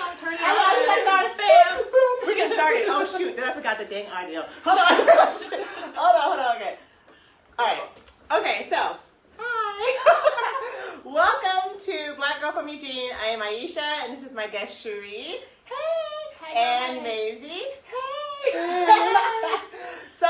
don't turn it on. Boom. We get started. Oh shoot! Then I forgot the dang audio. Hold on. Hold on. Okay. All right. Okay. So, hi. Welcome to Black Girl from Eugene. I am Aisha, and this is my guest Cherie. Hey. And Maisie. Hey. So,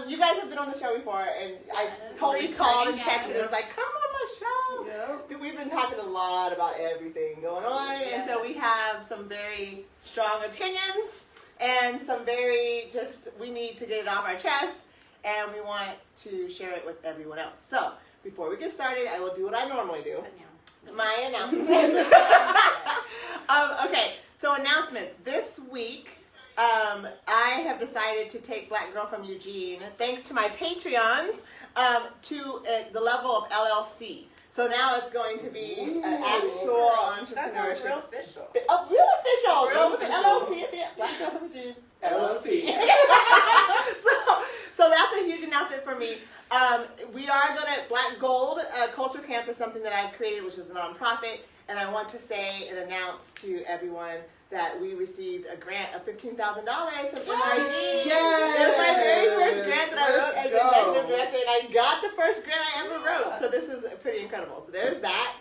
you guys have been on the show before, and I totally called and texted and was like, come on my show. Yep. We've been talking a lot about everything going on, and so we have some very strong opinions and some very we need to get it off our chest, and we want to share it with everyone else. So, before we get started, I will do what I normally do. My announcements. Okay, so announcements. This week, I have decided to take Black Girl from Eugene, thanks to my Patreons, to the level of LLC. So now it's going to be an actual entrepreneurship. That sounds real official. Oh, real official. Real with the LLC at the end. Black Girl from Eugene. LLC. So that's a huge announcement for me. We are going to, Black Gold Culture Camp is something that I've created, which is a nonprofit. And I want to say and announce to everyone that we received a grant of $15,000 from NRG. Yes! It was my very first grant that I wrote as executive director, and I got the first grant I ever wrote. So this is pretty incredible. So there's that.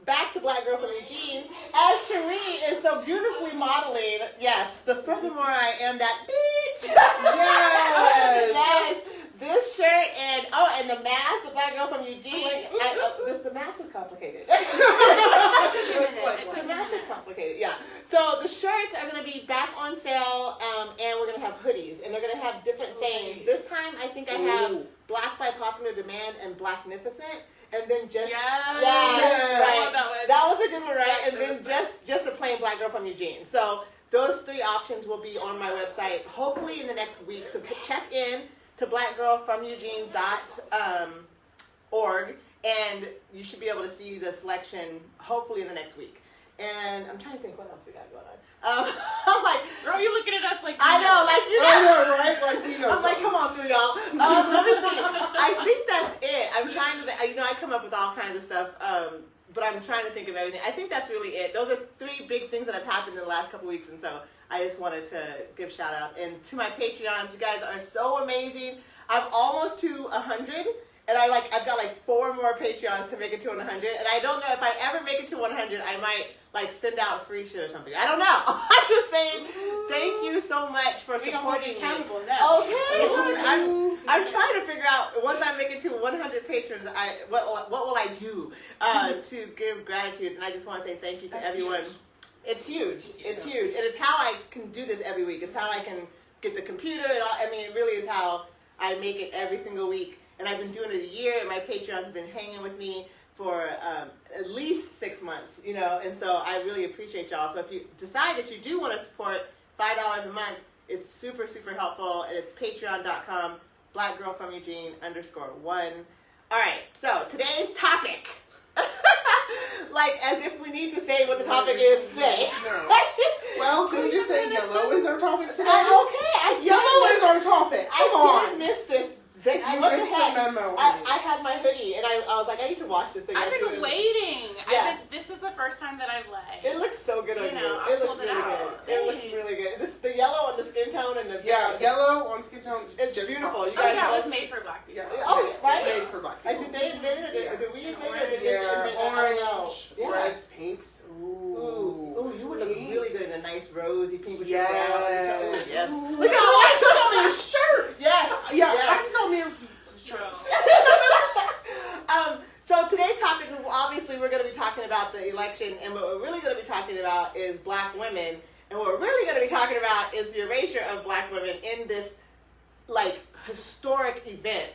Back to Black Girl from Eugene. As Cherie is so beautifully modeling, yes, the furthermore I am that bitch. Yes! Yes. This shirt and the mask, the Black Girl from Eugene. The mask is complicated. The mask is complicated, yeah. So the shirts are going to be back on sale, and we're going to have hoodies, and they're going to have different sayings. This time, I think I have Black by popular demand and Blacknificent, and then just right. That was a good one, right? And then just the plain Black Girl from Eugene. So those three options will be on my website, hopefully in the next week. So check in to blackgirlfromeugene.org, and you should be able to see the selection hopefully in the next week. And I'm trying to think what else we got going on. I'm like, girl, you looking at us like I know, like you know, I know, right? Like you know. I'm like, come on through, y'all. Let me see. I think that's it. I'm trying to. I come up with all kinds of stuff, but I'm trying to think of everything. I think that's really it. Those are three big things that have happened in the last couple weeks, and so I just wanted to give shout out. And to my Patreons, you guys are so amazing. I'm almost to 100, and I've got like 4 more Patreons to make it to 100. And I don't know if I ever make it to 100, I might like send out free shit or something. I don't know. I'm just saying, thank you so much for supporting me. Okay, look, I'm trying to figure out once I make it to 100 patrons, what will I do to give gratitude? And I just want to say thank you to everyone. Huge. It's huge. It's huge. And it's how I can do this every week. It's how I can get the computer and all. I mean, it really is how I make it every single week. And I've been doing it a year, and my Patreons have been hanging with me for at least 6 months, you know. And so I really appreciate y'all. So if you decide that you do want to support $5 a month, it's super, super helpful. And it's patreon.com, blackgirlfromeugene_1. All right, so today's topic. Like as if we need to say what the topic is today. Well, can we just say yellow is our topic today? Okay. Yellow is our topic. Come on. I did miss this. I missed the memo. I had my hoodie, and I was like, I need to watch this thing. I've been waiting. Yeah. This is the first time that I've led. It looks so good on you. It looks really good. It looks really good. The yellow on the skin tone and the yellow on skin tone. It's just beautiful. You Oh guys yeah, it was made for black people. Yeah. Oh, right. Made for black people. Did they invent it, or did we invent it, or did Yeah, they invent it? orange, reds, pinks. Ooh, you would look really good in a nice rosy pink with your Yes. brown. Yes. Ooh. Look at all I just got me a shirt. Yes. Yeah, Yes. I just got me a shirt. So today's topic, obviously, we're going to be talking about the election, and what we're really going to be talking about is black women, and what we're really going to be talking about is the erasure of black women in this, like, historic event.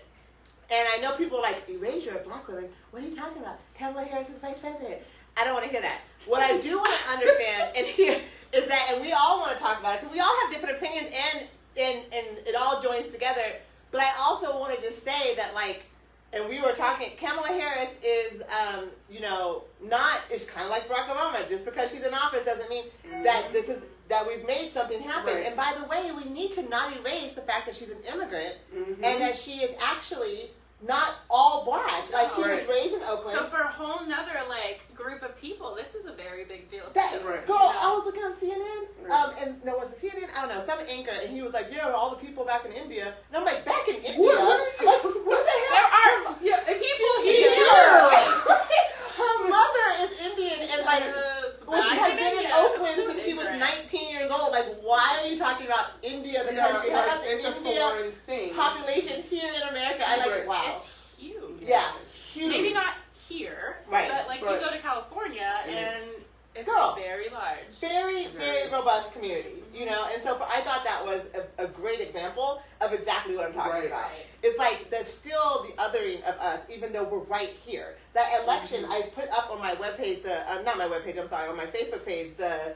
And I know people are like, erasure of black women? What are you talking about? Kamala Harris is the vice president. I don't want to hear that. What I do want to understand and hear is that, and we all want to talk about it, because we all have different opinions, and it all joins together. But I also want to just say that, like, and we were talking, Kamala Harris is, it's kind of like Barack Obama. Just because she's in office doesn't mean that that we've made something happen. Right. And by the way, we need to not erase the fact that she's an immigrant and that she is actually not all black. Like she was Right. raised in Oakland. So for a whole nother like group of people, this is a very big deal. That too, Right. girl, you know? I was looking on CNN, Right. and no, was it CNN? I don't know, some anchor, and he was like, "Yeah, all the people back in India," and I'm like, "Back in India? What are you- Like, what the hell?" There are Yeah, people here. here. Her mother is Indian, and like has been in Oakland since she was 19 years old. Like, why are you talking about India, the country? How about the it's a India foreign thing. population here in America? I like, Right. wow, It's huge. yeah, huge. Maybe not here, Right. But like But- you go to California and and it's Girl. very large. very, very robust community, you know. And so I thought that was a great example of exactly what I'm talking Right. about. Right. It's like there's still the othering of us, even though we're right here. That election, I put up on my webpage, not my webpage, I'm sorry, on my Facebook page, the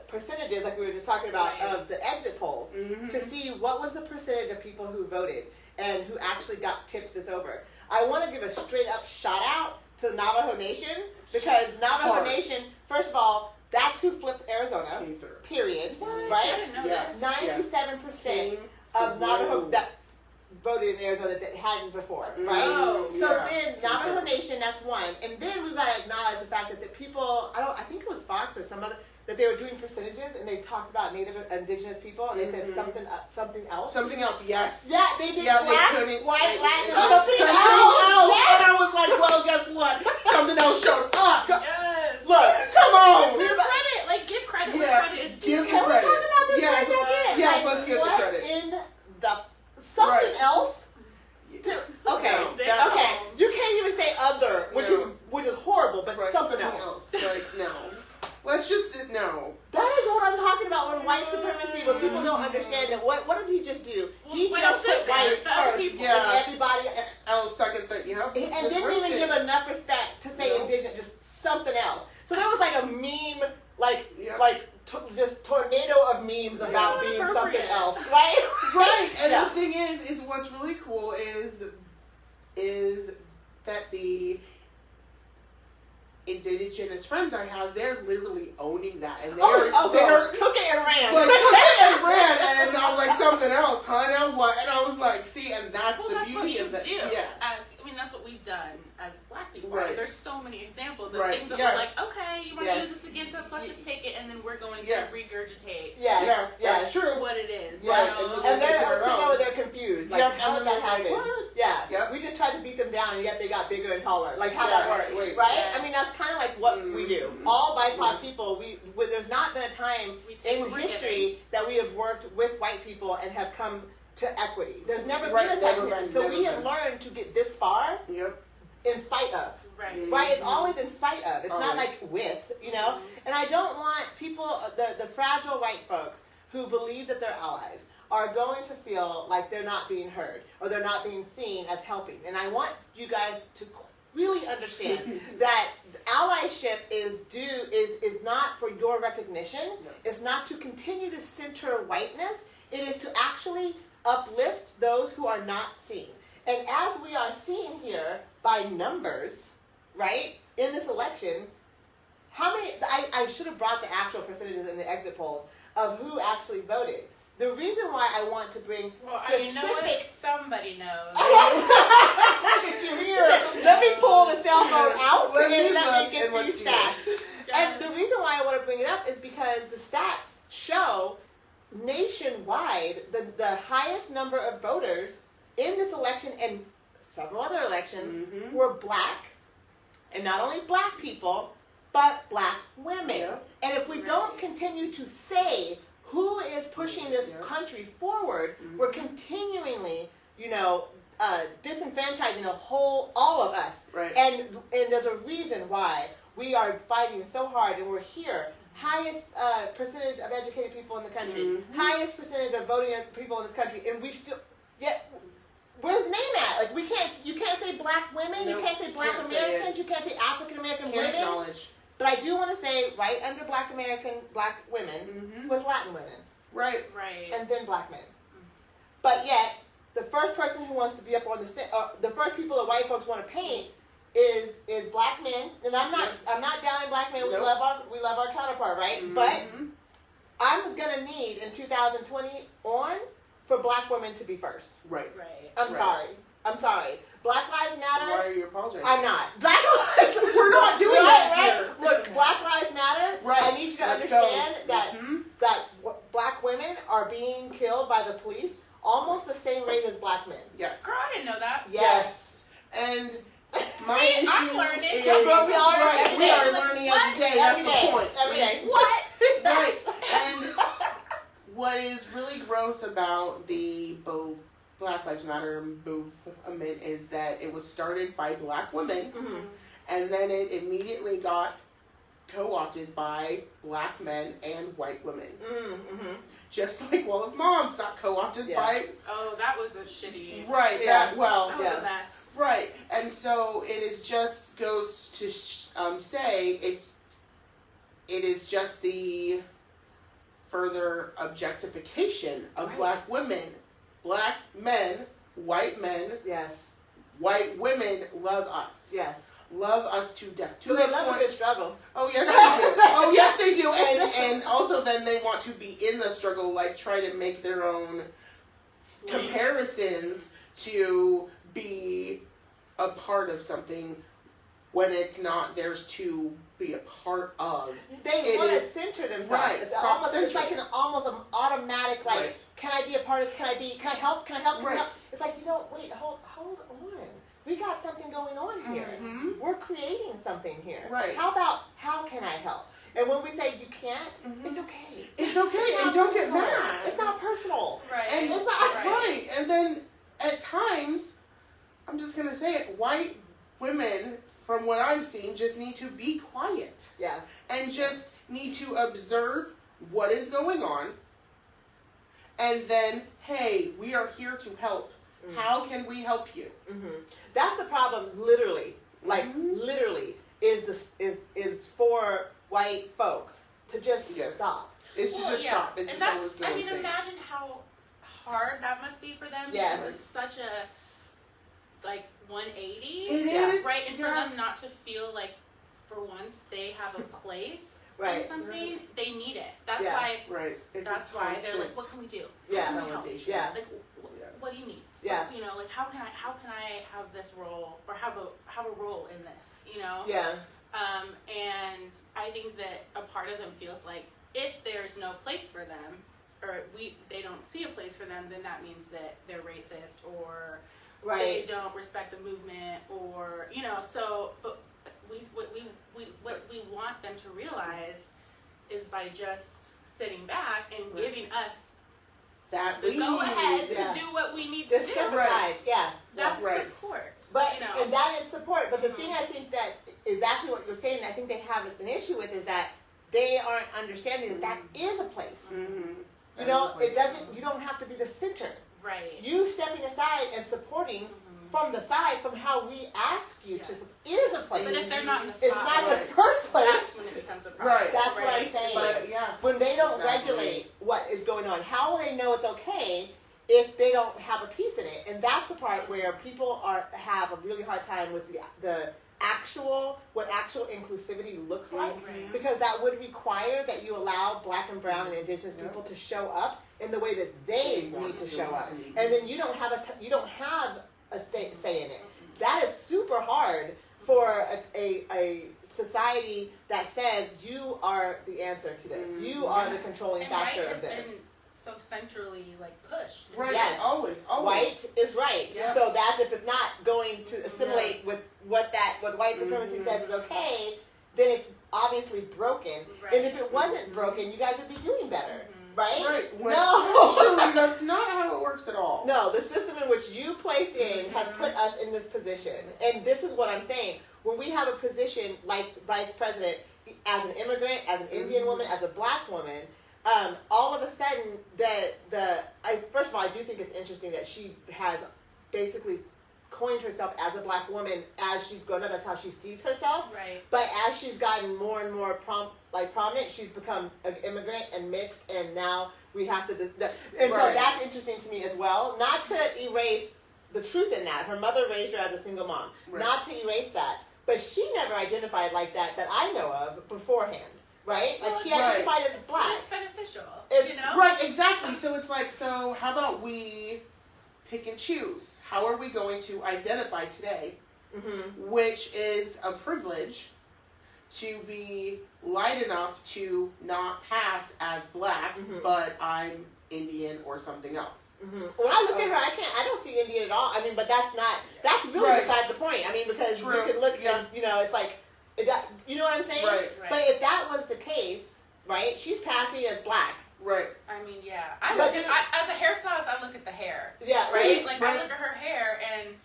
percentages, like we were just talking about, Right. of the exit polls, Mhm. to see what was the percentage of people who voted and who actually got tipped this over. I want to give a straight up shout out to the Navajo Nation, because Navajo Hard. Nation, first of all, that's who flipped Arizona, Came through. period, What? I right? didn't know Yeah. this. 97% Came of Navajo through. that voted in Arizona that hadn't before, Mhm. right? Oh, So Yeah. then Navajo Nation, that's one, and then we've got to acknowledge the fact that the people, I think it was Fox or some other, that they were doing percentages and they talked about Native Indigenous people and they said Mhm. something else. Something else, yes. Yeah, they did Yeah, black, they couldn't. white, Latin, it was something something else. else. Yes. And I was like, well, guess what? Something else showed up. Yes. Look, Come on. Give credit. Like give credit where Yeah, credit is give due. the can we credit. talk about this Yes. for a second? Yes, Like, let's give the what credit. in the something Right. else? Okay, No. okay. You can't even say other, which No. is horrible, but Right, something else. Like, no. Let's just, no. That is what I'm talking about when white supremacy, when people don't understand that. What does he just do? He What just else put is there? white The other first, people. Yeah. and everybody, Else, second, third, you know? and Just didn't even ripped it. give enough respect to say No. indigenous, just something else. So there was like a meme, Yeah. just tornado of memes about Yeah, being appropriate. something else, right? Right, and Yeah. the thing is what's really cool is that the indigenous friends I have, they're literally owning that, and they're They took it and ran. like took it and ran, and I was like something else, huh? Now what? And I was like, see, and that's Well, the that's what beauty you of that. do. Yeah, That's what we've done as black people. Right. There's so many examples of Right, things that yeah. we're like, okay, you want to Yes. use this against us? Let's just take it, and then we're going Yeah. to regurgitate Yes, yeah, yes. that's true. what it is. Right, you know? and they're They're sitting own. over there confused. Like, Yep, how and did then that they're like, happen? what? Yeah, Yep. we just tried to beat them down, and yet they got bigger and taller. Like, how Yeah, that works, wait. right? Yeah. I mean, that's kind of like what we do. Mhm. All BIPOC Mhm. people, there's not been a time We take in what we're history that we have worked with white people and have come to equity. There's never Right, been a time. never been, So never we have been. learned to get this far Yep. in spite of. Right. Mhm. Right, it's always in spite of. It's not Always. like with, you know. And I don't want people, the fragile white folks who believe that they're allies, are going to feel like they're not being heard or they're not being seen as helping. And I want you guys to really understand that allyship is not for your recognition. No. It's not to continue to center whiteness. It is to actually uplift those who are not seen. And as we are seen here by numbers, right, in this election, how many, I should have brought the actual percentages in the exit polls of who actually voted. The reason why I want to bring Well, specific... you know what? Somebody knows. Look at you here. Let me pull the cell phone out Let me and let look me get and let's these see stats. this. And the reason why I want to bring it up is because the stats show nationwide the highest number of voters in this election and several other elections Mhm. were black, and not only black people, but black women. Yeah. And if we Right. don't continue to say who is pushing this Yeah. country forward, Mhm. we're continually, disenfranchising all of us. Right. And there's a reason why we are fighting so hard, and we're here. Highest percentage of educated people in the country, Mhm. highest percentage of voting people in this country, and we still, yet, where's the name at? Like, you can't say black women, you Nope, can't say black can't say Americans, you can't say African American Can't women. acknowledge. But I do want to say, right under black women Mm-hmm. was Latin women, Right. Right. and then black men. But yet, the first person who wants to be up on the stage, the first people that white folks want to paint is black men. And I'm not downing black men. Nope. We love our counterpart, right? Mhm. But I'm gonna need in 2020 on for black women to be first. Right. Right. I'm Right. sorry. I'm sorry. Black Lives Matter. Why are you apologizing? I'm not. Black Lives. We're not doing that here. Look, Black Lives Matter. Right. I need you to Let's go. understand that Mhm. black women are being killed by the police almost the same rate as black men. Yes. Girl, I didn't know that. Yes. And my See, issue I'm learning. is Yeah, bro, we are right, every we day. are Like, learning what? every day. Every That's day. the point. Every day. What? Right. And what is really gross about the Black Lives Matter movement is that it was started by black women, Mhm. and then it immediately got co-opted by black men and white women. Mm-hmm. Just like Wall of Moms got co-opted Yeah. by Oh, that was a shitty. right. Yeah. That well. That was Yeah. a mess. Right, and so it is just goes to say it is just the further objectification of Right. black women, black men, white men, Yes. white women love us, Yes. love us to death. To So they the love a point, good struggle. oh yes they do, oh yes they do, and also then they want to be in the struggle, like try to make their own comparisons to be a part of something when it's not theirs to be a part of. They It want to is- center themselves. right, It's stop almost it's like centering. an almost an automatic like, Right. can I be a part of this? Can I help? Can I help? Can I Right. help? It's like, wait, hold on. We got something going on here. Mhm. We're creating something here. Right. How about how can I help? And when we say you can't, Mhm. it's okay. It's okay, It's and not don't get personal. mad. It's not personal. Right. And It's not right, and then at times, I'm just gonna say it, white women, from what I've seen, just need to be quiet Yeah. and just need to observe what is going on, and then, hey, we are here to help. Mm. How can we help you? hmm That's the problem. Literally, like Mhm. literally, is for white folks to just Yes. stop. It's to just stop. It's And just that's, always I going mean, thing. imagine how hard that must be for them. Yes. Because it's such a, like, 180. It Yeah. is. Right? And for yeah. them not to feel like, for once, they have a place Right. in something, they need it. That's Yeah. why. Right. It's That's just why they're like, constant. what can we do? Yeah. How can we help? Validation. Yeah. Like, Yeah. what do you need? Yeah. You know, like how can I have this role or have a role in this? You know. Yeah. And I think that a part of them feels like if there's no place for them, or they don't see a place for them, then that means that they're racist or they Right. don't respect the movement, or you know. So, but what we want them to realize is by just sitting back and Right. giving us That the go ahead Yeah. to do what we need Just to step do. Right. aside. Yeah. That's Right. support. But you know. and that is support. But the Mhm. thing I think that exactly what you're saying, I think they have an issue with is that they aren't understanding that that is a place. Mm-hmm. You know, it doesn't. You don't have to be the center. Right. You stepping aside and supporting Mhm. from the side, from how we ask you to, Yes. is a place. But if they're not in the It's spotlight, not the Right. first place. that's when it becomes a problem. Right. That's what I'm right? saying. But yeah. When they don't Exactly. regulate what is going on, how will they know it's okay if they don't have a piece in it? And that's the part where people have a really hard time with the actual inclusivity looks like, Right. because that would require that you allow Black and Brown and Indigenous Yep. people to show up in the way that they want need to to show up, and need and to. then you don't have a say in it. That is super hard for a society that says you are the answer to this. You are the controlling And right, factor of it's this. been so centrally like pushed. Right. Yes. Always. White is right. Yeah. So that's if it's not going to assimilate with what white supremacy Mhm. says is okay, then it's obviously broken. Right. And if it wasn't broken, you guys would be doing better, Mhm. right? Right. When No. Actually, that's not how it works at all. No, the system in which you placed in has put us in this position. And this is what I'm saying. When we have a position like vice president, as an immigrant, as an Indian woman, as a Black woman, all of a sudden, first of all, I do think it's interesting that she has basically coined herself as a Black woman as she's grown up. That's how she sees herself. Right. But as she's gotten more and more prominent, she's become an immigrant and mixed, and now we have to. And so Right. that's interesting to me as well. Not to erase the truth in that. Her mother raised her as a single mom. Right. Not to erase that. But she never identified like that I know of beforehand. Right? Like she Well, right. identified as But Black. it's beneficial. It's- you know. Right. Exactly. So it's like, so how about we pick and choose. How are we going to identify today, Mm-hmm. which is a privilege, to be light enough to not pass as black, Mhm. but I'm Indian or something else. Mm-hmm. When I look at her, I don't see Indian at all. I mean, but that's really Right. beside the point. I mean, because True. you can look Yeah. and, it's like, you know what I'm saying? Right. Right. But if that was the case, right, she's passing as black. Right. I mean, yeah. I But look at, as a hairstylist, I look at the hair, Yeah. right? Like, I Right. look at her hair and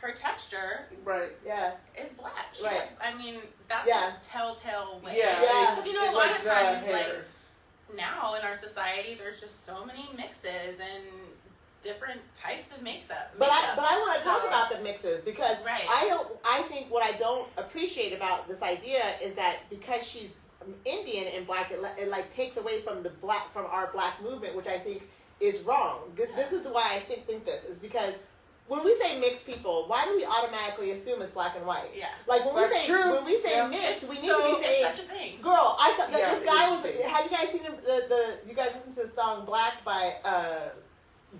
her texture Right. Yeah. is black. She Right. has, I mean, that's Yeah. a telltale way. Yeah. Yeah. Because, you know, a it's lot like of the times, hair. like, now in our society, there's just so many mixes and different types of makeup. But I want to talk So- about the mixes because Right. I think what I don't appreciate about this idea is that because she's Indian and black, it like takes away from our black movement, which I think is wrong. This is why I think this is because when we say mixed people, why do we automatically assume it's black and white? Yeah. Like when That's true. we say Yeah. mixed, It's we need so, to be saying, it's such a thing. girl, I saw Yeah, this it guy is was. a thing. Have you guys seen you guys listen to the song "Black" by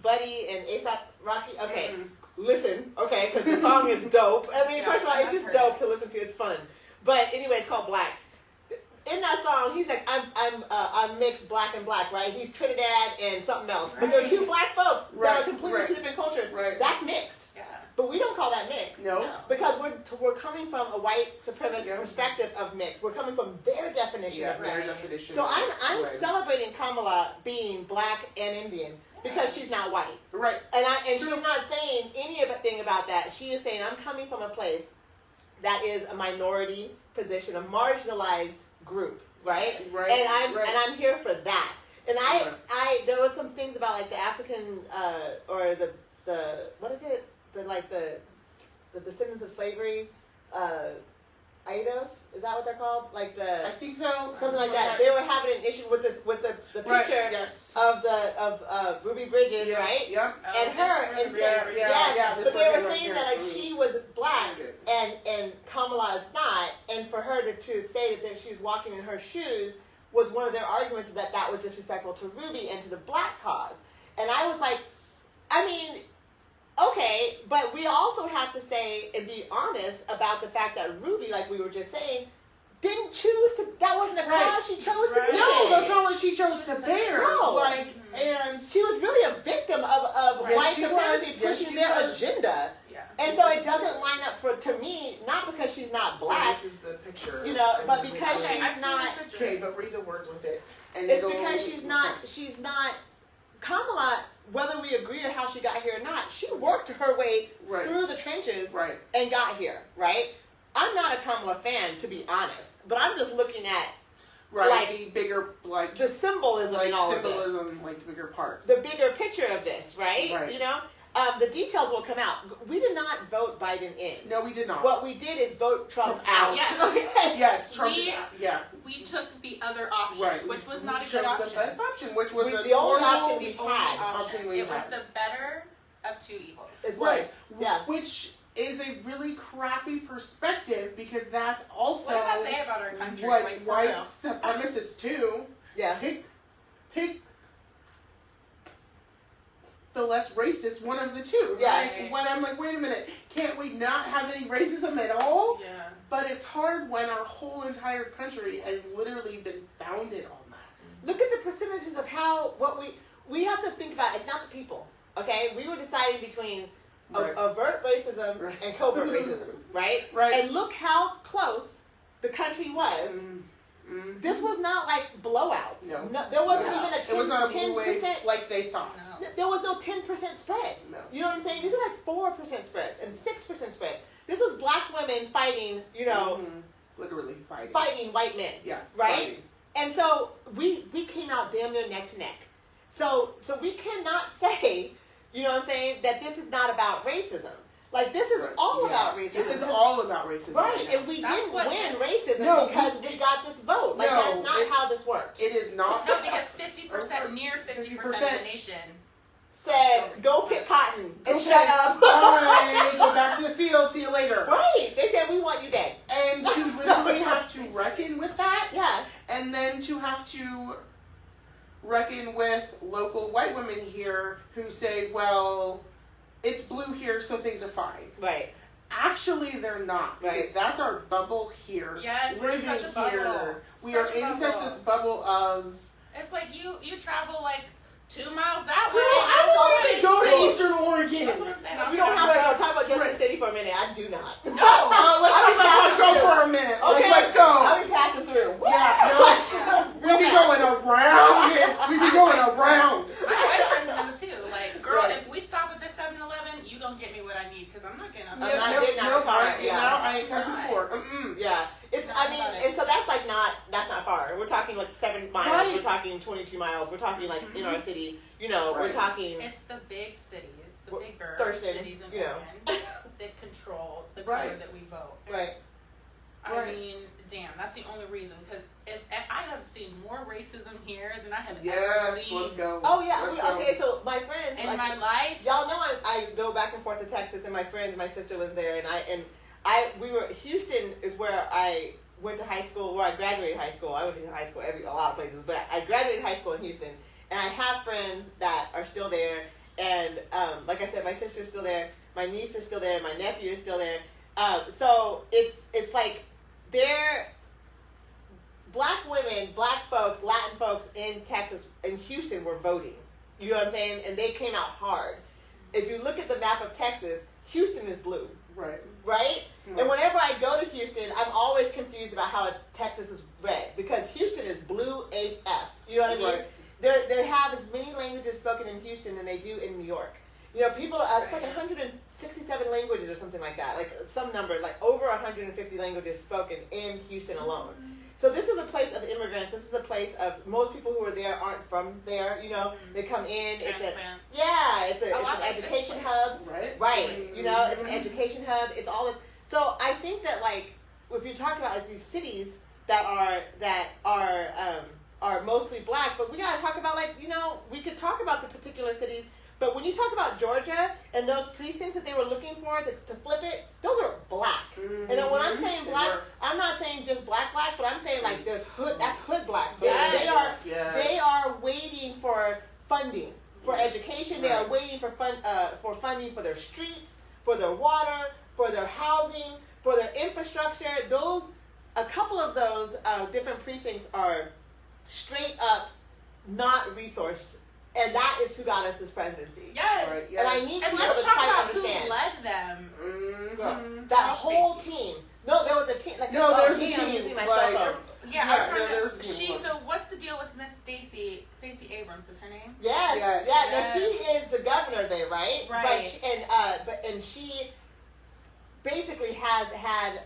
Buddy and A$AP Rocky? Okay, Mm. listen, okay, because the song is dope. I mean, Yeah, first of all, it's I've just heard dope to listen to. It's fun. But anyway, it's called Black. In that song, he's like, I'm mixed black and black, right? He's Trinidad and something else. But they're two Right. black folks that Right, are completely right. two different cultures. Right. That's mixed. Yeah. But we don't call that mixed. No. No. Because we're coming from a white supremacist Yeah. perspective of mixed. We're coming from their definition Yeah, of their mixed. definition. So of I'm mixed, right. celebrating Kamala being black and Indian because she's not white. Right. And True. she's not saying any of a thing about that. She is saying, I'm coming from a place that is a minority position, a marginalized group, right? Right. And right. I'm here for that. And Right. there was some things about like the African or the what is it? The descendants of slavery, Aidos, is that what they're called? Like I think so. something like that. They were having an issue with this with the Right. picture Yes. of Ruby Bridges, Yeah. right? Yep. Oh, And her, this and is yeah, really- yeah, yes, yeah, this but they one were came up saying here. that like she was black Okay. and Kamala is not, and for her to say that she's walking in her shoes was one of their arguments that was disrespectful to Ruby and to the black cause. And I was like, I mean, okay, but we also have to say and be honest about the fact that Ruby, like we were just saying, didn't choose to, that wasn't a Right. cause she chose to Right. be No, in. that's not what she chose to bear. No. Like, Mhm. and She was really a victim of Right. white She supremacy was. Yes, pushing she their was. agenda. Yeah. And so it doesn't line up to me, not because she's not black, So this is the picture. you know, but And because Okay, she's I've seen not, this picture. Okay, but read the words with it. And it's it'll because she's make not, sense. Kamala, whether we agree on how she got here or not, she worked her way Right. through the trenches Right. and got here, right? I'm not a Kamala fan, to be honest, but I'm just looking at Right. Like, the bigger, like, the symbolism like in all of this. symbolism, like bigger part. The bigger picture of this, right? Right. You know? The details will come out. We did not vote Biden in. No, we did not. What we did is vote Trump Trump out. out. Yes. Okay. Yes, Trump We- is out. Yeah. We took the other option, Right. which was We not a chose good option. the best option, which was The a only horrible- option we The only had. option. Option we It was had. the better of two evils. It Right. was. Yeah. Which is a really crappy perspective because that's also What does that say about our country? what Like, for white real. supremacists too. Yeah. Pick the less racist one of the two. Yeah. Like, when I'm like, wait a minute, can't we not have any racism at all? Yeah. But it's hard when our whole entire country has literally been founded on that. Look at the percentages of what we have to think about. It's not the people. Okay, we were deciding between Right. overt racism Right. and covert racism, right? Right. And look how close the country was. This was not like blowouts. No. There wasn't No. even a 10%. It was not a blue wave like they thought. No. There was no 10% spread. No. You know what I'm saying? These are like 4% spreads and 6% spreads. This was black women fighting, Mhm. Literally fighting. fighting white men. Yeah. Right? fighting. And so we came out damn near neck to neck. So we cannot say, you know what I'm saying, that this is not about racism. Like this is Right. all Yeah. about racism. This is all about racism. right, now. and we That's didn't what win this- racism No, because we got this vote. Like No, that's not it- how this works. It is not. No, because 50%, near 50% of the nation. Said go pick cotton and Okay. shut up. Bye. Go back to the field. See you later. Right. They said we want you dead. And to literally have to reckon with that, Yeah. and then to have to reckon with local white women here who say, well, it's blue here, so things are fine. Right. Actually, they're not, because Right. that's our bubble here. Yes, we're in living such a bubble. here. We Such are a in such bubble. this bubble of. It's like you travel like 2 miles that Girl, way. I don't even go to Cool. Eastern Oregon. That's what I'm saying. We don't have Right. to talk about Jersey Right. City for a minute. I do not. No. Let's talk about let's go for a minute. Like, Okay. let's go. I'll be passing through. Yeah, no, we be going around it. We be going around. My boyfriend's them too. Like, girl, Right. if we stop at this 7-Eleven, you gonna get me what I need because I'm not getting up. I'm not getting out of the car, I ain't touching the Right. floor. Yeah. It's, I mean, and so that's like that's not far. We're talking like 7 miles. Right. We're talking 22 miles. We're talking like in our city, you know, we're Right. talking. It's the big cities, the Well, bigger Thurston, cities in you know. Oregon that control the color Right. that we vote. Right. I Right. mean, damn, that's the only reason. Because if I have seen more racism here than I have ever Yes, seen let's go. Oh yeah. Let's go. Okay. So my friends, in like, my life. y'all know I go back and forth to Texas, and my friends, my sister lives there, and we were Houston is where I went to high school, where I graduated high school. I went to high school a lot of places, but I graduated high school in Houston, and I have friends that are still there, and like I said, my sister's still there, my niece is still there, my nephew is still there. So it's like they're black women, black folks, Latin folks in Texas, in Houston were voting. You know what I'm saying? And they came out hard. If you look at the map of Texas, Houston is blue, Right. right? And whenever I go to Houston, I'm always confused about how Texas is red, because Houston is blue AF. You know what I mean? Right. They have as many languages spoken in Houston than they do in New York. You know, people, it's like 167 languages or something like that, like some number, like over 150 languages spoken in Houston alone. So this is a place of immigrants. This is a place of most people who are there aren't from there. You know, they come in. It's an education hub. Right. Right. You know, it's an education hub. It's all this. So I think that like if you talk about like these cities that are mostly black, but we gotta talk about like, you know, we could talk about the particular cities. But when you talk about Georgia and those precincts that they were looking for to flip it, those are black. And then when I'm saying black, I'm not saying just black, but I'm saying like there's hood. That's hood black. Yes. They are waiting for funding for education. They are waiting for funding for their streets, for their water, for their housing, for their infrastructure. A couple of those different precincts are straight up not resourced. And that is who got us this presidency. Yes. Right, And I need And people let's to talk try to about who understand. led them. Mm-hmm. That whole team. No, there was a team. Like, No, there's a I'm team. using my Like, cell phone. Yeah, Yeah, I'm trying no, there's to. a team. So what's the deal with Miss Stacey Abrams is her name? Yes, Yes. yeah. No, Yes. she is the governor there, right? Right. But she basically had.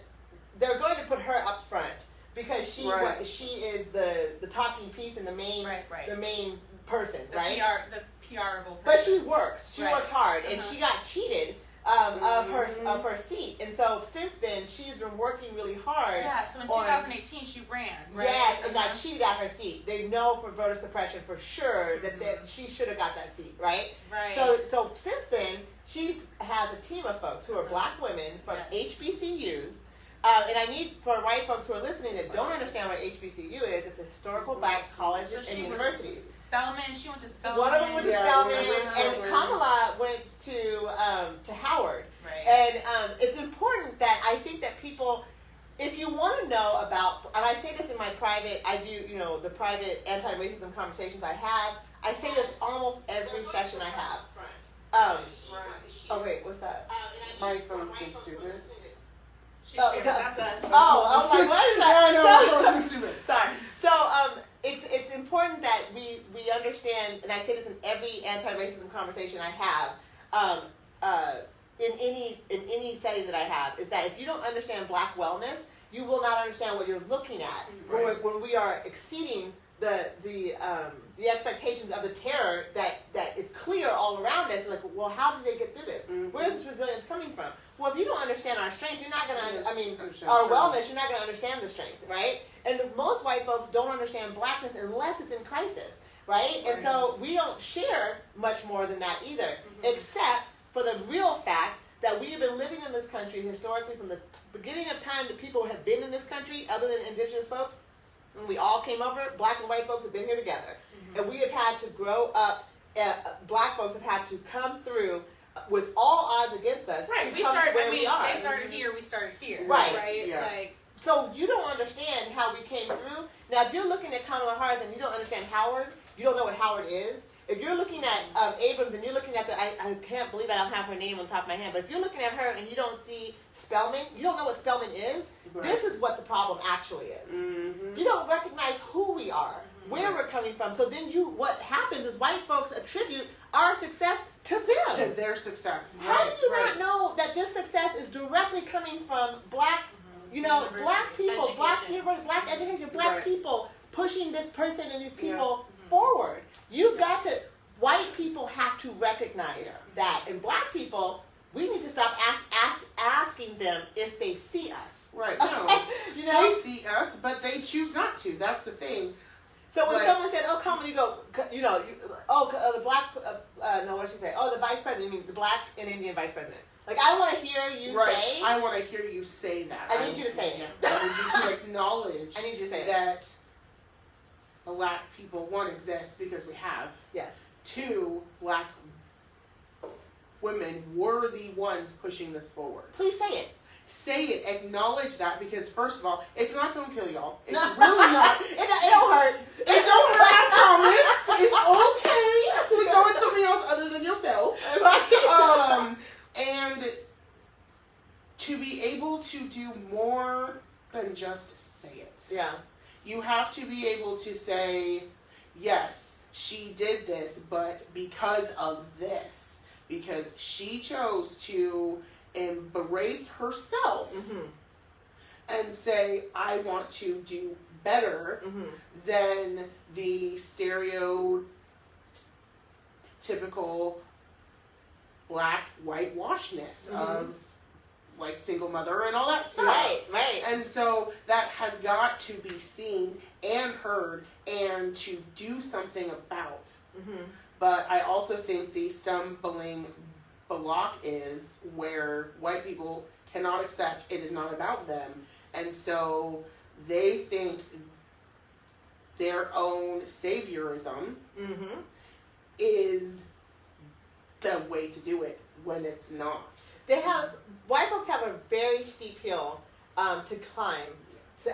They're going to put her up front because she is the talking piece and the main the main person, The right? the PRable person. But she works. She Right. works hard, and Uh-huh. she got cheated of her seat, and so since then she's been working really hard. Yeah, so in on- 2018 she ran, right? Yes, and got Uh-huh. cheated out her seat. They know for voter suppression for sure that Mhm. she should have got that seat, right? Right. So since then, she has a team of folks who are black women from Yes. HBCUs. And I need, for white folks who are listening that don't understand what HBCU is, it's a historical black colleges So and she was universities. Spelman, she went to Spelman. One of them went to Yeah, Spelman, yeah, and yeah. Kamala went to Howard. Right. And it's important that I think that people, if you want to know about, and I say this in my private, I do, you know, the private anti-racism conversations I have, I say this almost every session I have. Oh wait, what's that? My phone's being stupid. That's us. Oh, I was like, what is that? Yeah, I know. So- My phone's being stupid. Sorry. So it's important that we understand, and I say this in every anti-racism conversation I have, in any setting that I have, is that if you don't understand black wellness, you will not understand what you're looking at Right. when we are exceeding the expectations of the terror that is clear all around us. Like, well, how did they get through this? Mhm. Where is this resilience coming from? Well, if you don't understand our strength, you're not gonna. Yes, I mean, understand our strength. wellness, you're not gonna understand the strength, right? And most white folks don't understand blackness unless it's in crisis, right? And so we don't share much more than that either, except for the real fact that we have been living in this country historically from the beginning of time that people have been in this country, other than indigenous folks. When we all came over, black and white folks have been here together. And we have had to grow up, black folks have had to come through with all odds against us. Right. to We come to started. where I we mean, are. they started here. We started here. Right. Right. Yeah. Like. So you don't understand how we came through. Now, if you're looking at Kamala Harris and you don't understand Howard, you don't know what Howard is. If you're looking at Abrams and you're looking at I can't believe I don't have her name on top of my head, but if you're looking at her and you don't see Spellman, you don't know what Spellman is, Right. this is what the problem actually is. Mm-hmm. You don't recognize who we are, where we're coming from. So then what happens is white folks attribute our success to them. To their success. How Right, do you right. not know that this success is directly coming from black, University, black people, black education. university, black education, black Right. people pushing this person and these Yeah. people forward? You've got to, white people have to recognize Yeah. that. And black people, we need to stop asking them if they see us. Right. No. You know? They see us, but they choose not to. That's the thing. So when Like- someone said, "Oh, come," you go, the black, no, what did she say? Oh, the vice president. You mean the black and Indian vice president? Like, I want to hear you Right. say. I want to hear you say that. I need you to say it. I need you to acknowledge I need you to say it. that black people, one, exist because we have. Yes. Two, black women were the ones pushing this forward. Please say it. Say it, acknowledge that, because first of all, it's not going to kill y'all. It's really not. It don't hurt. It don't hurt, I promise. It's okay to go with somebody else other than yourself. And to be able to do more than just say it. Yeah. You have to be able to say, yes, she did this, but because of this, because she chose to embrace herself Mm-hmm. and say, I want to do better Mm-hmm. than the stereotypical black whitewashness of like single mother and all that stuff. Right. And so that has got to be seen and heard and to do something about. Mm-hmm. But I also think the stumbling block is where white people cannot accept it is not about them. And so they think their own saviorism Mm-hmm. is the way to do it when it's not. White folks have a very steep hill to climb to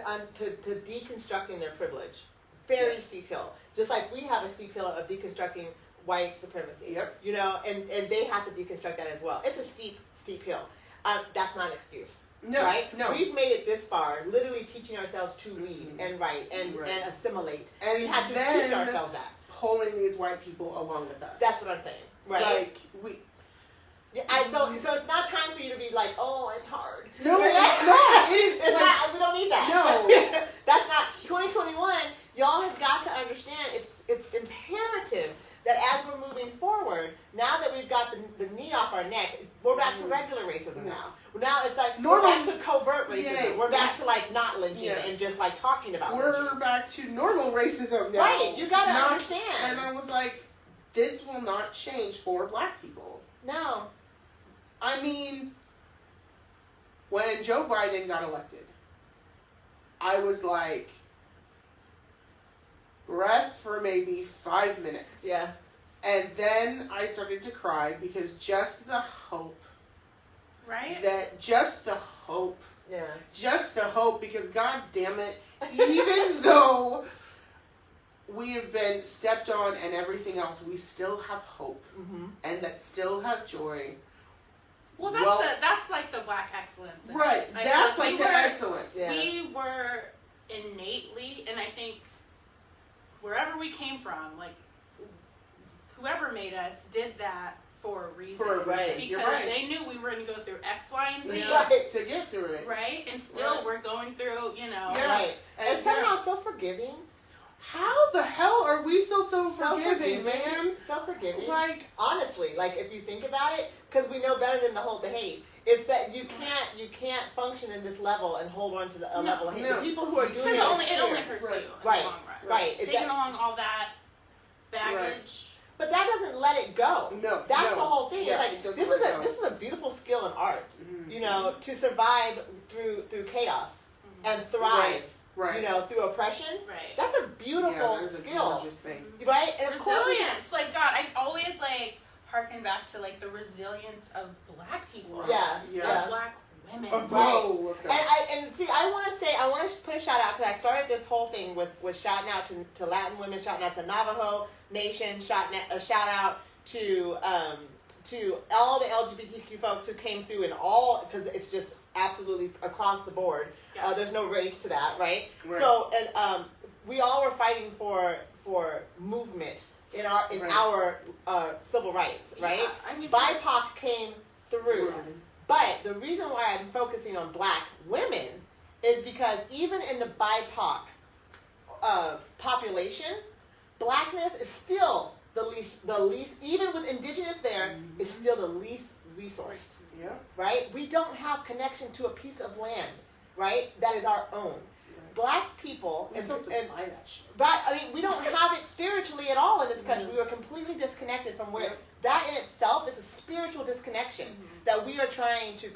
deconstructing their privilege. Very Yes. steep hill. Just like we have a steep hill of deconstructing white supremacy. Yep. You know, and they have to deconstruct that as well. It's a steep hill. That's not an excuse. No, Right? no. We've made it this far, literally teaching ourselves to read Mhm. and write and Right. assimilate. And We have to then teach ourselves that. pulling these white people along with us. That's what I'm saying. Right? Like we. Yeah, so it's not time for you to be like, oh, it's hard. No, it's not. It is. It's like, not. We don't need that. No. That's not 2021. Y'all have got to understand. It's imperative that as we're moving forward, now that we've got the knee off our neck, we're back to regular racism now. Now it's like Normal- we're back to covert racism. Yeah. We're back to like not lynching Yeah. and just like talking about We're lynching. back to normal racism now. Right. You gotta Not- understand. And I was like, this will not change for black people. No. I mean, when Joe Biden got elected, I was like, breath for maybe 5 minutes. Yeah. And then I started to cry because just the hope, Right? just the hope, because God damn it, even though we have been stepped on and everything else, we still have hope Mm-hmm. and that still have joy. Well, Well- that's like the black excellence. in Right, us. I that's feel like the excellence. Yeah. We were innately, and I think wherever we came from, like whoever made us did that for a reason. For a reason. Right. Because You're right. they knew we were going to go through X, Y, and Z. Yeah, to get through it. Right? And still Right. we're going through, Yeah. Right. And somehow yeah. so forgiving. How the hell are we still so forgiving, man? So forgiving. Like, Honestly, like if you think about it, because we know better than to hold the hate. It's that you can't function in this level and hold on to a level of hate. no. The people who are doing Because it, it is only fear. hurts Right. you in Right. the long run. Right. Taking along all that baggage. But that doesn't let it go. no. That's no. the whole thing. Yeah, It's it like doesn't this let is it a go. this is a beautiful skill in art. Mhm. You know, to survive through chaos Mhm. and thrive. Right. You know, through oppression. Right. That's a beautiful yeah, that is a skill, gorgeous thing. right? And of course, we Resilience. Like, God, I always, like, harken back to like the resilience of Black people, Yeah, of yeah. Black women. Oh, let's go. And see, I want to put a shout out because I started this whole thing with shouting out to Latin women, shouting out to Navajo Nation, shout out to all the LGBTQ folks who came through and all, because it's just absolutely across the board. Yeah. There's no race to that, right? Right. So and we all were fighting for movement in our civil rights, right? Yeah, I mean, BIPOC came through. Yes. But the reason why I'm focusing on Black women is because even in the BIPOC population, Blackness is still the least, even with Indigenous there, is still the least resourced, Yeah. right? We don't have connection to a piece of land, right? That is our own. Black people, We still have to buy that shit. but I mean, we don't have it spiritually at all in this country. We are completely disconnected from where that in itself is a spiritual disconnection that we are trying to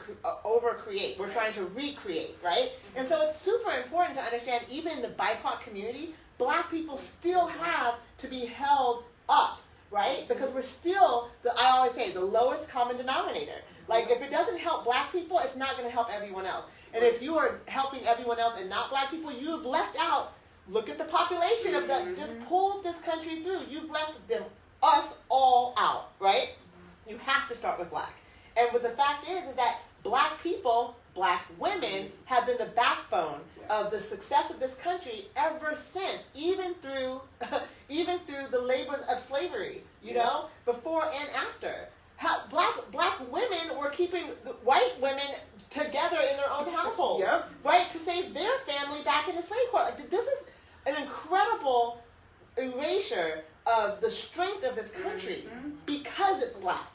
overcreate. We're trying to recreate, right? And so it's super important to understand, even in the BIPOC community, Black people still have to be held up, right? Because we're still, I always say, the lowest common denominator. Like, if it doesn't help Black people, it's not going to help everyone else. And if you are helping everyone else and not Black people, you have left out. Look at the population of that just pulled this country through. You've left us all out, right? You have to start with Black. And what the fact is that Black people, Black women, have been the backbone of the success of this country ever since, even through the labors of slavery, you know, before and after. How black women were keeping the white women together in their own households, right, to save their family back in the slave court. Like, this is an incredible erasure of the strength of this country because it's Black,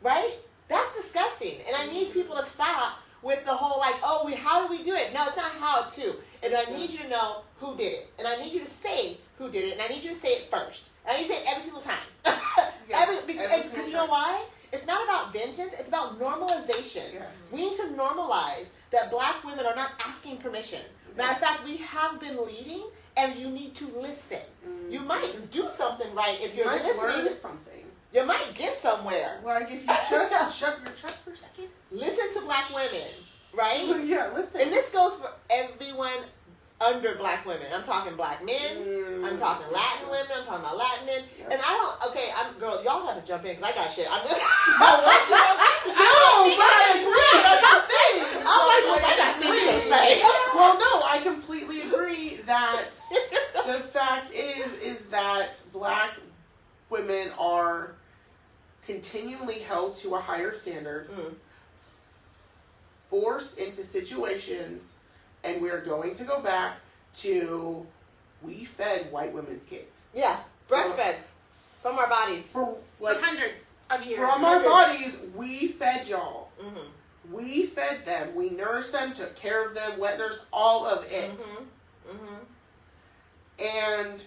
right? That's disgusting, and I need people to stop with the whole like, oh, how do we do it? No, it's not how to. And I need you to know who did it, and I need you to say who did it, and I need you to say it first. And I need you to say it every single time. Because you know why? It's not about vengeance. It's about normalization. Yes. We need to normalize that Black women are not asking permission. Matter of fact, we have been leading, and you need to listen. You might do something right if you're might listening. learn something. You might get somewhere. Like if you just shut your trap for a second. Listen to Black women, right? Yeah, listen. And this goes for everyone under Black women. I'm talking Black men. I'm talking Latin women. I'm talking about Latin men. And I don't. Okay, girl. Y'all have to jump in because I got shit. I'm just. No, but I agree. That's the thing. I'm like, well, I got things to say. Well, no, I completely agree that the fact is that Black women are continually held to a higher standard, forced into situations, and we're going to go back to we fed white women's kids. Yeah, breastfed from our bodies. For For hundreds of years. From our bodies, we fed y'all. Mm-hmm. We fed them. We nourished them, took care of them, wet nursed, all of it. And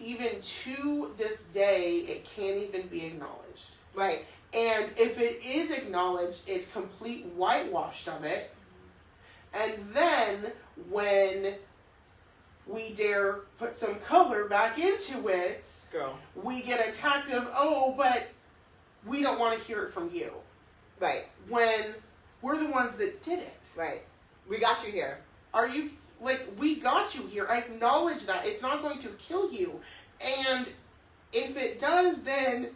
even to this day, it can't even be acknowledged. Right. And if it is acknowledged, it's complete whitewashed of it. And then when we dare put some color back into it, Girl. we get attacked of, oh, but we don't want to hear it from you. Right. When we're the ones that did it. Right. We got you here. Are you, like, we got you here. I acknowledge that. It's not going to kill you. And if it does, then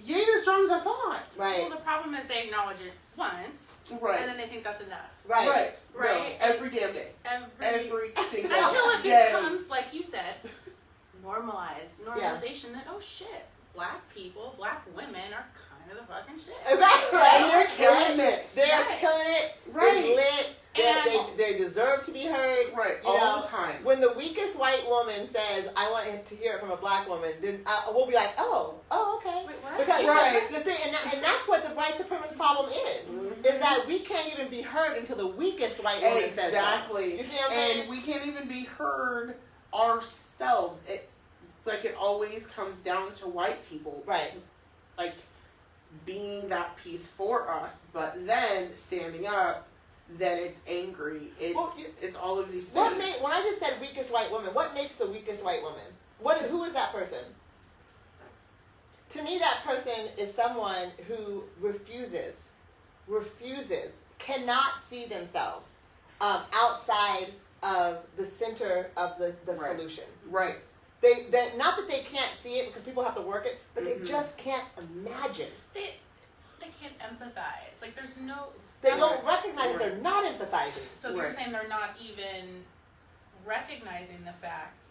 you ain't as strong as I thought. Right. Well, the problem is they acknowledge it once, Right. and then they think that's enough. Right. No, Right. every damn day. Every single until it day. becomes, like you said, normalization that, oh shit, Black people, Black women are kind of the fucking shit. Right. And they're killing this. They're Right. killing it. Right. They're lit. And- They deserve to be heard. Right. You All know, the time. When the weakest white woman says, "I want to hear it from a Black woman," then we'll be like, "Oh, okay." Wait, what? Because Right. the thing, and that's what the white supremacist problem is that we can't even be heard until the weakest white woman says so. Exactly. You see what I'm saying? And we can't even be heard ourselves. It always comes down to white people. Right. Like, being that piece for us, but then standing up, then it's angry. It's all of these things. When I just said weakest white woman, what makes the weakest white woman? Who is that person? To me, that person is someone who cannot see themselves outside of the center of the Right. solution. Right. They not that they can't see it because people have to work it, but they just can't imagine. They can't empathize. Like there's no. They Right. don't recognize that Right. they're not empathizing. So you're Right. saying they're not even recognizing the fact.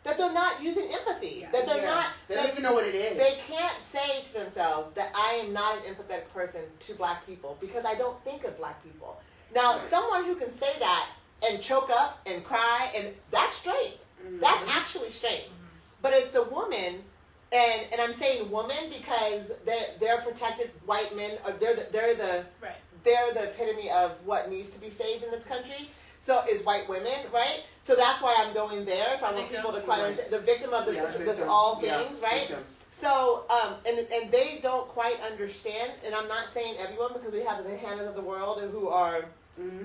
That they're not using empathy. Yeah. That they're Yeah. not. They don't even know what it is. They can't say to themselves that I am not an empathetic person to black people because I don't think of black people. Now, Right. someone who can say that and choke up and cry, and that's strength. That's actually strength. But it's the woman, and I'm saying woman because they're protected white men, or they're the Right. they're the epitome of what needs to be saved in this country. So is white women, right? So that's why I'm going there. So I want people to quite understand the victim of this, Yeah, this victim. all Yeah, things, right? victim. So and they don't quite understand. And I'm not saying everyone because we have the Hannahs of the world who are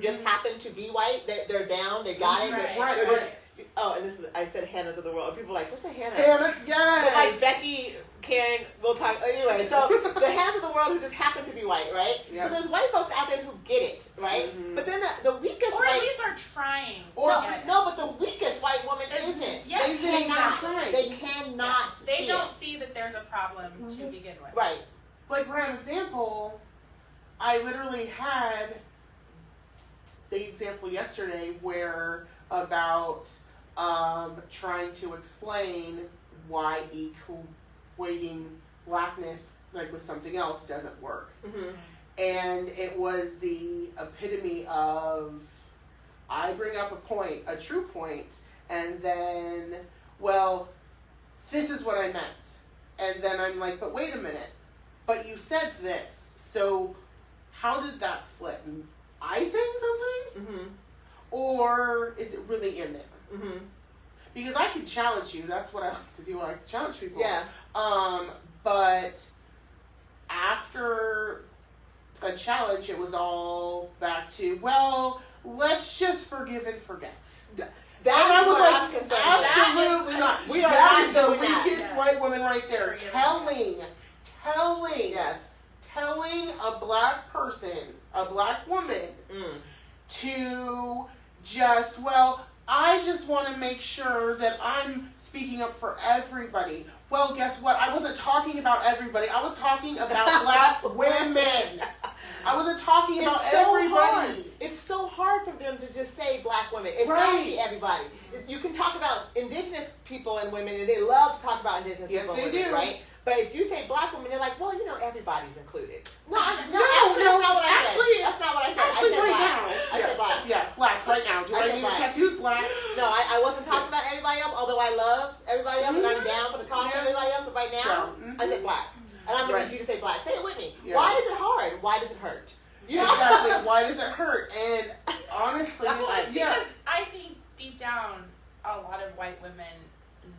just happen to be white. They're down. They got it. Right. Right, They're right. just- oh, and this is I said Hannahs of the world. People are like, what's a Hannah? Hannah, But yes. like Becky, Karen, we'll talk anyway. So the hands of the world who just happen to be white, right? Yeah. So there's white folks out there who get it, right? Mhm. But then the weakest Or white, at least are trying. Or- to no, get it. no, but the weakest white woman It's- isn't. Yes, They isn't even exactly. trying. They cannot. Yes. They see don't it. see that there's a problem to begin with. Right. Like, for an example, I literally had the example yesterday where about trying to explain why equating blackness like with something else doesn't work. Mm-hmm. And it was the epitome of I bring up a point, a true point, and then, well, this is what I meant. And then I'm like, but wait a minute. But you said this. So how did that flip? Am I saying something? Mm-hmm. Or is it really in there? Mm-hmm. Because I can challenge you. That's what I like to do. I challenge people. Yeah. But after a challenge, it was all back to, well, let's just forgive and forget. That's And I was what like, I'm concerned with. absolutely That not. is- we are That not is the doing that. weakest Yes. white woman right there. Forgive Telling Yes. telling a black person, a black woman, Mm. to just, well, I just want to make sure that I'm speaking up for everybody. Well, guess what? I wasn't talking about everybody. I was talking about black women. I wasn't talking about It's so everybody. hard. It's so hard for them to just say black women. It's gotta be Right. everybody. You can talk about indigenous people and women, and they love to talk about indigenous Yes, people they and women, do. right? But if you say black women, they're like, well, you know, everybody's included. No, No, actually, no, that's not what I actually- said. That's not what I said. Actually, I said right black. now. I yeah, said black. Yeah, black right now. Do I I said need black. a tattooed black? No, I wasn't talking about everybody else, although I love everybody else, and I'm Mhm. down for the cause Yeah. of everybody else, but right now, Yeah. I said black. And I'm going to Right. need you to say black. Say it with me. Yeah. Why is it hard? Why does it hurt? You know? Exactly. Why does it hurt? And honestly, Well, it's yeah. because I think deep down, a lot of white women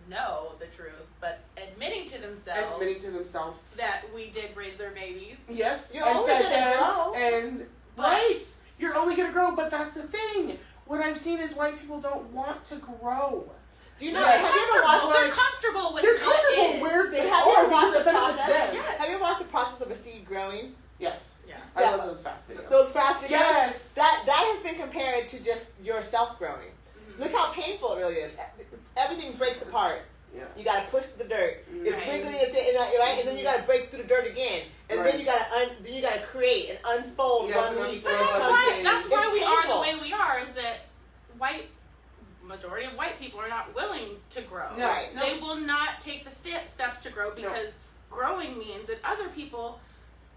know the truth, but admitting to themselves Admitting to themselves. that we did raise their babies. Yes, You're and only fed gonna them, grow. and right, you're only gonna grow. But that's the thing. What I've seen is white people don't want to grow. Do you know? Yes. Have you ever Comfortable. watched? They're comfortable with They're what comfortable is. where they Have you are ever watched because the it benefits process? them. Yes. Have you ever watched the process of a seed growing? Yes, Yes. I Yeah. love those fast videos. Those fast videos. Yes. That has been compared to just yourself growing. Mhm. Look how painful it really is. Everything breaks apart. Yeah. You got to push through the dirt. It's Right. wiggly at the end, right? And then you got to break through the dirt again, and Right. then you got to create and unfold Yeah, one and leaf. But unfold and that's one something. why, thing. that's why It's we are the painful. way we are, is that majority of white people are not willing to grow. No, Right. no. They will not take the steps to grow because growing means that other people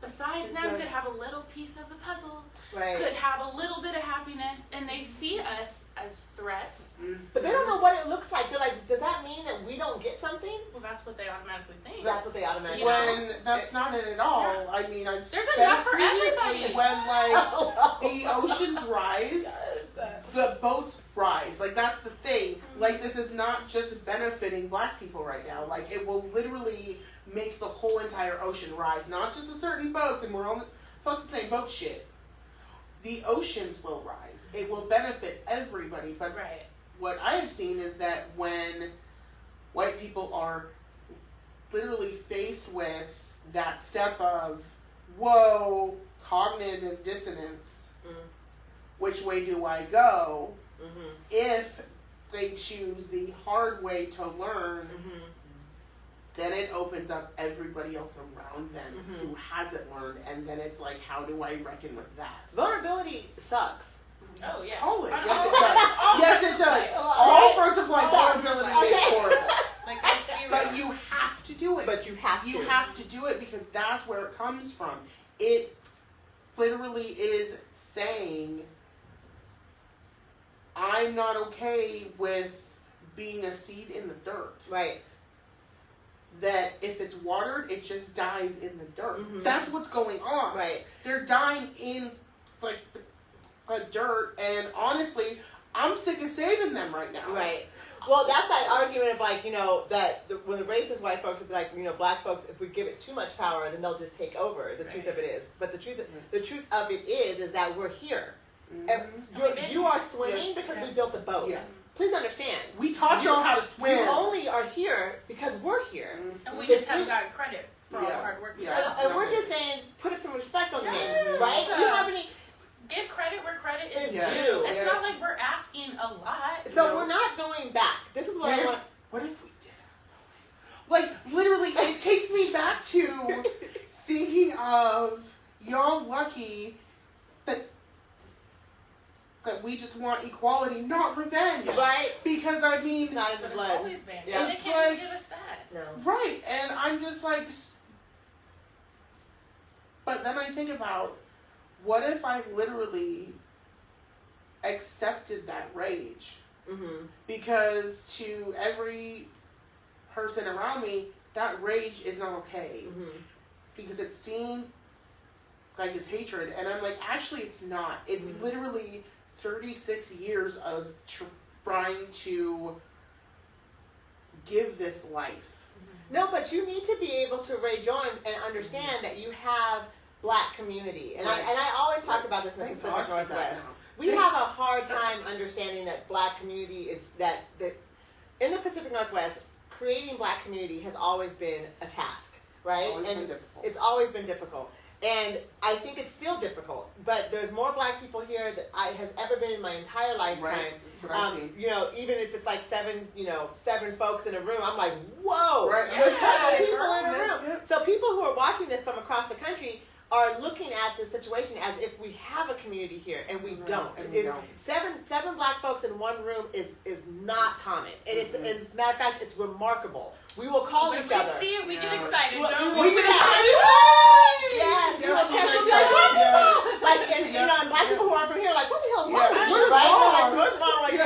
besides them could have a little piece of the puzzle, Right. could have a little bit of happiness, and they see us as threats. But they don't know what it looks like. They're like, does that mean that we don't get something? Well, that's what they automatically think. That's what they automatically. When that's not it at all. Yeah. I mean, I've There's said enough it for previously everybody. when like the oceans rise, Yes. the boats rise. Like that's the thing. Mhm. Like this is not just benefiting black people right now. Like it will literally make the whole entire ocean rise, not just a certain boats. And we're on this fucking same boat shit. The oceans will rise. It will benefit everybody. But Right. what I have seen is that when white people are literally faced with that step of, whoa, cognitive dissonance, which way do I go? If they choose the hard way to learn, then it opens up everybody else around them who hasn't learned, and then it's like, how do I reckon with that? Vulnerability sucks. Oh yeah. Totally. On Yes, all it does. fronts. Yes, it does. All All fronts of life, Sucks. vulnerability Okay. is horrible. Like, let's be real. But you have to do it. But you have to. You have to do it because that's where it comes from. It literally is saying, I'm not okay with being a seed in the dirt. Right. That if it's watered, it just dies in the dirt. Mhm. That's what's going on. Right. They're dying in like the dirt, and honestly, I'm sick of saving them right now. Right. Well, that's that argument of like, that when the racist white folks would be like, black folks, if we give it too much power, then they'll just take over. The truth of it is, but the truth of it is that we're here. And you are swimming because we built the boat. Yeah. Please understand. We taught y'all how to swim. You only are here because we're here. And we If just haven't we- gotten credit for all the Yeah. hard work we've Yeah. done. And we're just saying, put some respect on the name, Yes. right? You don't have any. Give credit where credit is It's due. due. It's Yes. not like we're asking a lot. So No. we're not going back. This is what I Man. want. What if we did like literally it takes me back to thinking of y'all lucky that we just want equality, not revenge. Right? Because I mean It's not in That's the what blood. it's always been. Yeah. And they It's can't like- even give us that. No. right, and I'm just like, but then I think about, what if I literally accepted that rage? Mm-hmm. Because to every person around me, that rage is not okay. Mm-hmm. Because it's seen like as hatred, and I'm like, actually, it's not. It's Mhm. literally 36 years of trying to give this life. No, but you need to be able to rage on and understand that you have black community. And Right. I always talk about this in the Thank Pacific God for that Northwest. now. We have a hard time understanding that black community is that in the Pacific Northwest, creating black community has always been a task, right? Always and been difficult. it's always been difficult. And I think it's still difficult, but there's more black people here that I have ever been in my entire lifetime. Right. That's what I've seen. Even if it's like seven folks in a room, I'm like, whoa, Right. there's Yeah, 7 people in a yeah, room. yeah. So people who are watching this from across the country are looking at this situation as if we have a community here, and we Right, don't. and we don't. Seven black folks in one room is not common, and it's as a matter of fact, it's remarkable. We will call When each we other. see it, we get Yeah. excited, Well, don't we we? get excited. Yes, we Yeah, will we text get them like, excited. "Whoa!" Like, and and black people who aren't from here, are like, what the hell's wrong Yeah, with you? what is Right? They're wrong? like, what's wrong? Like, Yeah. you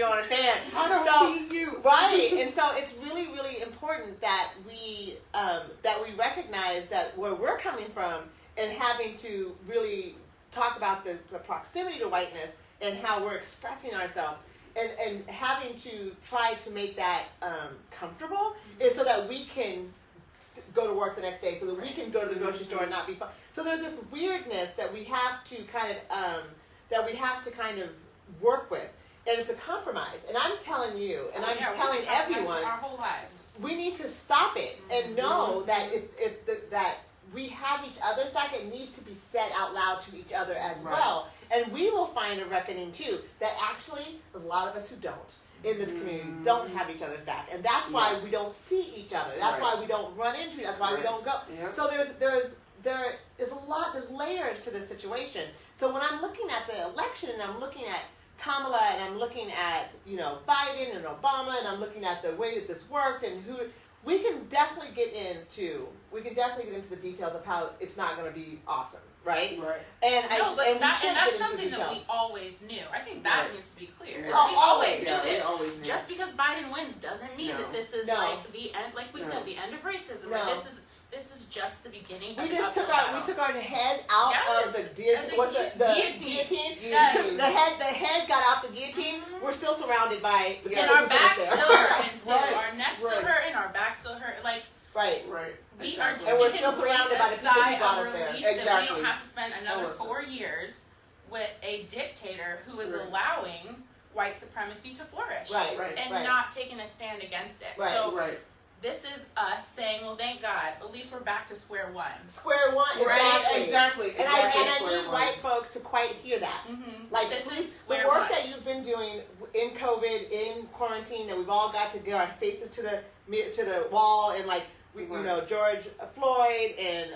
don't understand. I don't So- see you. Right, and so it's really, really important that we recognize that where we're coming from, and having to really talk about the proximity to whiteness and how we're expressing ourselves, and having to try to make that comfortable, is so that we can go to work the next day, so that we can go to the grocery store and not be. So there's this weirdness that we have to kind of work with. And it's a compromise. And I'm telling you, and I'm Yeah, we telling can compromise everyone, our whole lives. we need to stop it and know that that we have each other's back. It needs to be said out loud to each other as Right. well. And we will find a reckoning too, that actually there's a lot of us who don't in this community don't have each other's back. And that's why we don't see each other. That's Right. why we don't run into each other. That's why we Right. don't go. Yeah. So there is a lot, there's layers to this situation. So when I'm looking at the election and I'm looking at Kamala and I'm looking at, Biden and Obama, and I'm looking at the way that this worked and who, we can definitely get into the details of how it's not going to be awesome, right? Right. And No, but and we that's should get into something that details. we always knew. I think that Right. needs to be clear. is Oh, we always, knew Yeah, we that always knew. just because Biden wins doesn't mean No. that this is No. like the end. Like we No. said, the end of racism. No. Like this is just the beginning. We of just the took uphill our head out Yes. of the Of the guillotine. guillotine. Yes. Guillotine. The head got out the guillotine. Mhm. We're still surrounded by the Yeah. And people our who put us backs there. still hurting too. Right. Our necks still Right. hurting. Our backs still hurt. Like Right. Right. we Exactly. are. And we're we still can surrounded breathe by a the people who sigh brought of us there. relief that we Exactly. don't have to spend another Melissa. 4 years with a dictator who is Right. allowing white supremacy to flourish. Right. Right. And right. not taking a stand against it. Right. So Right. this is us saying, well, thank God, at least we're back to square one. Square one, Right, exactly. exactly. And I Square need one. white folks to quite hear that. Mm-hmm. Like, this please, is the square work one. that you've been doing in COVID, in quarantine, that we've all got to get our faces to the wall, and like, you know, George Floyd and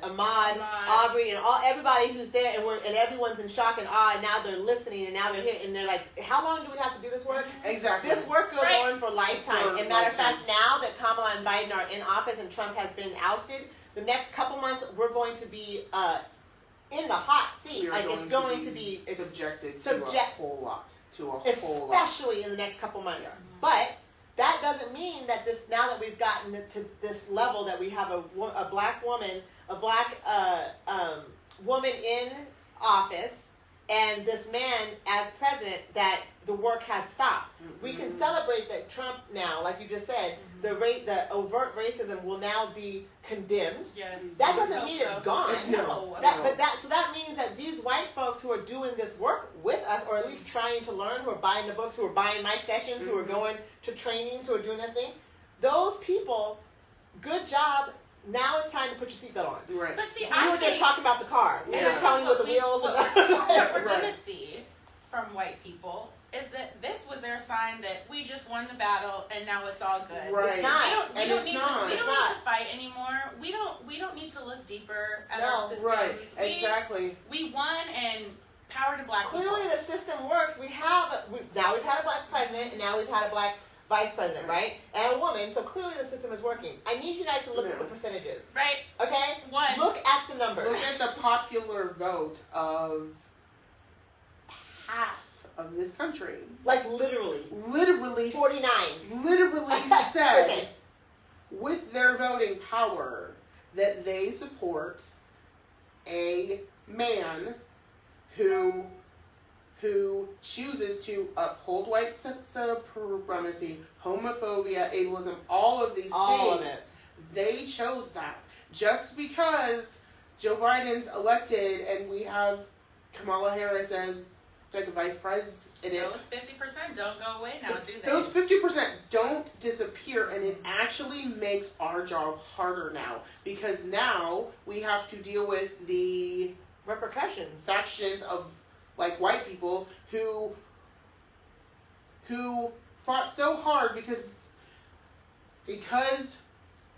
Ahmaud, Aubrey, and everybody who's there, and everyone's in shock and awe, and now they're listening, and now they're here, and they're like, how long do we have to do this work? Exactly. This work goes Right. on for lifetime. For And matter of fact, lifetimes. now that Kamala and Biden are in office and Trump has been ousted, the next couple months we're going to be in the hot seat. We are Like, it's going to be subjected to a whole lot. especially in the next couple months. Yes. But that doesn't mean that now that we've gotten to this level, that we have a black woman, woman in office, and this man as president, that the work has stopped. Mm-hmm. We can celebrate that Trump now, like you just said, the overt racism will now be condemned. Yes. That I doesn't hope mean so. it's gone. No. So that means that these white folks who are doing this work with us, or at least trying to learn, who are buying the books, who are buying my sessions, who are going to trainings, who are doing that thing, those people, good job. Now it's time to put your seatbelt on. Right. But see, We I were think just talking about the car. We Yeah. were telling you what the we- wheels what and we're Right. gonna see from white people is that this was their sign that we just won the battle and now it's all good. Right. It's not. We don't And need it's to. not. We It's don't not. need to fight anymore. We don't need to look deeper at No. our systems. Right. We, Exactly. We won, and power to black Clearly, people. the system works. Now we've had a black president, and now we've had a black vice president, right? And a woman. So clearly, the system is working. I need you guys to look at the percentages. Right. Okay? One. Look at the numbers. Look at the popular vote of half of this country. Like literally, Literally 49. Literally said Percent. with their voting power that they support a man who chooses to uphold white supremacy, homophobia, ableism, all of these All things. of it. They chose that. Just because Joe Biden's elected and we have Kamala Harris as like vice president, Those 50% don't go away now, do they? those 50% don't disappear, and it actually makes our job harder now, because now we have to deal with the Repercussions. factions of like white people who fought so hard because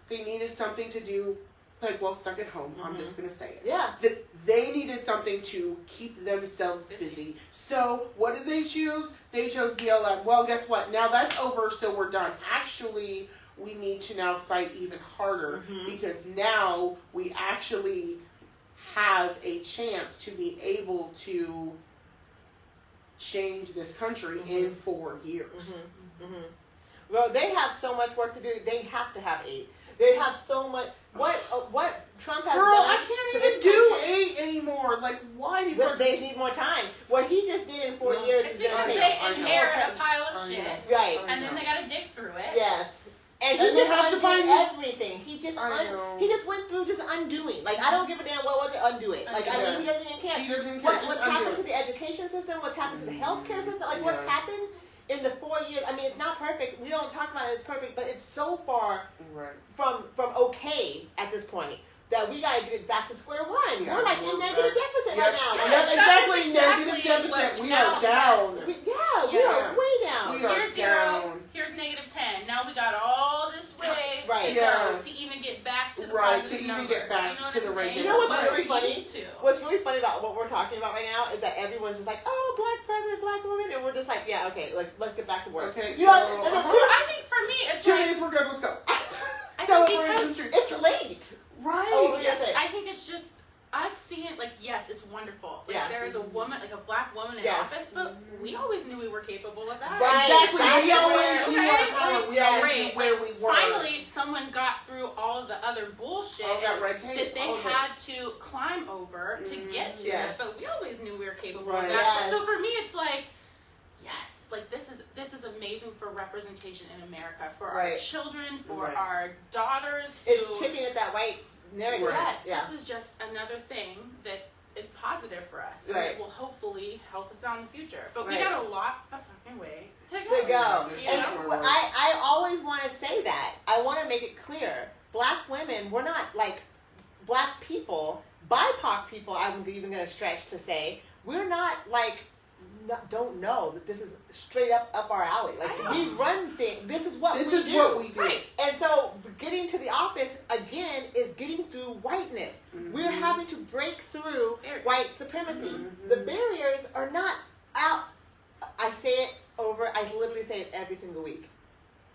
they needed something to do, like, well, stuck at home. I'm just gonna say it. Yeah. That they needed something to keep themselves busy. So what did they choose? They chose BLM. Well, guess what? Now that's over, so we're done. Actually, we need to now fight even harder, because now we actually have a chance to be able to change this country in 4 years. Well, they have so much work to do. They have to have 8. They have so much. What Trump has Girl, done. I to can't this even do country- 8 anymore. Like, why do you? But they need more time. What he just did in 4 No. years It's is going because to they take. I know. inherit a pile of I shit, know. Right. and then they gotta dig through it. Yes. And And he they just have to undid find- everything. He just I know. he just went through just undoing. Like, I don't give a damn what was it, undo it. Like, I mean, he doesn't even care. He doesn't even care. What's Just undo happened to it. the education system? What's happened to the healthcare system? Like, what's Yeah. happened in the 4 years? I mean, it's not perfect. We don't talk about it as perfect, but it's so far Right. from okay at this point that we gotta get back to square one. Yeah, we're like we're in negative back. deficit Yep. right now. Yeah, Like, Yes, that exactly. is Negative exactly deficit. what We now- are down. yes. we Yes. are way down. We are Here's 0, down. here's -10. Now we got all this way Right. to Yeah. go to even get back to the Right, positive to even number. get back You know to what the I'm regular saying? You know what's But really we funny? used to. What's really funny about what we're talking about right now is that everyone's just like, oh, black president, black woman, and we're just like, yeah, okay, let's get back to work. Okay, You know, so- and then I think for me, it's 2 like, days, we're good. Let's go. I Celebrate think the because street. it's late. Right. Oh, what were you gonna say? I think it's just us seeing, like, yes, it's wonderful. Like, Yeah. there is a woman, like a black woman in Yes. office, but we always knew we were capable of that. Right. Exactly. That's We always where- knew our power. We Yes. always knew where we were. Finally, someone got through all of the other bullshit All that red tape. that they all of it. had to climb over to get to Yes. it, but we always knew we were capable Right. of that. Yes. So for me, it's like, yes, like this is amazing for representation in America, for our Right. children, for Right. our daughters. It's who, chipping at that white narrative. Yes, Yeah. this is just another thing that is positive for us, and Right. it will hopefully help us out in the future. But we Right. got a lot of fucking way to To go. go. There's You And so know? much more work. I always want to say that. I want to make it clear. Black women, we're not like black people, BIPOC people, I'm even going to stretch to say, we're not like, don't know that this is straight up our alley. Like, I know. we run things. This is what This we is do. what we do. Right. And so getting to the office, again, is getting through whiteness. Mhm. We're having to break through Barriers. white supremacy. Mhm. The barriers are not out. I say it over, I literally say it every single week.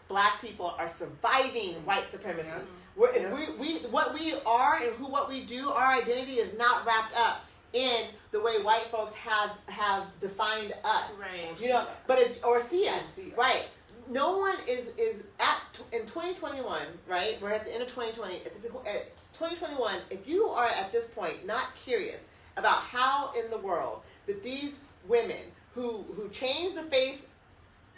Black people are surviving white supremacy. Yeah. We're, if Yeah. we what we are and what we do, our identity is not wrapped up in the way white folks have defined us. Right. You know, but or see us, See us. right? No one is in 2021, right? We're at the end of 2020. At 2021, if you are at this point not curious about how in the world that these women who changed the face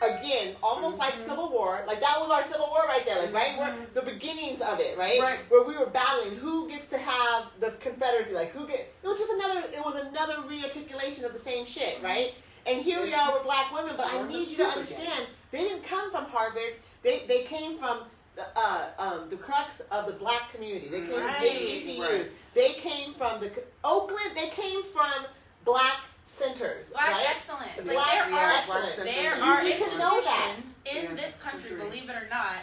again, almost like Mhm. Civil War, like that was our Civil War right there, like right, we're Mhm. the beginnings of it, right? Right. Where we were battling who gets to have the Confederacy, like who get. It was another rearticulation of the same shit, right? And here we It's are with just black women, but I learn need the you to truth understand they didn't come from Harvard. They came from the crux of the black community. They came Right. from HBCUs. Right. They came from Oakland. They came from black centers, Black right? excellence. Like Black there are excellence. there You are need to know that. institutions in Yeah, this for country, sure. believe it or not,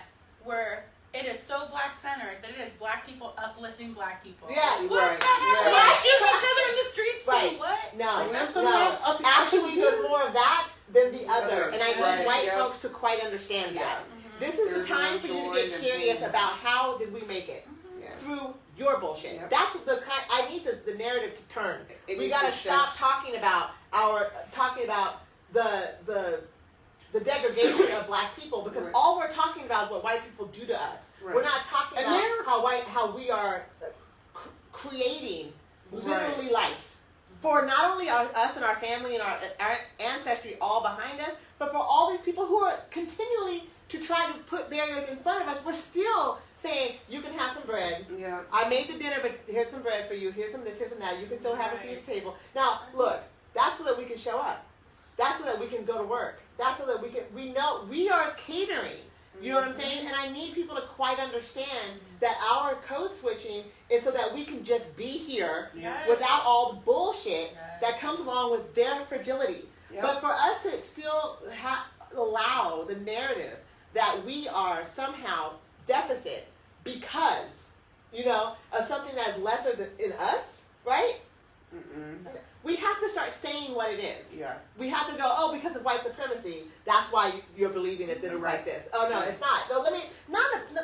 where it is so black centered that it is black people uplifting black people. Yeah. What Right. the hell? Yeah. We're not shooting each other in the streets. Right. Say what? No, Like, there's some no. up- Actually, there's too. more of that than the other, and I need Right, white yes. folks to quite understand Yeah. that. Mhm. This is There's the time more for you to joy get than curious pain. about how did we make it Mhm. Yeah. through your bullshit. Yep. That's the kind. I need the narrative to turn. It We needs got to to stop shift. talking about the degradation of black people, because Right. all we're talking about is what white people do to us. Right. We're not talking And about they're- how we are creating Right. literally life for not only us and our family and our ancestry all behind us, but for all these people who are continually to try to put barriers in front of us. We're still saying you can have some bread. Yeah. I made the dinner, but here's some bread for you. Here's some this, here's some that. You can still have a seat at the Right. table. Now, look, that's so that we can show up. That's so that we can go to work. That's so that we know we are catering. You know what I'm saying? And I need people to quite understand that our code switching is so that we can just be here Yeah. without all the bullshit that Yes. comes along with their fragility. Yep. But for us to still allow the narrative that we are somehow deficit because, of something that's lesser than in us, right? Mm-mm. We have to start saying what it is. Yeah. We have to go, because of white supremacy, that's why you're believing that this is Right. like this. Oh, no, it's not. No,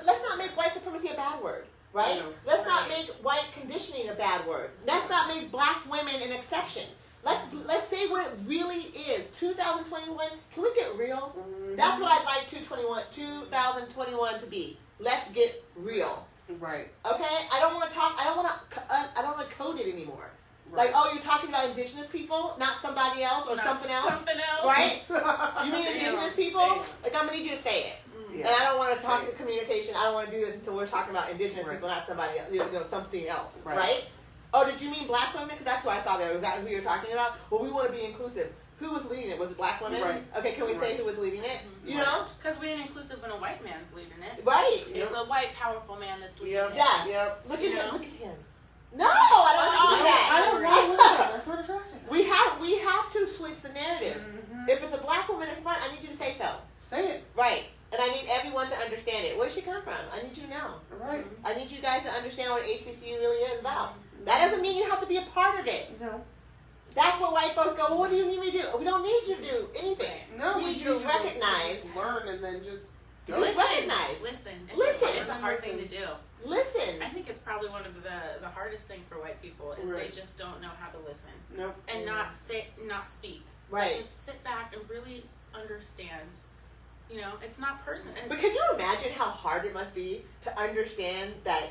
let's not make white supremacy a bad word, right? No. Let's not Right. make white conditioning a bad word. Let's not make black women an exception. Let's say what it really is. 2021, can we get real? Mhm. That's what I'd like 2021 to be. Let's get real. Right. Okay? I don't want to code it anymore. Right. Like, oh, you're talking about indigenous people, not somebody else or Not something else, Something else. right? You mean Damn. indigenous people? Like, I'm gonna need you to say it. Mm. Yeah. And I don't want to talk Say to it. communication. I don't want to do this until we're talking about indigenous Right. people, not somebody else, something else, Right. right? Oh, did you mean black women? Because that's who I saw there. Was that who you're talking about? Well, we want to be inclusive. Who was leading it? Was it black women? Right. Okay, can we say Right. who was leading it? Mhm. You know? Because we ain't inclusive when a white man's leading it. Right. It's a white, powerful man that's leading Yep. it. Yes. Yep. Look You at him. know? Look at him. No, I don't want to do that. I don't want that. That's what attracted. We have to switch the narrative. Mhm. If it's a black woman in front, I need you to say so. Say it. Right. And I need everyone to understand it. Where'd she come from? I need you to know. Right. I need you guys to understand what HBCU really is about. Mm-hmm. That doesn't mean you have to be a part of it. No. That's where white folks go, well, what do you need me to do? We don't need you to do anything. No. We need you to recognize. just learn and then just go. Just recognize. Listen. Listen. It's a hard thing to do. Listen. I think it's probably one of the hardest thing for white people is Right. they just don't know how to listen Nope. and not speak. Right. Just sit back and really understand. It's not person. And But could you imagine how hard it must be to understand that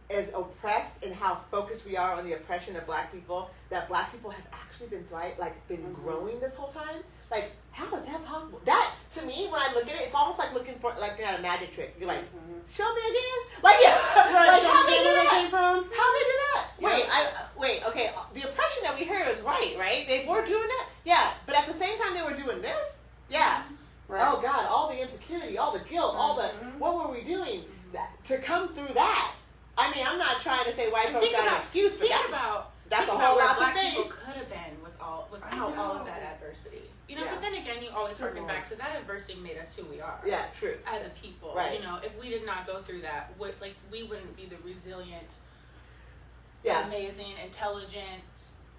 as oppressed and how focused we are on the oppression of black people, that black people have actually been Mhm. growing this whole time? Like, how is that possible? That, to me, when I look at it, it's almost like looking at a magic trick. You're like, Mhm. show me again? Like, yeah. Right, Like, show how me they do where they that? came from. How they do that? Wait, wait, okay, the oppression that we hear is right? They were doing that? Yeah, but at the same time they were doing this? Yeah. Right. Oh God, all the insecurity, all the guilt, all the, what were we doing to come through that? I mean, I'm not trying to say white folks got an excuse, but that's think a about whole where lot to black people face. could have been without I all know. of that adversity. You know, Yeah. but then again, you always harken True. back to that adversity made us who we are. Yeah, true. As a people, Right. you know, if we did not go through that, we wouldn't be the resilient, Yeah. amazing, intelligent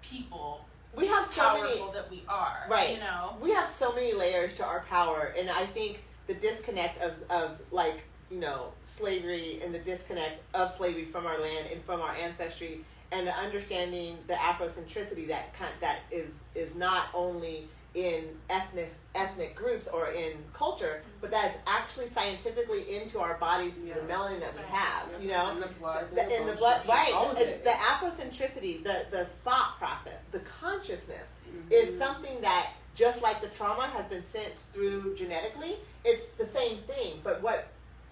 people, We have so powerful many, that we are. Right. You know. we have so many layers to our power, and I think the disconnect of like, you know, slavery and the disconnect of slavery from our land and from our ancestry, and the understanding the Afrocentricity that is not only in ethnic groups or in culture, but that is actually scientifically into our bodies through the melanin that we have, you know, In the blood. in the blood, right? All of It's it the is. Afrocentricity, the thought process, the consciousness Mhm. is something that, just like the trauma has been sent through genetically, it's the same thing. But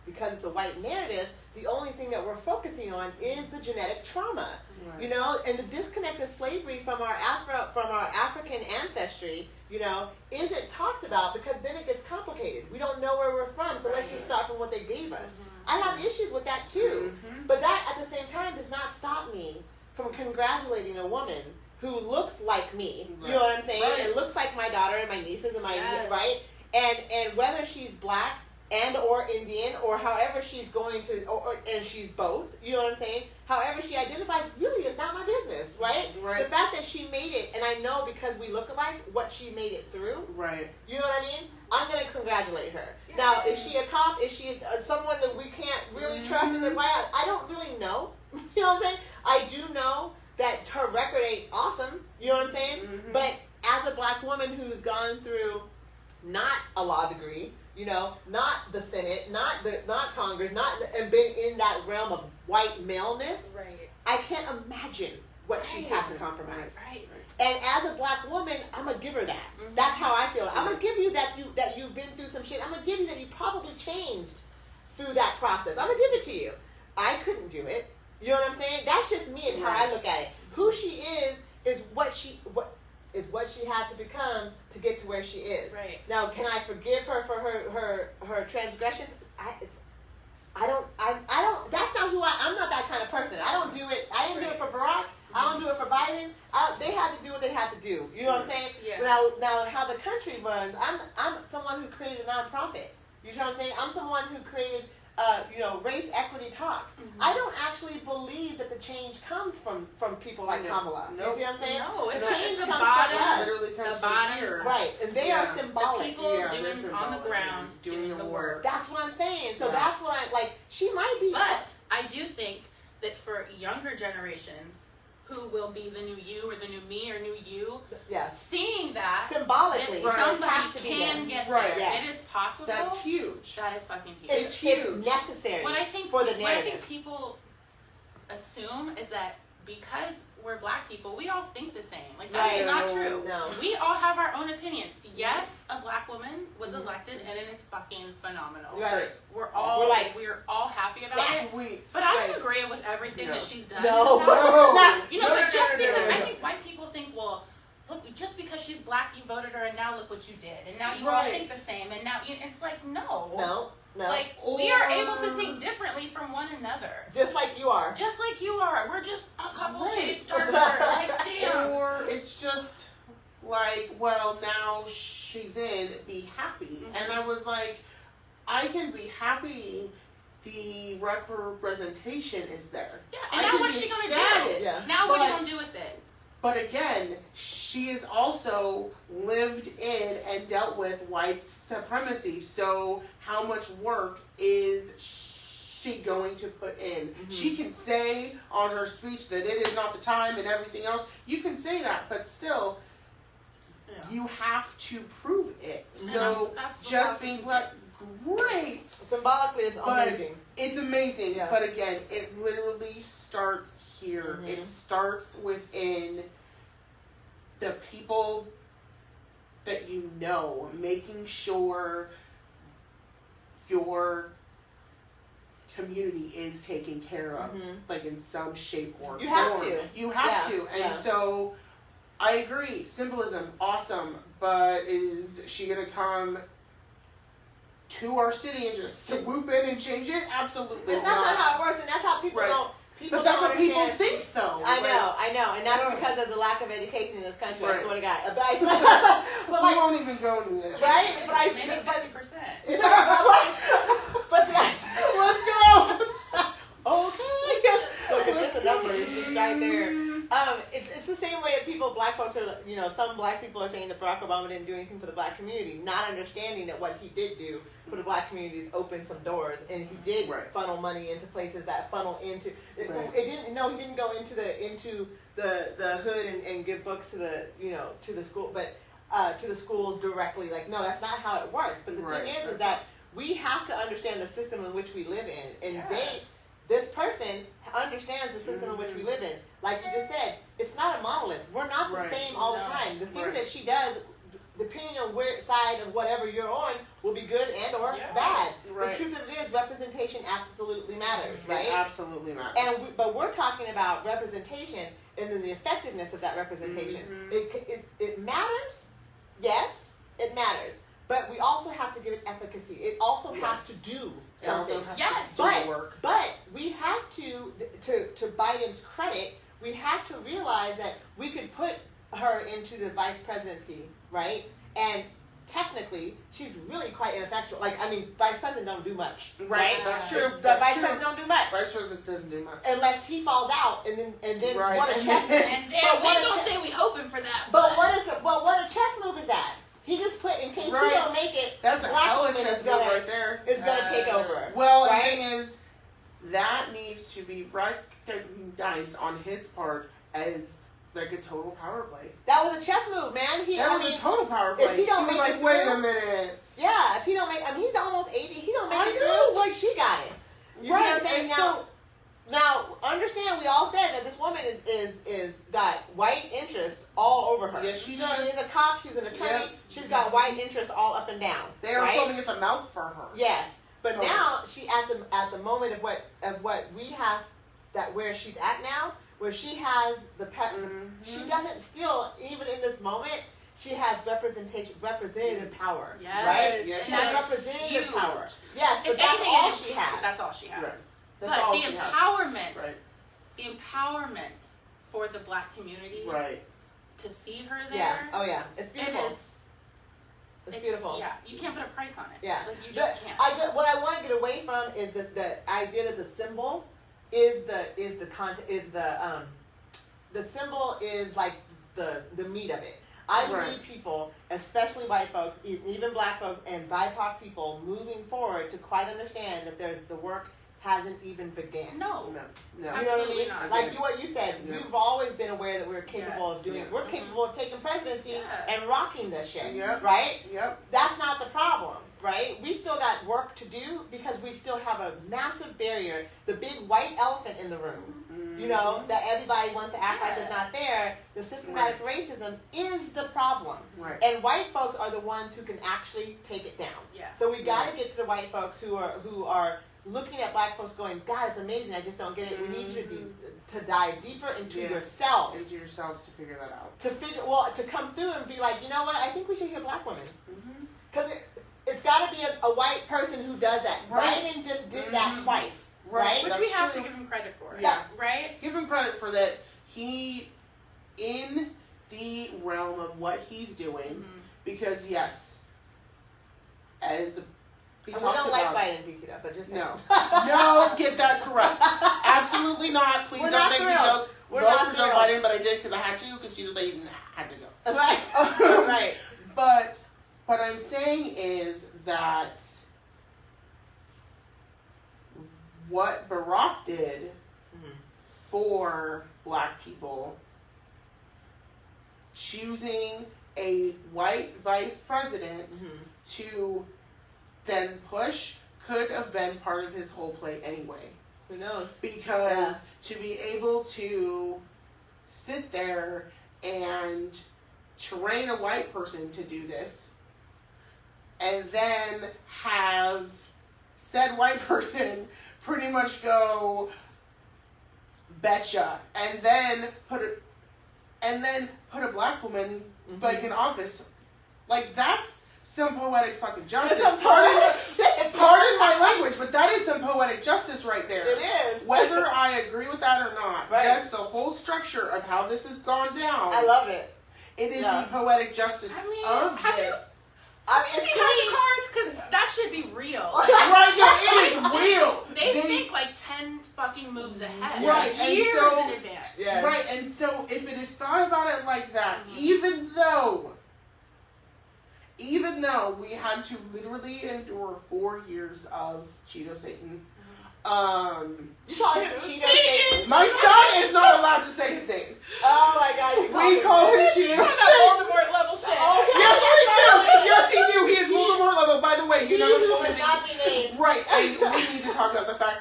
because it's a white narrative, the only thing that we're focusing on is the genetic trauma. Right. You know, and the disconnect of slavery from our African ancestry, you know, isn't talked about, because then it gets complicated. We don't know where we're from, so let's just start from what they gave us. I have issues with that too. Mhm. But that, at the same time, does not stop me from congratulating a woman who looks like me. You know what I'm saying? Right. And looks like my daughter and my nieces and my Yes. right. And whether she's black and or Indian, or however she's going to, and she's both. You know what I'm saying? However she identifies really is not my business, right? Right. The fact that she made it, and I know because we look alike what she made it through. Right. You know what I mean? I'm gonna congratulate her. Yeah. Now, is she a cop? Is she someone that we can't really trust in the White House? I don't really know. You know what I'm saying? I do know that her record ain't awesome. You know what I'm saying? Mhm. But as a black woman who's gone through not a law degree, you know, not the Senate, not Congress, and been in that realm of white maleness, Right. I can't imagine what she's Right. had to compromise. Right. And as a black woman, I'm gonna give her that. Mhm. That's how I feel. I'm gonna give you that you've been through some shit. I'm gonna give you that you probably changed through that process. I'm gonna give it to you. I couldn't do it. You know what I'm saying? That's just me and how I look at it. Who she is what she had to become to get to where she is. Right. Now, can I forgive her for her transgressions? I don't. That's not who I'm not that kind of person. I don't do it. I didn't do it for Barack. I don't do it for Biden. They had to do what they had to do. You know what I'm saying? Yeah. Now, how the country runs. I'm someone who created a nonprofit. You know what I'm saying? I'm someone who created, race equity talks. Mhm. I don't actually believe that the change comes from people like No. Kamala. Nope. You see what I'm saying? No, it's The change the comes bottom. from us. Literally comes the from bottom. here. Right, and they Yeah. are The symbolic. people Yeah, they're doing on the symbolic. ground, doing the work. That's what I'm saying. So Yeah. that's what I like. She might be. But I do think that for younger generations who will be the new you or the new me or new you, Yes. seeing that Symbolically, that Right. somebody has to be can there. get Right. there. Yes. It is possible. That's huge. That is fucking huge. It's huge. It's necessary What I think for the what I narrative. think people assume is that because we're black people, we all think the same. Like that's Right. not true. No. We all have our own opinions. Yes, a black woman was elected, and it is fucking phenomenal. Right. We're all We're happy about Yes. it. Sweet. But I Right. don't agree with everything No. that she's done. No. in the past. No. You know, No, but no, just no, no, because no, I no. think white people think, well, look, just because she's black, you voted her, and now look what you did, and now you all Right. think the same, and now it's like no. No. Like we are able to Or- think differently from one another. Just like you are. Just like you are. We're just a couple Right. shades darker. Like, damn. Or it's just like, well, now she's in, be happy. Mhm. And I was like, I can be happy the representation is there. Yeah, I and now can what's be she gonna ecstatic. do? Yeah. Now what are you But- gonna do with it? But again, she has also lived in and dealt with white supremacy. So how much work is she going to put in? She can say on her speech that it is not the time and everything else. You can say that, but still, Yeah. you have to prove it. And So that's the just being proposition. black, great. Symbolically, it's But amazing. it's amazing. Yeah. But again, it literally starts here. Mhm. It starts within the people that you know, making sure you're community is taken care of, Mhm. like in some shape or You have form. to. You have Yeah, to. And yeah. so I agree, symbolism, awesome, but is she gonna come to our city and just swoop in and change it? Absolutely And that's not how it works, and that's how people Right. don't. People But that's don't what people understand. think, though. I know, and that's Yeah. because of the lack of education in this country. I Right. swear to God. But, Like, but we like, won't even go into this. right? But I, Maybe but, 50%. but the, Let's go. okay. Look, it's a number. It's just right there. It's the same way that black folks are, some black people are saying that Barack Obama didn't do anything for the black community, not understanding that what he did do for the black community is open some doors, and he did Right. funnel money into places that funnel into. It Right. didn't. No, he didn't go into the hood and give books to the school, but to the schools directly. Like, no, that's not how it worked. But the Right. thing is That's that we have to understand the system in which we live in, and Yeah. this person understands the system in which we live in. Like you just said, it's not a monolith. We're not the Right. same all the No. time. The things Right. that she does, depending on where side of whatever you're on, will be good and or Yeah. bad. Right. The truth of it is, representation absolutely matters, It right? absolutely matters. But we're talking about representation and then the effectiveness of that representation. Mhm. It matters, yes, it matters. But we also have to give it efficacy. It also has Yes. to do It also something. has Yes. to do the work. But we have to Biden's credit, we have to realize that we could put her into the vice presidency, right? And technically, she's really quite ineffectual. Like, I mean, vice president don't do much, right? That's Yeah. true. The That's vice true. president don't do much Vice president doesn't do much. unless he falls out, and then Right. what a And chess. then- And But damn, we what ain't a gonna che- say we hoping for that. But what a chess move is that? He just put in case Right. he don't make it. That's a black hell of a woman chess is move gonna right there. is gonna take over. Well, right? the thing is, that needs to be recognized on his part as like a total power play. That was a chess move, man. That was a total power play. if he don't was make like, it wait through- a minute. Yeah, if he don't make, I mean, he's almost 80. He don't make I it know. through. Like, she got it. You see what I'm saying? and Now, understand, we all said that this woman is got white interest all over her. Yes, she does. She's a cop. She's an attorney. Yep. She's got white interest all up and down. they are right? foaming at the mouth for her. Yes, but Totally. now she at the moment of what we have, that where she's at now, where she has the Mhm. she doesn't still, even in this moment, she has representative power. Yes, right? Yes, She she has does. representative Huge. power. Yes, but If that's anything, all it is- she has. That's all she has. Right. That's But all the she has. empowerment, Right. the empowerment for the black community Right. to see her Yeah. there, Oh yeah. It's it beautiful. is. It's beautiful. Yeah, you can't put a price on it. Yeah. Like, you just can't. What I want to get away from is the idea that the symbol is the symbol is like the meat of it. I Right. need people, especially white folks, even black folks and BIPOC people, moving forward to quite understand that the work hasn't even began. No. No. You know what I Absolutely mean? not. Like what you said, Yeah. we've always been aware that we're capable Yes. of doing. Yeah. We're Mhm. capable of taking presidency Yeah. and rocking this shit. Yep. Right? Yep. That's not the problem, right? We still got work to do because we still have a massive barrier, the big white elephant in the room, you know, that everybody wants to act like is not there. The systematic racism is the problem. Right. And white folks are the ones who can actually take it down. Yeah. So we got to get to the white folks who are looking at black folks going, God, it's amazing, I just don't get it. We need you to dive deeper into Yeah. yourselves. Into yourselves to figure that out. To come through and be like, you know what, I think we should hear black women. Mm-hmm. Because it's got to be a white person who does that. Right. Biden just did that Mhm. twice, Right. right? Which we That's have true. to give him credit for. Yeah. Right? Give him credit for that. He, in the realm of what he's doing, Mhm. because yes, as we And we talked don't like about. Biden, BT, but just No. saying. No, get that correct. Absolutely not. Please We're don't not make me thrilled. joke. We're Vote not for Joe thrilled. Biden, but I did because I had to, because you just say you had to go. Right. Right. But what I'm saying is that what Barack did Mhm. for black people, choosing a white vice president Mhm. to then push, could have been part of his whole play anyway. Who knows? Because to be able to sit there and train a white person to do this and then have said white person pretty much go betcha, and then put a black woman like in office. Like, that's some poetic fucking justice. It's some poetic shit. Pardon my language, but that is some poetic justice right there. It is. Whether I agree with that or not, Right. just the whole structure of how this has gone down. I love it. It is Yeah. the poetic justice I mean, of have you- this. I mean, it's See crazy. House of Cards, because that should be real. Right, yeah, it is real. They think like 10 fucking moves ahead. Right, and years so- in advance. Yeah. Right, and so if it is thought about it like that, Mhm. even though we had to literally endure 4 years of Cheeto Satan, You call him Cheeto Satan? my son is not allowed to say his name. Oh my god, you We call him That's Cheeto that Satan. Voldemort level shit. Yes, we do. Yes, he do. He is Voldemort level. By the way, you He never who told me would that. not be named. Right, and we need to talk about the fact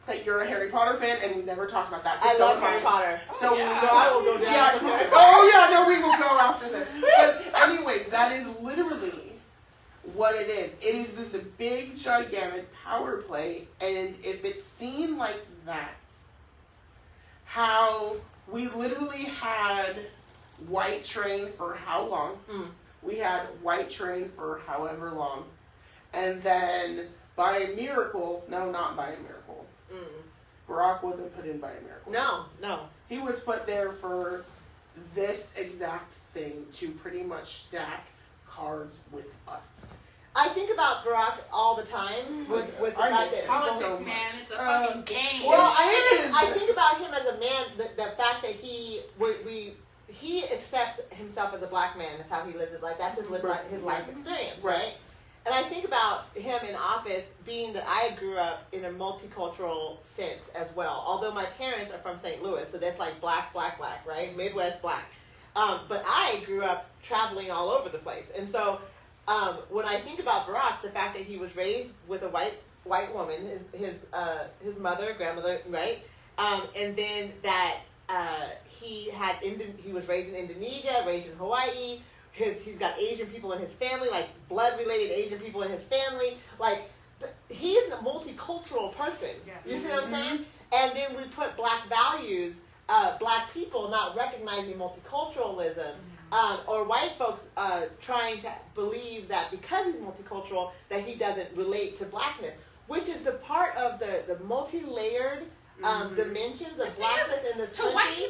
that you're a Harry Potter fan, and we never talked about that. I So love am I. Harry Potter. So, Yeah. So I will go down yeah. some Harry Potter. Oh yeah, no, we will go after this. But anyways, that is literally what it is. It is this big, gigantic power play, and if it's seen like that, how we literally had white train for how long? We had white train for however long, and then by a miracle, no, not by a miracle, Barack wasn't put in by a miracle. No. He was put there for this exact thing, to pretty much stack cards with us. I think about Barack all the time with the I fact miss that Politics, So much. man. It's a fucking game. Well, It is. I think about him as a man. The fact that he accepts himself as a black man. That's how he lives his life. That's his life experience, right? And I think about him in office, being that I grew up in a multicultural sense as well. Although my parents are from St. Louis, so that's like black, right? Midwest black. But I grew up traveling all over the place, and so when I think about Barack, the fact that he was raised with a white woman, his mother, grandmother, right? And then that he was raised in Indonesia, raised in Hawaii. He's got Asian people in his family, like blood-related Asian people in his family. Like, he's a multicultural person. Yes. You see what I'm saying? And then we put black values, black people not recognizing multiculturalism, or white folks trying to believe that because he's multicultural that he doesn't relate to blackness, which is the part of the multi-layered dimensions of It's blackness in this to country.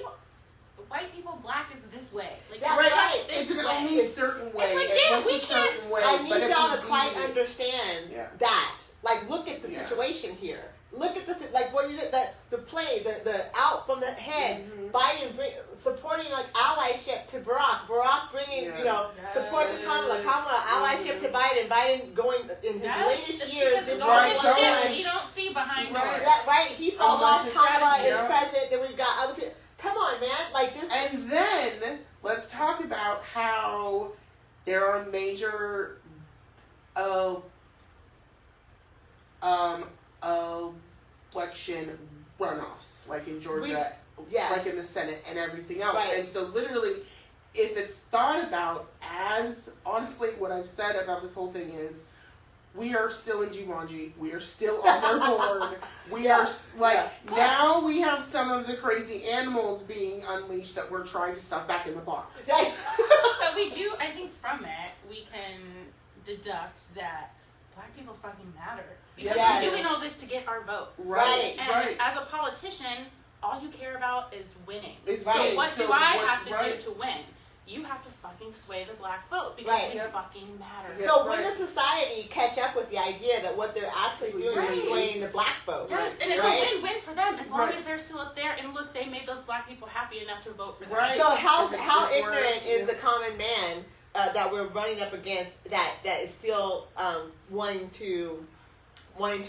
white people, black is this way. Like, That's it's right. this It's in way. only a certain way. like, It damn, looks we a certain way. I but need if y'all you to quite deviate- understand Yeah. that. Like, look at the Yeah. situation here. Look at this. Like, what is it? The play, the out from the head. Mhm. Biden supporting like allyship to Barack. Barack bringing support to Kamala. Kamala allyship to Biden. Biden going in his Yes, latest it's years. because it's in all Right, this going- shit we don't see behind Right. doors. That, right? He Oh, follows that's Kamala strategy, is yeah. president. Then we've got other people. Come on, man. Like this. And then let's talk about how there are major election runoffs, like in Georgia, Yes. like in the Senate and everything else. Right. And so literally, if it's thought about as, honestly, what I've said about this whole thing is, we are still in Jumanji. We are still on their board. We are now we have some of the crazy animals being unleashed that we're trying to stuff back in the box. But we do, I think from it, we can deduct that black people fucking matter. Because Yes. we're doing all this to get our vote. Right. And as a politician, all you care about is winning. It's Right. So what so do I what- have to right. do to win? You have to fucking sway the black vote because Right. we Yep. fucking matter. Yep. So when Right. does society catch up with the idea that what they're actually doing Right. is swaying the black vote? Yes, and it's Right. a win-win for them as long Right. as they're still up there. And look, they made those black people happy enough to vote for them. Right. So how Because it's ignorant support, is yeah. the common man that we're running up against that is still wanting to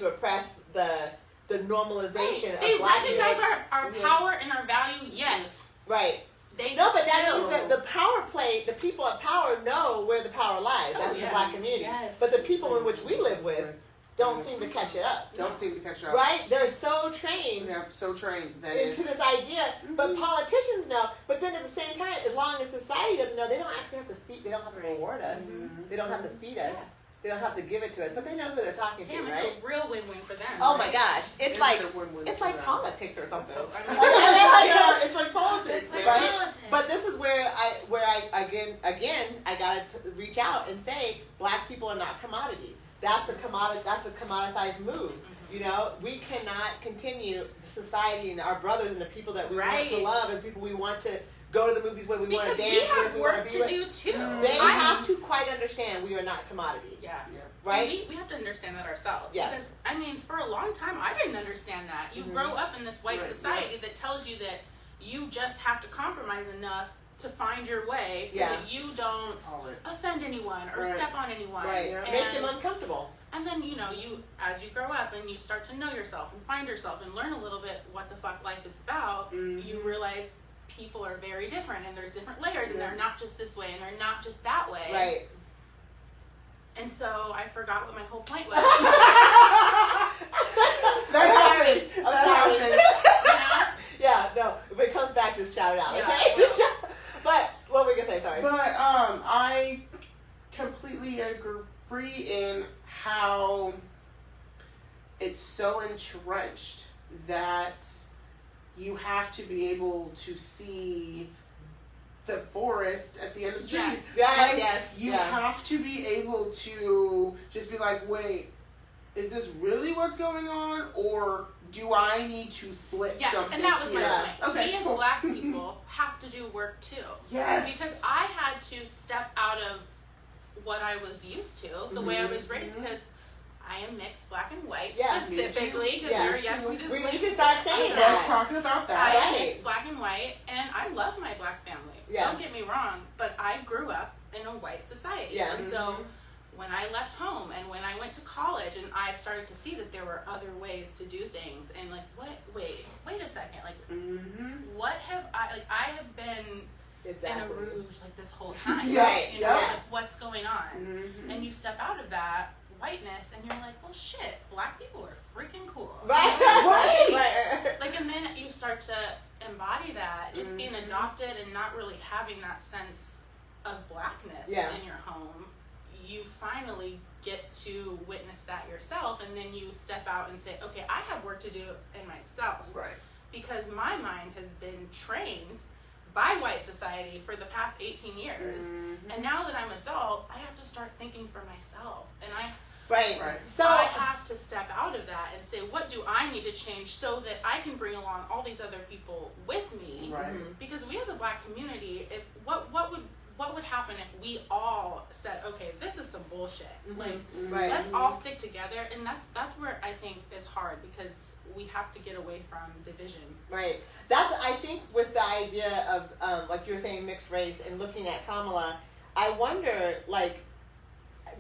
oppress the normalization They of blackness? recognize our Yeah. power and our value, yet Right. they No, but that still... means that the power play, the people at power know where the power lies. That's Oh, the yeah. black community. Yes. But the people in which we live with don't seem to catch it up. Don't seem to catch up. Right? They're so trained Yeah, so trained that into it's this idea, but Mhm. politicians know. But then at the same time, as long as society doesn't know, they don't actually have to feed. They don't have to reward us. Mhm. They don't have to feed us. They don't have to give it to us, but they know who they're talking Damn, to, it's right? a real win-win for them. Oh my right? gosh, it's like a win-win it's for like them. politics or something. I mean, Yeah, it's like politics. It's like Right? politics. But this is where I again I gotta reach out and say black people are not commodity. That's a commoditized move. You know, we cannot continue the society and our brothers and the people that we want to Right. love and people we want to go to the movies with, we want to because dance we with, have we want work be to with. do too. They I- have to quite understand we are not commodity, Yeah. right? And we have to understand that ourselves. Yes. Because, I mean, for a long time, I didn't understand that. You Mhm. grow up in this white Right, society that tells you that you just have to compromise enough to find your way so Yeah. that you don't All it. offend anyone or Right. step on anyone. Right. Yeah. Make them uncomfortable. And then, you know, as you grow up and you start to know yourself and find yourself and learn a little bit what the fuck life is about, Mhm. you realize people are very different and there's different layers and Yeah. they're not just this way and they're not just that way. Right. And so I forgot what my whole point was. That happens. I'm That sorry. happens. You know? Yeah, no. If it comes back, just shout it out. Yeah, Okay? I Just shout. But what were we gonna say? Sorry. But I completely agree in how it's so entrenched that you have to be able to see the forest at the end of the trees. Yes. Yeah, Like, yes, You yeah. have to be able to just be like, wait, is this really what's going on, or do I need to split Yes, something? and that was my here? point. Okay, we as cool. black people have to do work too. Yes. Because I had to step out of what I was used to, the way I was raised, Mhm. because I am mixed black and white Yeah, me specifically, because Yeah, yes, we just We like, need to start saying Let's that. talk about I that. am Right. mixed black and white, and I love my black family. Yeah. Don't get me wrong, but I grew up in a white society. Yeah. And so Mhm. when I left home and when I went to college and I started to see that there were other ways to do things and like, wait a second, like Mm-hmm. what have I have been Exactly. in a rouge like this whole time. Right, You know, yeah. like what's going on? Mm-hmm. And you step out of that whiteness and you're like, well shit, black people are freaking cool. Right. Right. Like, and then you start to embody that, just being Mhm. adopted and not really having that sense of blackness Yeah. in your home. You finally get to witness that yourself, and then you step out and say, okay, I have work to do in myself. Right. Because my mind has been trained by white society for the past 18 years. Mhm. And now that I'm adult, I have to start thinking for myself. And Right. Right. So I have to step out of that and say, what do I need to change so that I can bring along all these other people with me? Right. Mhm. Because we as a black community, if what would happen if we all said, okay, this is some bullshit. Mhm. Like, Right. let's all stick together, and that's where I think is hard because we have to get away from division. Right. That's I think with the idea of like you were saying mixed race and looking at Kamala, I wonder like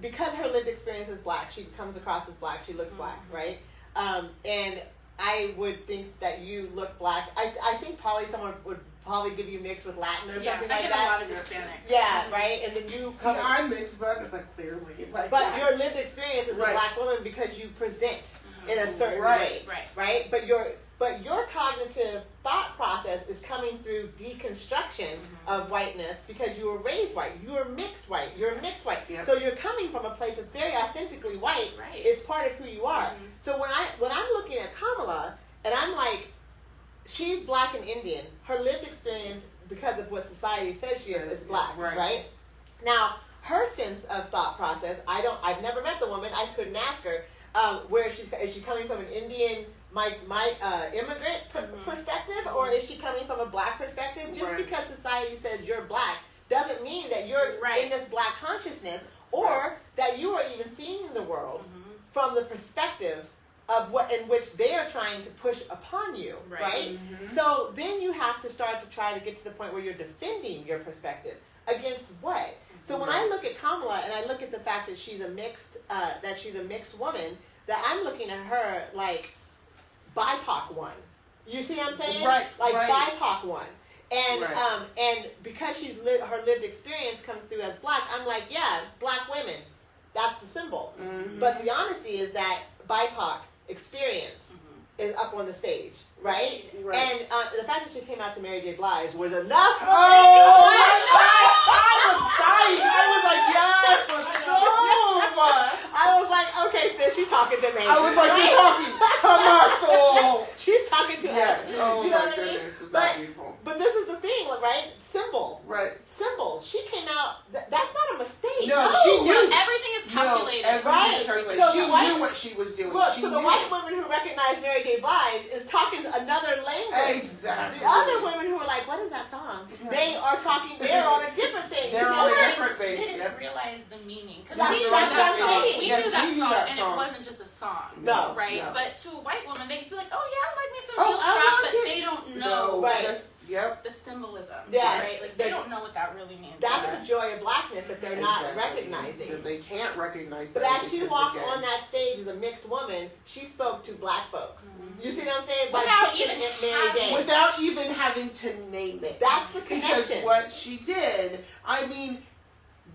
because her lived experience is black, she comes across as black, she looks black, Mhm. right? And I would think that you look black. I think probably someone would probably give you mixed with Latin or Yeah, something I like get that. a lot of Hispanic. Yeah, right. And then you See, come. I'm mixed, but clearly, like, But your lived experience as a Right. black woman because you present in a certain Right. way, Right. right? But your cognitive thought process is coming through deconstruction of whiteness because you were raised white, you were mixed white, you're mixed white. Yep. So you're coming from a place that's very authentically white. Right. It's part of who you are. Mhm. So when I'm looking at Kamala and I'm like, she's black and Indian. Her lived experience, because of what society says she is black, Right. right? Now, her sense of thought process, I've never met the woman, I couldn't ask her, where is she coming from an Indian, immigrant Mhm. perspective, or is she coming from a black perspective? Just Right. because society says you're black doesn't mean that you're Right. in this black consciousness, or that you are even seeing the world Mhm. from the perspective of what in which they are trying to push upon you, Right. right? Mhm. So then you have to start to try to get to the point where you're defending your perspective against what? So when I look at Kamala and I look at the fact that she's a mixed woman, that I'm looking at her like BIPOC one. You see what I'm saying? Right, Like right. BIPOC one. And Right. and because her lived experience comes through as black, I'm like, yeah, black women. That's the symbol. Mhm. But the honesty is that BIPOC experience Mhm. is up on the stage, right? Right. And the fact that she came out to Mary J. Blige was enough for Oh, me. I was dying. I was like, yes, let's go. I was like, okay, sis, she's talking to me. I was like, you're talking to my soul. She's talking to Yes. us. Oh You know my what I mean? goodness, was that But- beautiful? But this is the thing, right? Symbol. Right. Symbol. She came out. That's not a mistake. No, she knew. Everything is calculated. No, everything Right. is calculated. So she the white- knew what she was doing. Look, she so the knew. white women who recognize Mary J. Blige is talking another language. Exactly. The other women who are like, what is that song? Yeah. They are talking, they're on a different thing. They're You see on what a I mean? different base. Didn't Yep. realize the meaning because That's- we knew that's that what I'm song. saying. We Yes, knew that we knew song, that and song. it wasn't just a song. No, right? no. But to a white woman, they'd be like, "Oh yeah, I like me some Oh, Jill I Scott," like but it. they don't No, know Right. just- Yep. the symbolism. Yes. Right? Like The- they don't know what that really means. That's Yes. the joy of blackness that they're not Exactly. recognizing. That they can't recognize But that as she because, walked again, on that stage as a mixed woman, she spoke to black folks. Mhm. You see what I'm saying? By Without picking even it Mary having- Jane. without even having to name it. That's the Because connection. what she did, I mean,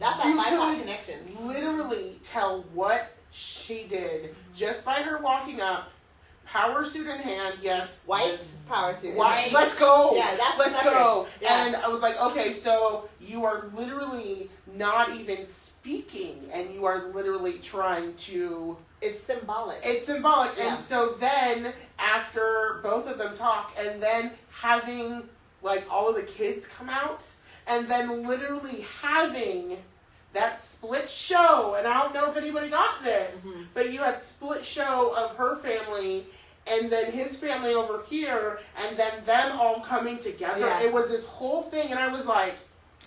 That's that you BIPOC could connection. literally tell what she did just by her walking up, power suit in hand, yes. White power suit. White. Let's go. Yeah, that's the Let's go. message. Yeah. And I was like, okay, so you are literally not even speaking, and you are literally trying to. It's symbolic. It's symbolic. Yeah. And so then after both of them talk, and then having like all of the kids come out, and then literally having that split show, and I don't know if anybody got this, Mhm. but you had split show of her family and then his family over here, and then them all coming together. Yeah. It was this whole thing, and I was like,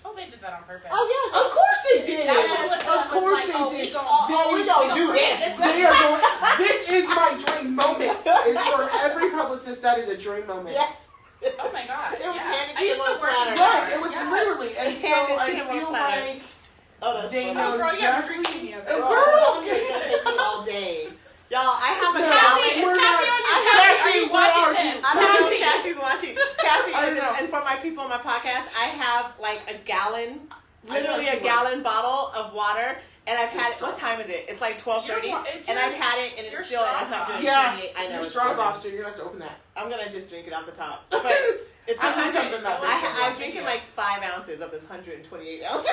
Oh, they did that on purpose. Oh yeah. of course they did. That Of publicist was course like, they "Oh, did. we gon' we gonna do create this. They are going, this is my dream moment. Is for every publicist that is a dream moment. Yes. Oh my god. It was yeah. handed I to used him to on work platter. in Right, it was Yes. literally, and so Handed to I him on feel platter. like Oh, that's they funny. know Oh, girl, you have a exactly. drink in you. Oh, Girl, girl. this is gonna take me all day. Y'all, I have a No, gallon. Cassie, we're is not- Cassie on I your have- Cassie, are you where are watching you? this? I know Cassie. Cassie's watching. Cassie, I know. and for my people on my podcast, I have like a gallon, literally I a thought she gallon bottle of water, and I've had it. It's What time is it? It's like 12:30, Your wa- is and your- I've had it, and your it's still at straw's off. 128. Yeah, I know. your it's straw's horrible. off, so you're gonna have to open that. I'm gonna just drink it off the top. But it's I need 100. something that big. I'm drinking like 5 ounces of this 128 ounces.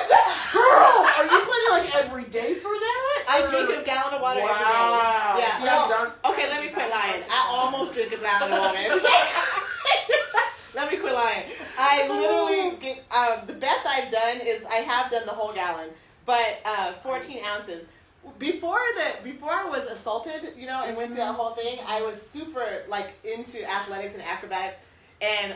Girl, are you planning like every day for that? I Or- drink a gallon of water wow. every day. Yeah. See, No, I'm done. okay, let me quit lying. I almost drink a gallon of water every day. Let me quit lying. I literally get, the best I've done is I have done the whole gallon, but 14 ounces. Before I was assaulted, you know, and went through that whole thing, I was super like into athletics and acrobatics, and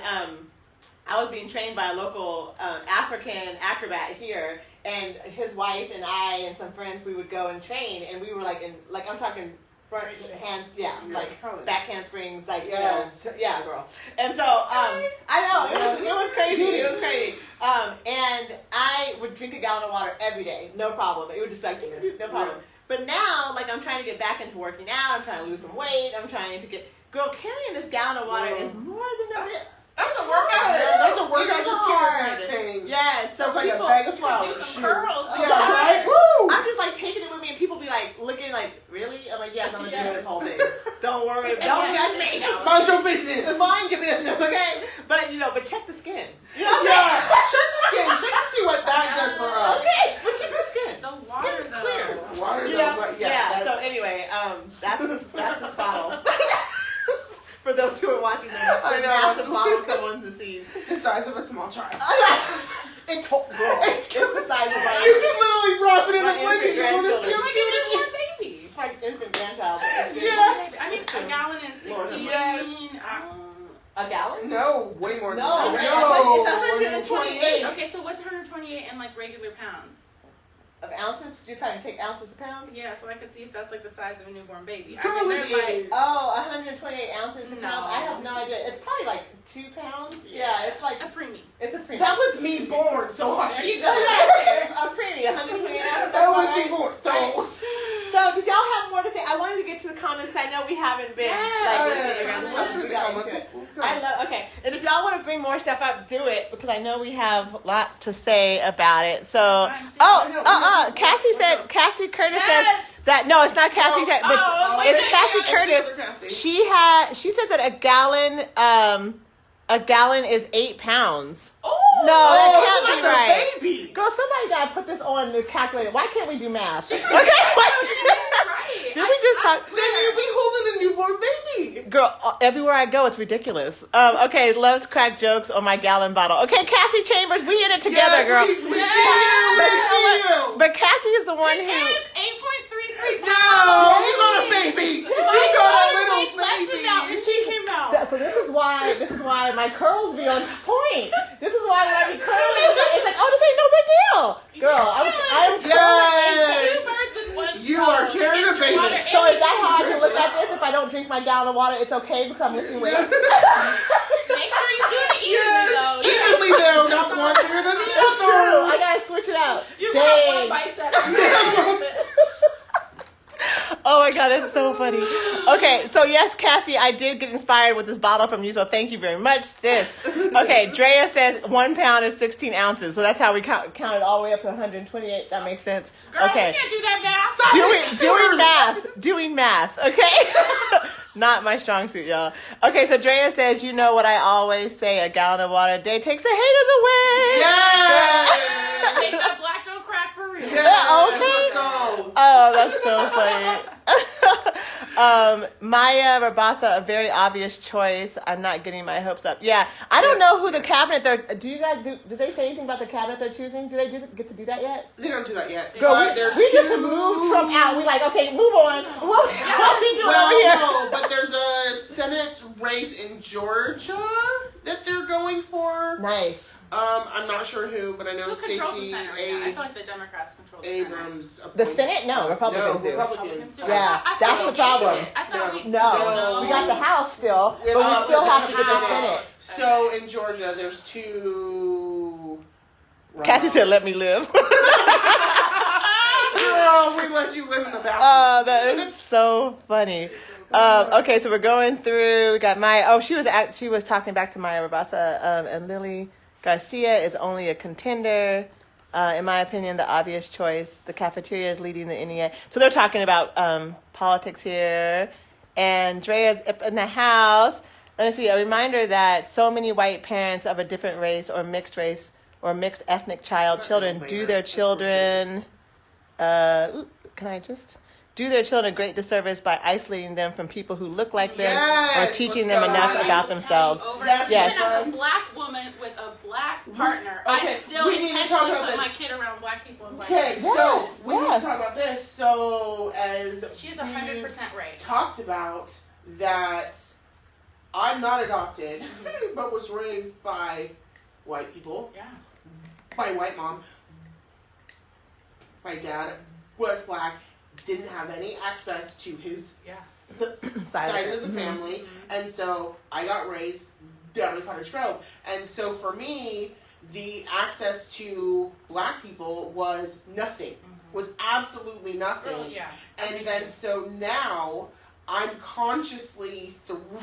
I was being trained by a local African acrobat here, and his wife and I and some friends, we would go and train, and we were like in, like I'm talking front hands, yeah, Yeah. like back handsprings, like Yes. you know, yeah, girl. And so I know it was crazy, it was crazy. And I would drink a gallon of water every day, no problem. It would just be like no problem. But now, like I'm trying to get back into working out, I'm trying to lose some weight, I'm trying to get. Girl, carrying this gallon of water is more than a bit. That's a workout. That's a workout. It's Just hard. carry that thing. Yes, so Sounds like people, a bag of Do flowers. some Shoot. curls. Yeah, right? Woo! I'm just like taking it with me, and people be like looking like, really? I'm like, yes, I'm gonna do Yes. this whole thing. Don't worry, And don't yes, judge me. no. Mind your business. Mind your business, okay? But you know, but check the skin. You know what I'm Yeah, saying? check the skin. Check to see what that does for us. Okay, but check the skin. The Skin water is though. clear. Water You knows know? what, Yeah. So that's- anyway, that's this bottle. For those who are watching the I know, massive it's bottle weird. come on the scene. the size of a small child. It's the size of You my can literally wrap it in My a blanket. You want to infant see It's how like cute a it newborn is? baby. like infant grandchild. Yes. I mean, a gallon is 60. Lord, yes. A gallon? No, way more than No, that. no, it's 128. Okay, so what's 128 in like regular pounds? Of ounces? You're trying to take ounces to pounds? Yeah, so I could see if that's like the size of a newborn baby. Girl, I mean, it they're like, is. Oh, 128 ounces to No. pounds? I have no idea. It's probably like 2 pounds. Yeah, it's like, a preemie. it's a premium. That was me born, so hush There you it. go. Right there. A premium, 128 ounces. That was right? me born. So, So, did y'all have more to say? I wanted to get to the comments. 'Cause I know we haven't been. let's we got into it. Let's go. I love. Okay, and if y'all want to bring more stuff up, do it because I know we have a lot to say about it. So, Mine too. Cassie said. Cassie Curtis says that. No, it's not Cassie. but it's Cassie Curtis. She says that a gallon is 8 pounds. Oh, No, that Oh, can't so be that's right. a baby. Girl, somebody gotta put this on the calculator. Why can't we do math? Okay. Right. Did we just talk? Then you'll be holding a newborn baby. Girl, everywhere I go, it's ridiculous. Okay, loves crack jokes on my gallon bottle. Okay, Cassie Chambers, we in it together, Yes, girl. We see you. We see you. But Cassie is the one It who. is 8.33 No, pounds. you got a baby. You My got a daughter little weighed less than that when baby. she came out. So this is why my curls be on point. This is why when I be curling, it's like, oh, this ain't no big deal, girl. I'm curling. Yes. Two birds with one You stone. are carrying a Get your baby. water So and is that how I your can look at this? If I don't drink my gallon of water, it's okay because I'm lifting weights. Make sure you do it evenly though. Evenly though, not one bigger than the It's true. I other. gotta switch it out. You got one bicep. Oh my god, it's so funny. Okay, so yes, Cassie, I did get inspired with this bottle from you, so thank you very much, sis. Okay, Drea says 1 pound is 16 ounces, so that's how we counted all the way up to 128. That makes sense. Girl, Okay. you can't do that math. Doing math, okay? Not my strong suit, y'all. Okay, so Drea says, you know what I always say, a gallon of water a day takes the haters away. Yes. Makes that black don't crack for real. Yes. Okay. Let's go. Oh, that's so funny. Maya Rabasa, a very obvious choice. I'm not getting my hopes up. Yeah, I don't know who the cabinet they're. Do you guys did they say anything about the cabinet they're choosing? Do they get to do that yet? They don't do that yet. Girl, But there's we just two- moved Trump out. We like, okay, move on. What we doing over here? Well, no, but there's a Senate race in Georgia that they're going for. Nice. I'm not sure who, but I know Who controls the Stacey Senate right now? I feel like the Democrats control the Senate. Abrams. The Senate? No, Republicans do. Republicans. too. Yeah, I thought that's we the problem. gave it. I thought we No, we got the House still, but we still have to get the Senate. So in Georgia, there's two. Cassie said, "Let me live." Girl, we let you live in the bathroom. Oh, that is so funny. Okay, so we're going through. We got Maya. Oh, she was talking back to Maya Rabasa, and Lily Garcia is only a contender. In my opinion, the obvious choice. The cafeteria is leading the NEA. So they're talking about politics here. And Drea's in the house. Let me see. A reminder that so many white parents of a different race or mixed ethnic children do their children. Can I just do their children a great disservice by isolating them from people who look like them or teaching them enough about themselves? Yes. Even as a black woman with a black partner, I still we need to talk intentionally about put this. my kid around black people and black Okay, women. so we need to talk about this. So as She's 100% right. talked about that, I'm not adopted, but was raised by white people. Yeah. My white mom. My dad was black, didn't have any access to his Yeah. side of the family, and so I got raised down in Cottage Grove. And so for me, the access to black people was nothing, was absolutely nothing. Yeah. And then so now I'm consciously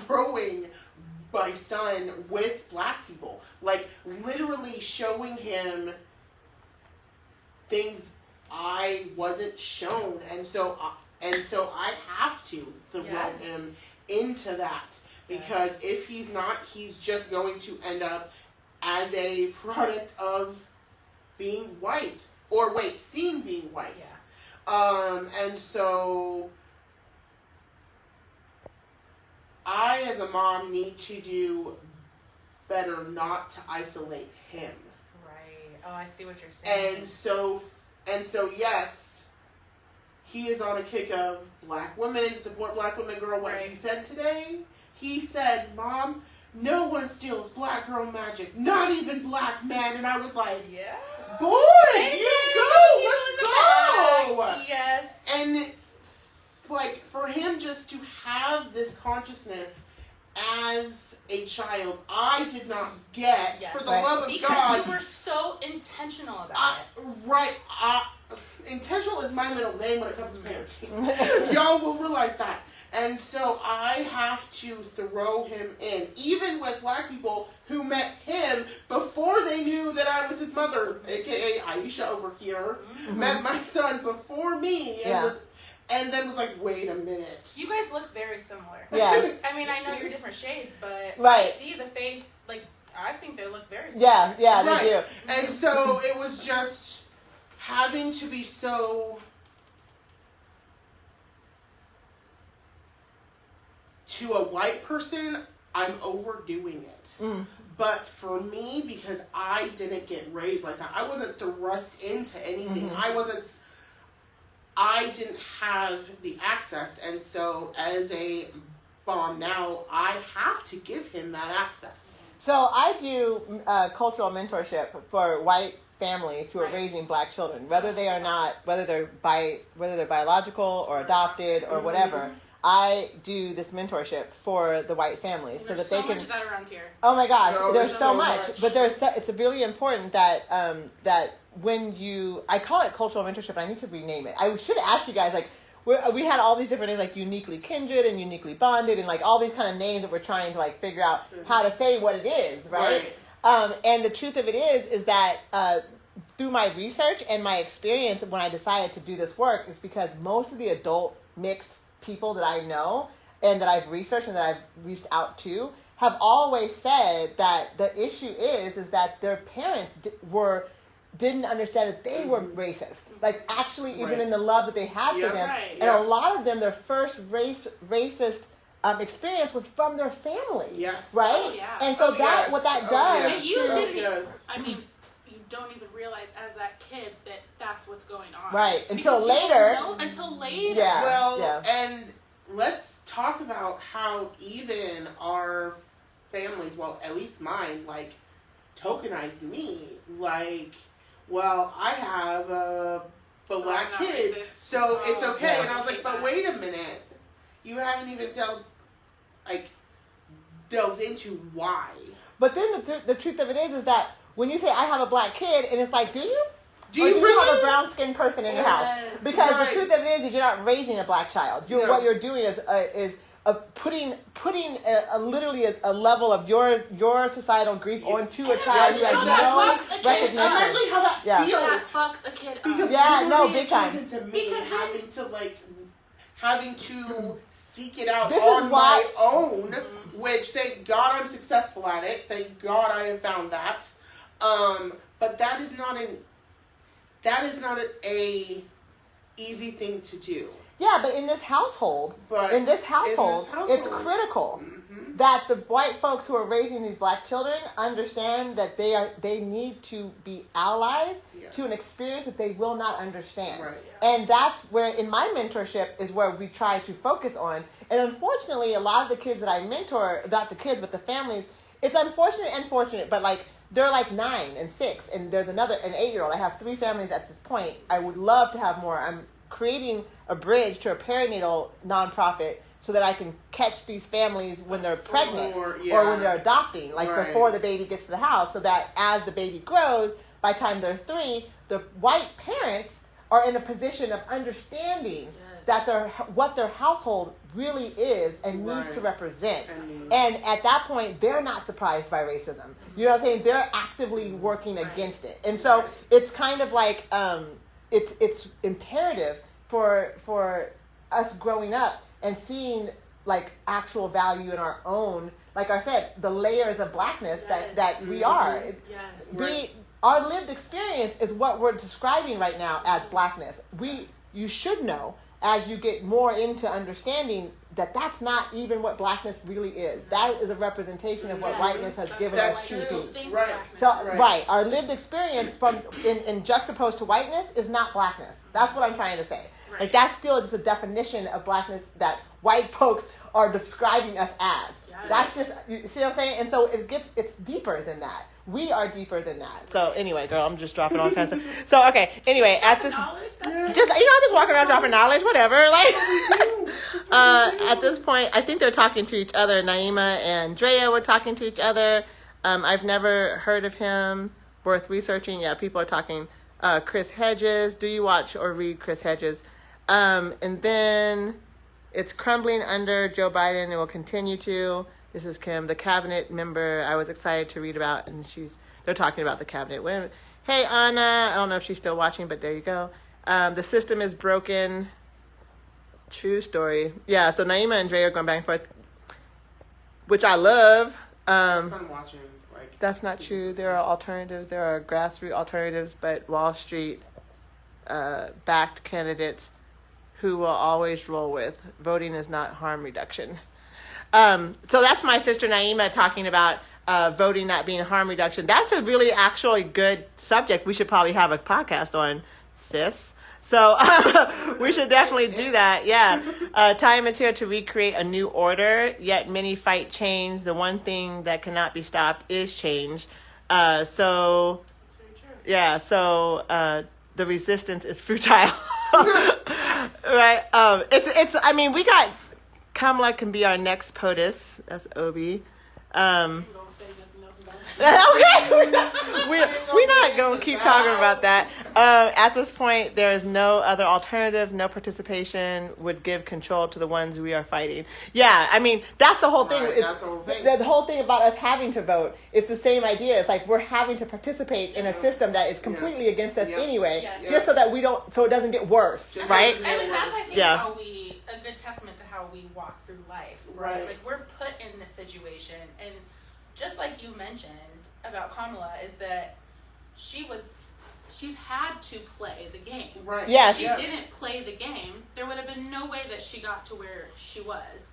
throwing my son with black people, like literally showing him things I wasn't shown, and so I have to throw him into that, because if he's not, he's just going to end up as a product of being white, or seeing being white. Yeah. And so I, as a mom, need to do better not to isolate him. Right. Oh, I see what you're saying. And so yes, he is on a kick of black women, support black women, girl. What he said today, he said, "Mom, no one steals black girl magic, not even black men." And I was like, yeah. "Boy, you go, let's go." Yes. And like for him just to have this consciousness as a child, I did not get, for the love of because God. you were so intentional about it. Right. Intentional is my middle name when it comes to parenting. Y'all will realize that. And so I have to throw him in, even with black people who met him before they knew that I was his mother, aka Aisha over here, met my son before me, and then was like, wait a minute. You guys look very similar. Yeah. I mean, I know you're different shades, but I Right. see the face, like, I think they look very similar. Yeah, Right. they do. And so it was just having to be so to a white person, I'm overdoing it. Mm. But for me, because I didn't get raised like that, I wasn't thrust into anything. Mhm. I didn't have the access. And so as a mom now, I have to give him that access. So I do cultural mentorship for white families who are raising black children, whether they're biological or adopted or whatever. I do this mentorship for the white families so There's that they so can. much of that around here. Oh my gosh, No, there's there's so so much. much. But it's really important that that when you, I call it cultural mentorship. I need to rename it. I should ask you guys, like, we had all these different names, like uniquely kindred and uniquely bonded, and like all these kind of names that we're trying to like figure out how to say what it is, right? And the truth of it is that through my research and my experience when I decided to do this work is because most of the adult mixed people that I know and that I've researched and that I've reached out to have always said that the issue is that their parents didn't understand that they were racist. Like actually even Right. in the love that they had Yeah. for them. Right. And a lot of them, their first racist experience was from their family. Yes. Right? Oh, yeah. And so Oh, that yes. what that Oh, does yes. And you to- didn't. Yes. I mean, you don't even realize as that kid that that's what's going on. Right. Until Because you don't later. know until later. Yeah. Well, and let's talk about how even our families, well, at least mine, like, tokenized me. Like, well, I have a So black I'm not kid, racist. so it's Oh, okay. yeah. And I was like, but wait a minute. You haven't even delved into why. But then the truth of it is that when you say I have a black kid, and it's like, do you? Do Or you do you really? have a brown skinned person in your house? Yes. Because Right. the truth of it is you're not raising a black child. No. What you're doing is putting literally a level of your societal grief onto a child who Yes, has exactly. no recognition. Imagine how that Yeah. feels. That fucks a kid up. Because Yeah, no, literally big it time. turns into me Because having to seek it out This is on why- my own, which thank God I'm successful at it. Thank God I have found that. But that is not a easy thing to do. Yeah, but in this household, But it's household- critical Mhm. that the white folks who are raising these black children understand that they need to be allies Yeah. to an experience that they will not understand. Right. And that's where in my mentorship is where we try to focus on. And unfortunately, a lot of the kids that I mentor, not the kids but the families, it's unfortunate and fortunate, but like they're like 9 and 6, and there's an 8-year-old. I have 3 families at this point. I would love to have more. I'm creating a bridge to a perinatal nonprofit so that I can catch these families when they're pregnant or when they're adopting, like Right. before the baby gets to the house, so that as the baby grows, by the time they're 3, the white parents are in a position of understanding that what their household really is and needs Right. to represent. And- And at that point, they're not surprised by racism. You know what I'm saying? They're actively working against it. And so it's kind of like it's imperative for us growing up and seeing like actual value in our own, like I said, the layers of blackness that we are. Yes. Our lived experience is what we're describing right now as blackness. You should know as you get more into understanding that that's not even what blackness really is. That is a representation of what Yes. whiteness has given That's us to true. be. Right. So Right. right, our lived experience in juxtaposed to whiteness is not blackness. That's what I'm trying to say. Right. Like that's still just a definition of blackness that white folks are describing us as. Yes. That's just, you see what I'm saying? And so it's deeper than that. We are deeper than that. So anyway, girl, I'm just dropping all kinds of stuff. So okay, anyway, at this Knowledge, Yeah. just I'm just walking around dropping knowledge, whatever. Like at this point, I think they're talking to each other. Naima and Drea were talking to each other. I've never heard of him. Worth researching. Yeah, people are talking. Chris Hedges. Do you watch or read Chris Hedges? And then it's crumbling under Joe Biden and will continue to. This is Kim, the cabinet member I was excited to read about, and they're talking about the cabinet. Hey, Anna. I don't know if she's still watching, but there you go. The system is broken. True story. Yeah, so Naima and Dre are going back and forth, which I love. It's fun watching. Like That's not true. There are alternatives. There are grassroots alternatives, but Wall Street backed candidates who will always roll with voting is not harm reduction. So that's my sister Naima talking about voting not being harm reduction. That's a really actually good subject. We should probably have a podcast on, sis. So we should definitely do that. Yeah. Time is here to recreate a new order, yet many fight change. The one thing that cannot be stopped is change. So, That's very true. yeah, so the resistance is futile. Right? I mean, we got Kamala can be our next POTUS. That's Obi. I'm gonna say nothing else about it. Okay, we're not going to keep talking about that. At this point, there is no other alternative. No participation would give control to the ones we are fighting. Yeah, I mean, that's the whole thing. Right, It's- that's the whole thing. The whole thing about us having to vote, it's the same idea. It's like we're having to participate in a system that is completely against us Yeah. anyway, Yes. just so that so it doesn't get worse, Just right? so And that's, I think, Yeah. a good testament to how we walk through life. Right. Like, we're put in this situation, and just like you mentioned about Kamala, is that she's had to play the game. Right. Yes. If she didn't play the game, there would have been no way that she got to where she was.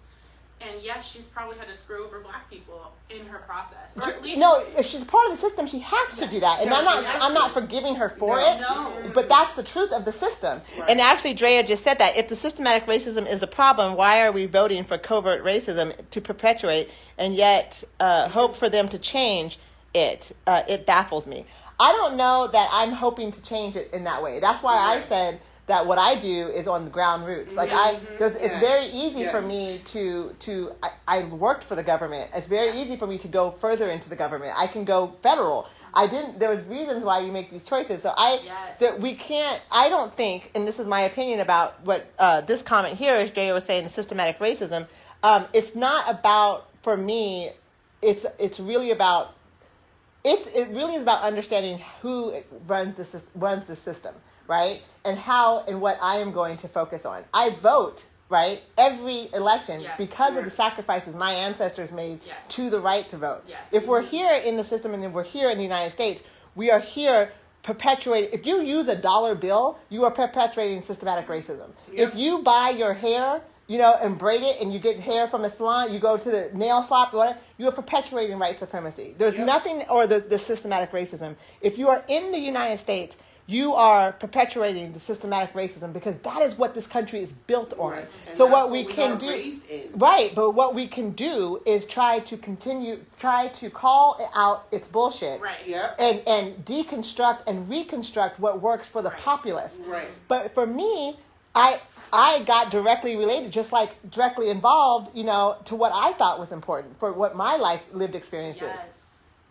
And yes, she's probably had to screw over black people in her process, or at least No, if she's part of the system, she has to do that, and Yeah, I'm she has not to. forgiving her for No. it. No. But that's the truth of the system. Right. And actually, Drea just said that if the systematic racism is the problem, why are we voting for covert racism to perpetuate and yet hope for them to change it? It baffles me. I don't know that I'm hoping to change it in that way. That's why I Right. said that what I do is on the ground roots. Like Yes. because it's Yes. very easy for Yes. me I worked for the government. It's very easy for me to go further into the government. I can go federal. There was reasons why you make these choices. So I don't think, and this is my opinion about what this comment here, as Jay was saying, the systematic racism, it's not about, for me, it's really about, it really is about understanding who runs the system, right? And how and what I am going to focus on. I vote, right, every election Yes. because of the sacrifices my ancestors made Yes. to the right to vote. Yes. If we're here in the system and if we're here in the United States, we are here perpetuating. If you use a dollar bill, you are perpetuating systematic racism. Yep. If you buy your hair, and braid it, and you get hair from a salon, you go to the nail shop, whatever, you are perpetuating white supremacy. There's Yep. nothing, or the systematic racism. If you are in the United States, you are perpetuating the systematic racism because that is what this country is built on. Right. And So that's what we can got do, raised in. right? But what we can do is try to call out its bullshit, right. Yep. and deconstruct and reconstruct what works for the Right. populace. Right. But for me, I got directly related, just like directly involved, to what I thought was important for what my lived experience is. Yes.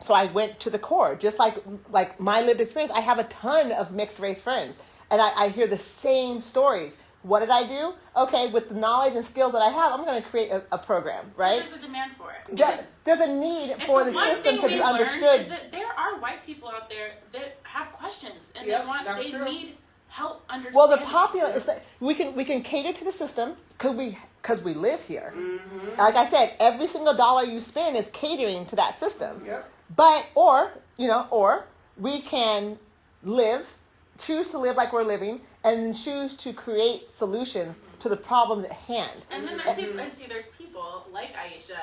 So I went to the core, just like my lived experience. I have a ton of mixed race friends, and I hear the same stories. What did I do? Okay, with the knowledge and skills that I have, I'm going to create a program, right? There's a demand for it. Yes, there's a need And for the one system thing to we be learned understood. is that there are white people out there that have questions and Yep, they that's true. need help understanding. Well, the populace, we can cater to the system because we live here. Mm-hmm. Like I said, every single dollar you spend is catering to that system. Yep. But or we can choose to live like we're living, and choose to create solutions to the problems at hand. And then there's people, and see, there's people like Aisha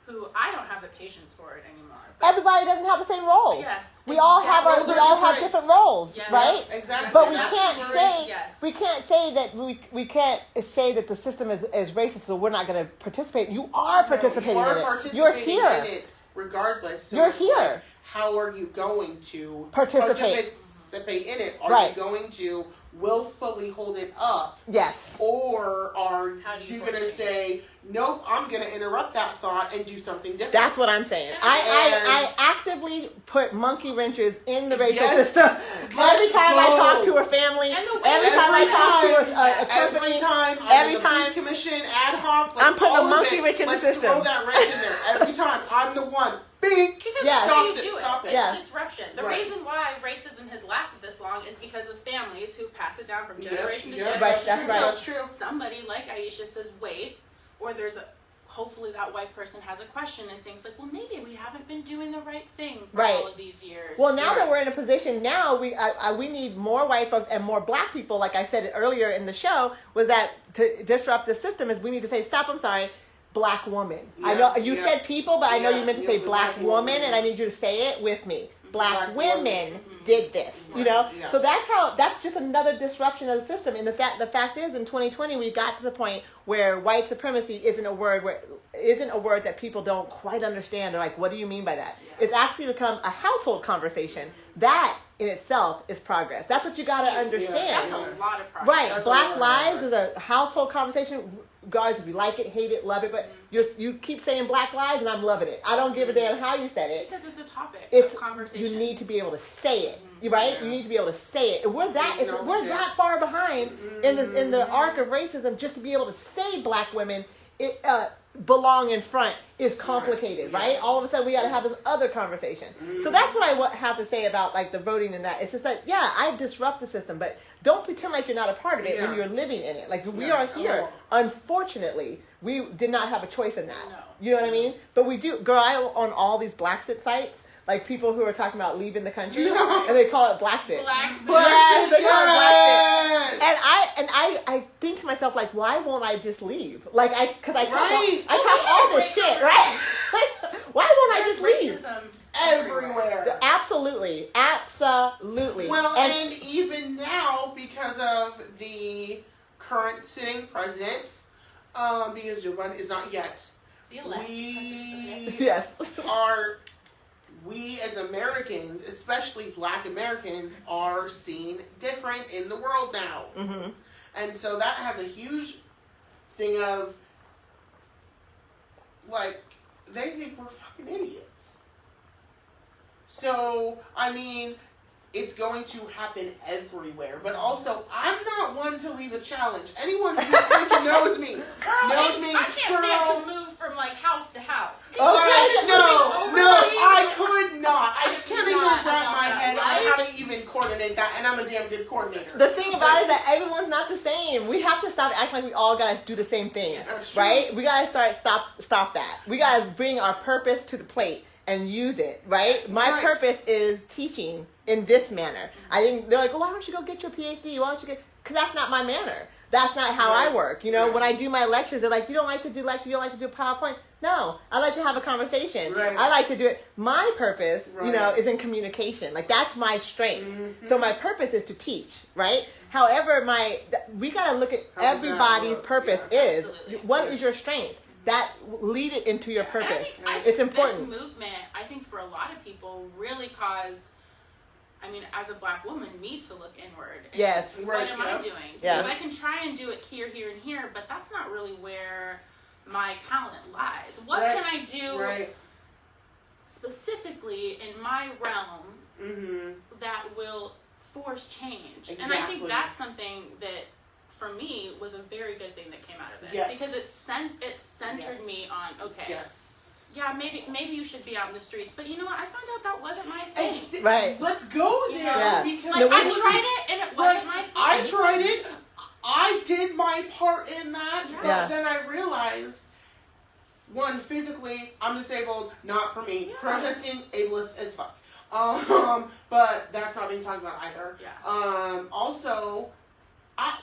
who I don't have the patience for it anymore. But Everybody doesn't have the same roles. Yes, We all have exactly. we all have Different. different roles, Yes, right? Exactly. But we That's can't where- say yes. we can't say that we can't say that the system is racist, so we're not going to participate. You are participating you are in it. participating You're here. in it regardless. So You're it's here. like, how are you going to Participate in it? Are Right. you going to willfully hold it up? Yes. Or are How do you you going to force it? say, nope, I'm going to interrupt that thought and do something different? That's what I'm saying. And- I actively put monkey wrenches in the racial Yes. system. Let's Every time I go. talk to a family, And the way- every time I Every talk to a Every company, time, every the time- police commission, ad hoc, like I'm putting all a of monkey it, wrench in the let's system. Throw that wrench in there every time. I'm the one. Bing. Because Yes. that's how Stop you it, do stop it. it. It's Yeah. disruption. The Right. reason why racism has lasted this long is because of families who pass it down from Yep, generation to yep, generation. Right, that's right. That's true. Somebody like Aisha says, wait, or there's a hopefully that white person has a question and thinks like, well, maybe we haven't been doing the right thing for Right. all of these years. Well, now Right. that we're in a position now, we need more white folks and more black people. Like I said earlier in the show, was that to disrupt the system is we need to say, stop. I'm sorry, black woman. I know you Yeah. said people, but I know you meant to say black black woman, woman. and I need you to say it with me. Black Black women woman. did this, you know. Right, yeah. So that's just another disruption of the system. And the fact is, in 2020, we got to the point where white supremacy isn't a word that people don't quite understand. They're like, what do you mean by that? Yeah. It's actually become a household conversation. That in itself is progress. That's what you got to That's understand. a lot of progress. Right, That's Black a- Lives is a household conversation. Guys, if you like it, hate it, love it, but you keep saying Black Lives, and I'm loving it. I don't give a damn how you said it. Because it's a topic It's of conversation. you need to be able to say it, right? Yeah. You need to be able to say it. And we're that Acknowledge we're it. that far behind in the arc of racism. Just to be able to say Black women belong in front is complicated, right? All of a sudden we got to have this other conversation. So that's what I have to say about like the voting and that. It's just that I disrupt the system, but don't pretend like you're not a part of it when Yeah. you're living in it. Like we Yeah. are here. Unfortunately, we did not have a choice in that. No. You know what I mean? But we do. Girl, I on all these Blacksit sites, like people who are talking about leaving the country, No. and they call it Blacksit. Black Yes, they call it Blacksit. Yes! And I think to myself like, why won't I just leave? Like because I talk Right. all this shit, right? Like, why won't I just leave? racism Everywhere. Absolutely. Well, and even now, because of the current sitting president, because Joe Biden is not yet, the elect. we yes, we as Americans, especially Black Americans, are seen different in the world now. mm-hmm. And so that has a huge thing of, like, they think we're fucking idiots. So, I mean, it's going to happen everywhere. But also, I'm not one to leave a challenge. Anyone who freaking knows me knows me. I can't girl. stand to move from like house to house. Okay. Like, no, Overly- I could not. I can't even not wrap about my that, head right? on how to even coordinate that, and I'm a damn good coordinator. The thing about it is that everyone's not the same. We have to stop acting like we all gotta do the same thing, That's true. right? We gotta stop that. We gotta bring our purpose to the plate and use it, right? My Right. purpose is teaching in this manner. They're like, why don't you go get your PhD? Why don't you because that's not my manner. That's not how I Right. work. You know, Right. when I do my lectures, they're like, you don't like to do lectures, you don't like to do PowerPoint. No, I like to have a conversation. Right. I like to do it. My purpose, you know, Right. is in communication. Like that's my strength. Mhm. So my purpose is to teach, right? However, we got to look at How that everybody's looks, purpose yeah. is. Absolutely. What is your strength? That lead it into your And I purpose. think- I It's think important. This movement, I think, for a lot of people, really caused. I mean, as a Black woman, me to look inward. And Yes. What Right, am yeah. I doing? Yeah. Because I can try and do it here, here, and here, but that's not really where my talent lies. What Right. can I do Right. specifically in my realm Mm-hmm. that will force change? And I think Exactly. that's something that, for me, was a very good thing that came out of this. Yes. Because it centered Yes. me on, okay, Yes. yeah, maybe you should be out in the streets. But you know what? I found out that wasn't my thing. Right. Let's go there Yeah. because Like, No, I we- tried it and it wasn't my thing. I tried it. I did my part in that, Yeah. but Yeah. then I realized, one, physically, I'm disabled, not for me. Yeah. Protesting, ableist as fuck. But that's not being talked about either. Yeah. Also, I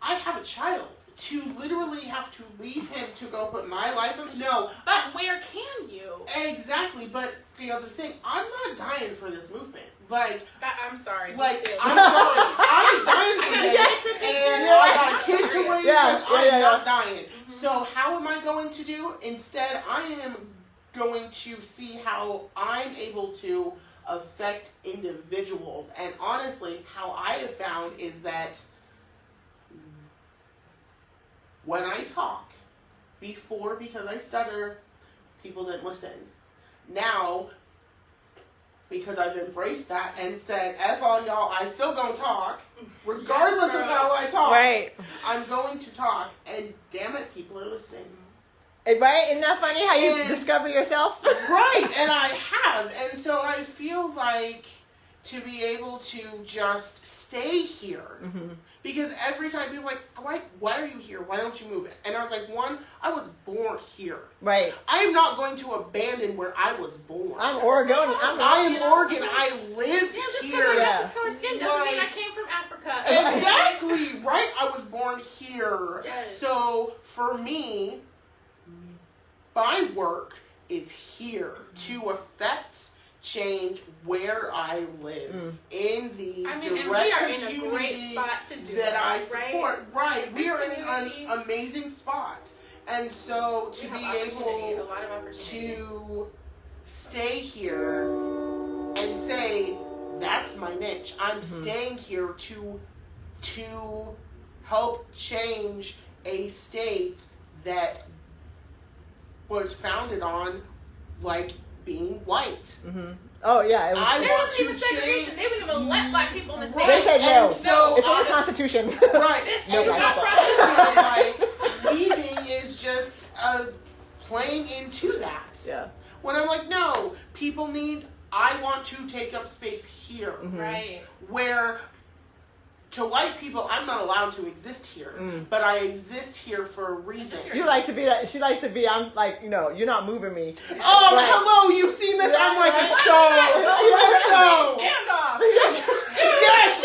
have a child. To literally have to leave him to go put my life in. No, But where can you? exactly. But the other thing, I'm not dying for this movement. Like, I'm sorry. like me too. I'm sorry, I ain't dying I for got this, kids to take and care of. I got I'm kids to serious. raise, Yeah, and I'm yeah, not dying. So how am I going to do? Instead, I am going to see how I'm able to affect individuals. And honestly, how I have found is that when I talk, before, because I stutter, people didn't listen. Now, because I've embraced that and said, F all y'all, I still gonna talk, regardless of how I talk. Right. I'm going to talk, and damn it, people are listening. Right? Isn't that funny how you And- discover yourself? Right, and I have. And so I feel like to be able to just stay here. Because every time people are like, why are you here? Why don't you move it? And I was like, one, I was born here. Right. I am not going to abandon where I was born. I'm Oregonian. I am Oregon. I live Just here. because I got this color skin doesn't mean I came from Africa. Exactly, right? I was born here. Yes. So for me, my work is here to affect change where I live in the I mean, direct and we are in a community great spot to do that I right? support. Right, we This are in community- an amazing spot, and so to We be have opportunity, a able lot of opportunity. to stay here and say that's my niche. I'm staying here to help change a state that was founded on like being white. Oh yeah. It was, I There want wasn't even to segregation. change. They wouldn't even let black people in the state. they said no. And so it's on the I- Constitution. Right. This No is black not people. processing. like leaving is just playing into that. Yeah. When I'm like, no, people need. I want to take up space here, Right. where. To white people, I'm not allowed to exist here, but I exist here for a reason. You like to be that. She likes to be. I'm like, you're not moving me. Oh, Right. hello! You've seen this? I'm like a Right. stone. Let's go. Gandalf. Yes.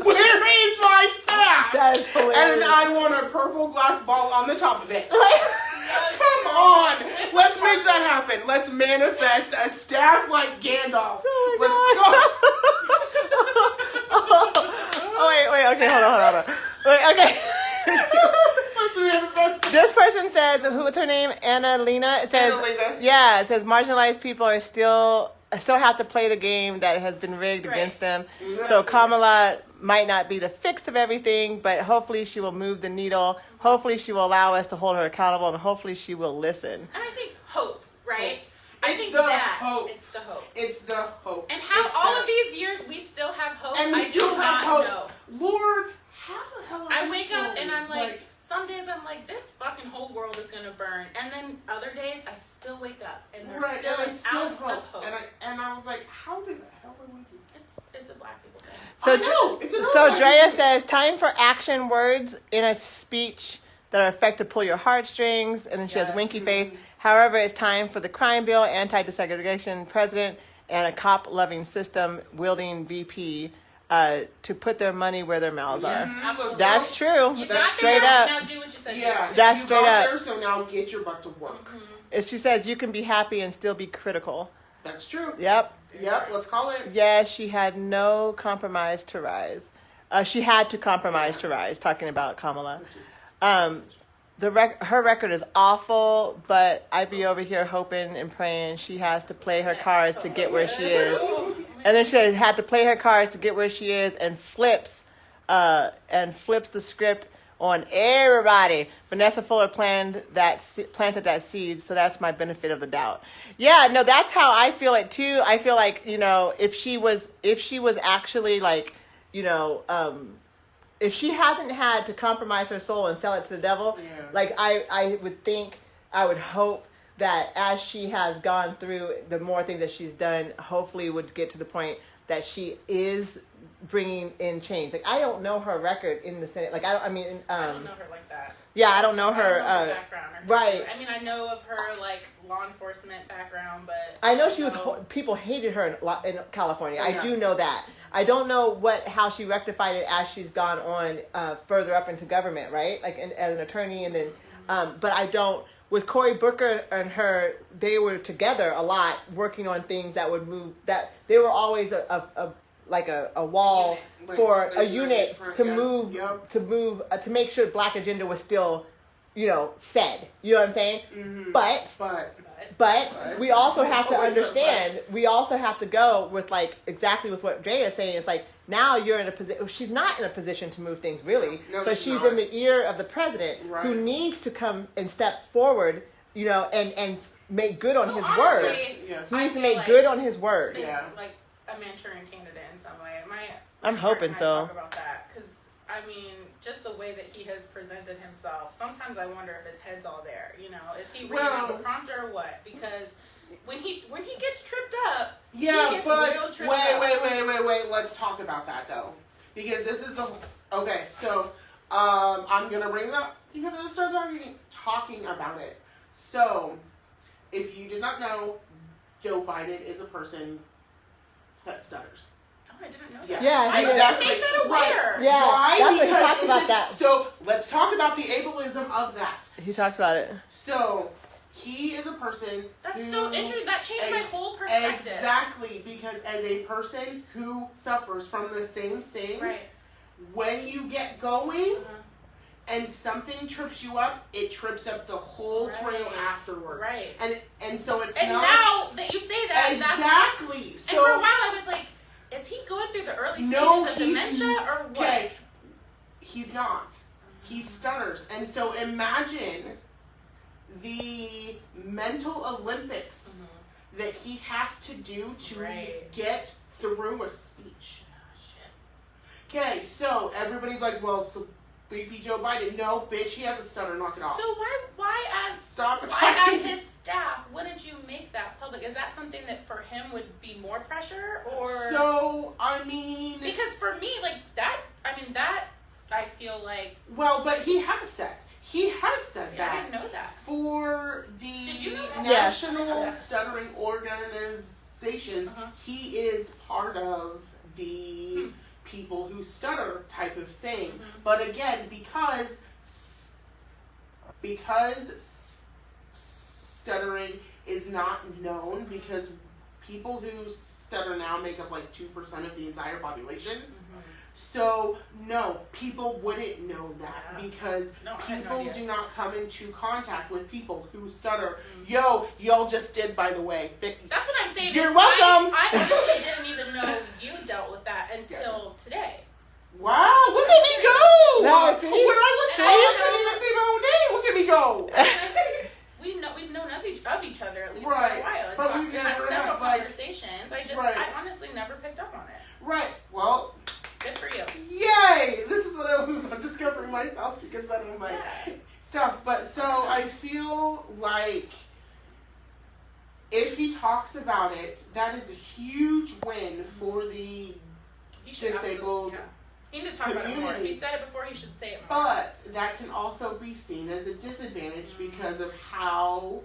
Where is my staff? That is hilarious. And I want a purple glass ball on the top of it. Come on, let's make that happen. Let's manifest a staff like Gandalf. Let's Oh wait, okay, hold on. Wait, okay. Let's manifest it. This person says, what's her name? Annalena. It says, Annalena. yeah, it says marginalized people are still have to play the game that has been rigged Right. against them. So Kamala might not be the fix of everything, but hopefully she will move the needle. Hopefully she will allow us to hold her accountable, and hopefully she will listen. And I think hope, right? I It's think the that hope. it's the hope. It's the hope. And how It's all the- of these years we still have hope, And we I do still have not hope. know. Lord, how the hell are I we wake so, up and I'm like, some days I'm like, this fucking whole world is gonna burn, and then other days I still wake up and there's right, still and I an still ounce hope. of hope. And I was like, how did we do? It's a black people thing. So, I know, it's a so black Drea people- says, time for action words in a speech that are effective to pull your heartstrings. And then she has Yes. winky face. However, it's time for the crime bill, anti-desegregation president, and a cop-loving system wielding VP to put their money where their mouths are. Absolutely. That's true. You That's got straight there, up. Now do what you said. Yeah, That's you straight got up. There, so now get your butt to work. She says you can be happy and still be critical. That's true. Yep. Yep, let's call it. Yes, she had no compromise to rise. She had to compromise to rise, talking about Kamala. Her record is awful, but I'd be over here hoping and praying she has to play her cards to get where she is. And then she had to play her cards to get where she is and flips the script on everybody. Vanessa Fuller planted that seed, so that's my benefit of the doubt. Yeah, no, that's how I feel it too. I feel like, if she was actually like, if she hasn't had to compromise her soul and sell it to the devil, Yeah. like I would hope that as she has gone through the more things that she's done, hopefully would get to the point that she is bringing in change. Like, I don't know her record in the Senate. Like, I don't know her like that. Yeah, I don't know her. I don't know her background. Or right. history. I mean, I know of her like law enforcement background, but I know she was. People hated her in California. Yeah. I do know that. I don't know how she rectified it as she's gone on further up into government, right? Like as an attorney, and then. But I don't. With Cory Booker and her, they were together a lot, working on things that would move. That they were always a wall Like, for a like, unit front, to yeah. move Yep. to make sure the Black agenda was still, said. You know what I'm saying? Mm-hmm. But But we also have to Always a understand. We also have to go with exactly with what Drea is saying. It's like now you're in a position. She's not in a position to move things really, No, but she's she's not. in the ear of the president, Right. who needs to come and step forward. And make good on Who his honestly, word. yes. He I needs to feel make like good on his word. It's Yeah. like a Manchurian candidate in some way. I'm hoping my so. Talk about that because I mean, just the way that he has presented himself, sometimes I wonder if his head's all there. You know, is he reading Well- the prompter or what? Because when he gets tripped up, Yeah, he gets but real tripped wait, up. wait. Let's talk about that though, because this is the okay. So, I'm gonna bring that because I just started talking about it. So, if you did not know, Joe Biden is a person that stutters. Oh, I didn't know Yeah, that. Yeah, I exactly. didn't make that aware. Right. Yeah, Why? that's what he Because talks it's about a- that. So let's talk about the ableism of that. He talks about it. So he is a person. That's who, so interesting. That changed my whole perspective. Exactly, because as a person who suffers from the same thing, Right. when you get going Uh-huh. and something trips you up, it trips up the whole trail Right. afterwards. Right. And so it's And not now that you say that, that's exactly. and So for a while I was like, is he going through the early No, stages of he's- dementia or what? okay, he's not. He stutters, and so imagine the mental Olympics Mhm. that he has to do to Right. get through a speech. Oh, shit. Okay, so everybody's like, well, so Sleepy Joe Biden. No, bitch, he has a stutter. Knock it off. So why as Stop why attacking. as his staff wouldn't you make that public? Is that something that for him would be more pressure or So, I mean, because for me like that that I feel like well, but he has said see, I that didn't know that. for the Did you know that? Yeah. National Yeah. Stuttering Organizations, Uh-huh. he is part of the people who stutter type of thing. Mhm. But again, because stuttering is not known, because people who stutter now make up like 2% of the entire population. Mhm. So no, people wouldn't know that Yeah. because No, I had no people idea. do not come into contact with people who stutter. Mhm. Yo, y'all just did, by the way. That's what I'm saying. You're is welcome. I honestly didn't even know you dealt with that until today. Wow, look at me go! No, see? When I was And saying, I I couldn't know- even say my own name. Look at me go! We've known of each other at least for Right, a while and but we've had never several had, like- conversations. Right. I honestly never picked up on it. Right. Well, Good for you. yay! This is what I'm discovering myself because then I'm like Yeah. stuff. But so I feel like if he talks about it, that is a huge win for the He should disabled absolutely- yeah. He needs to talk about it more. If community. he said it before, he should say it more. But that can also be seen as a disadvantage because of how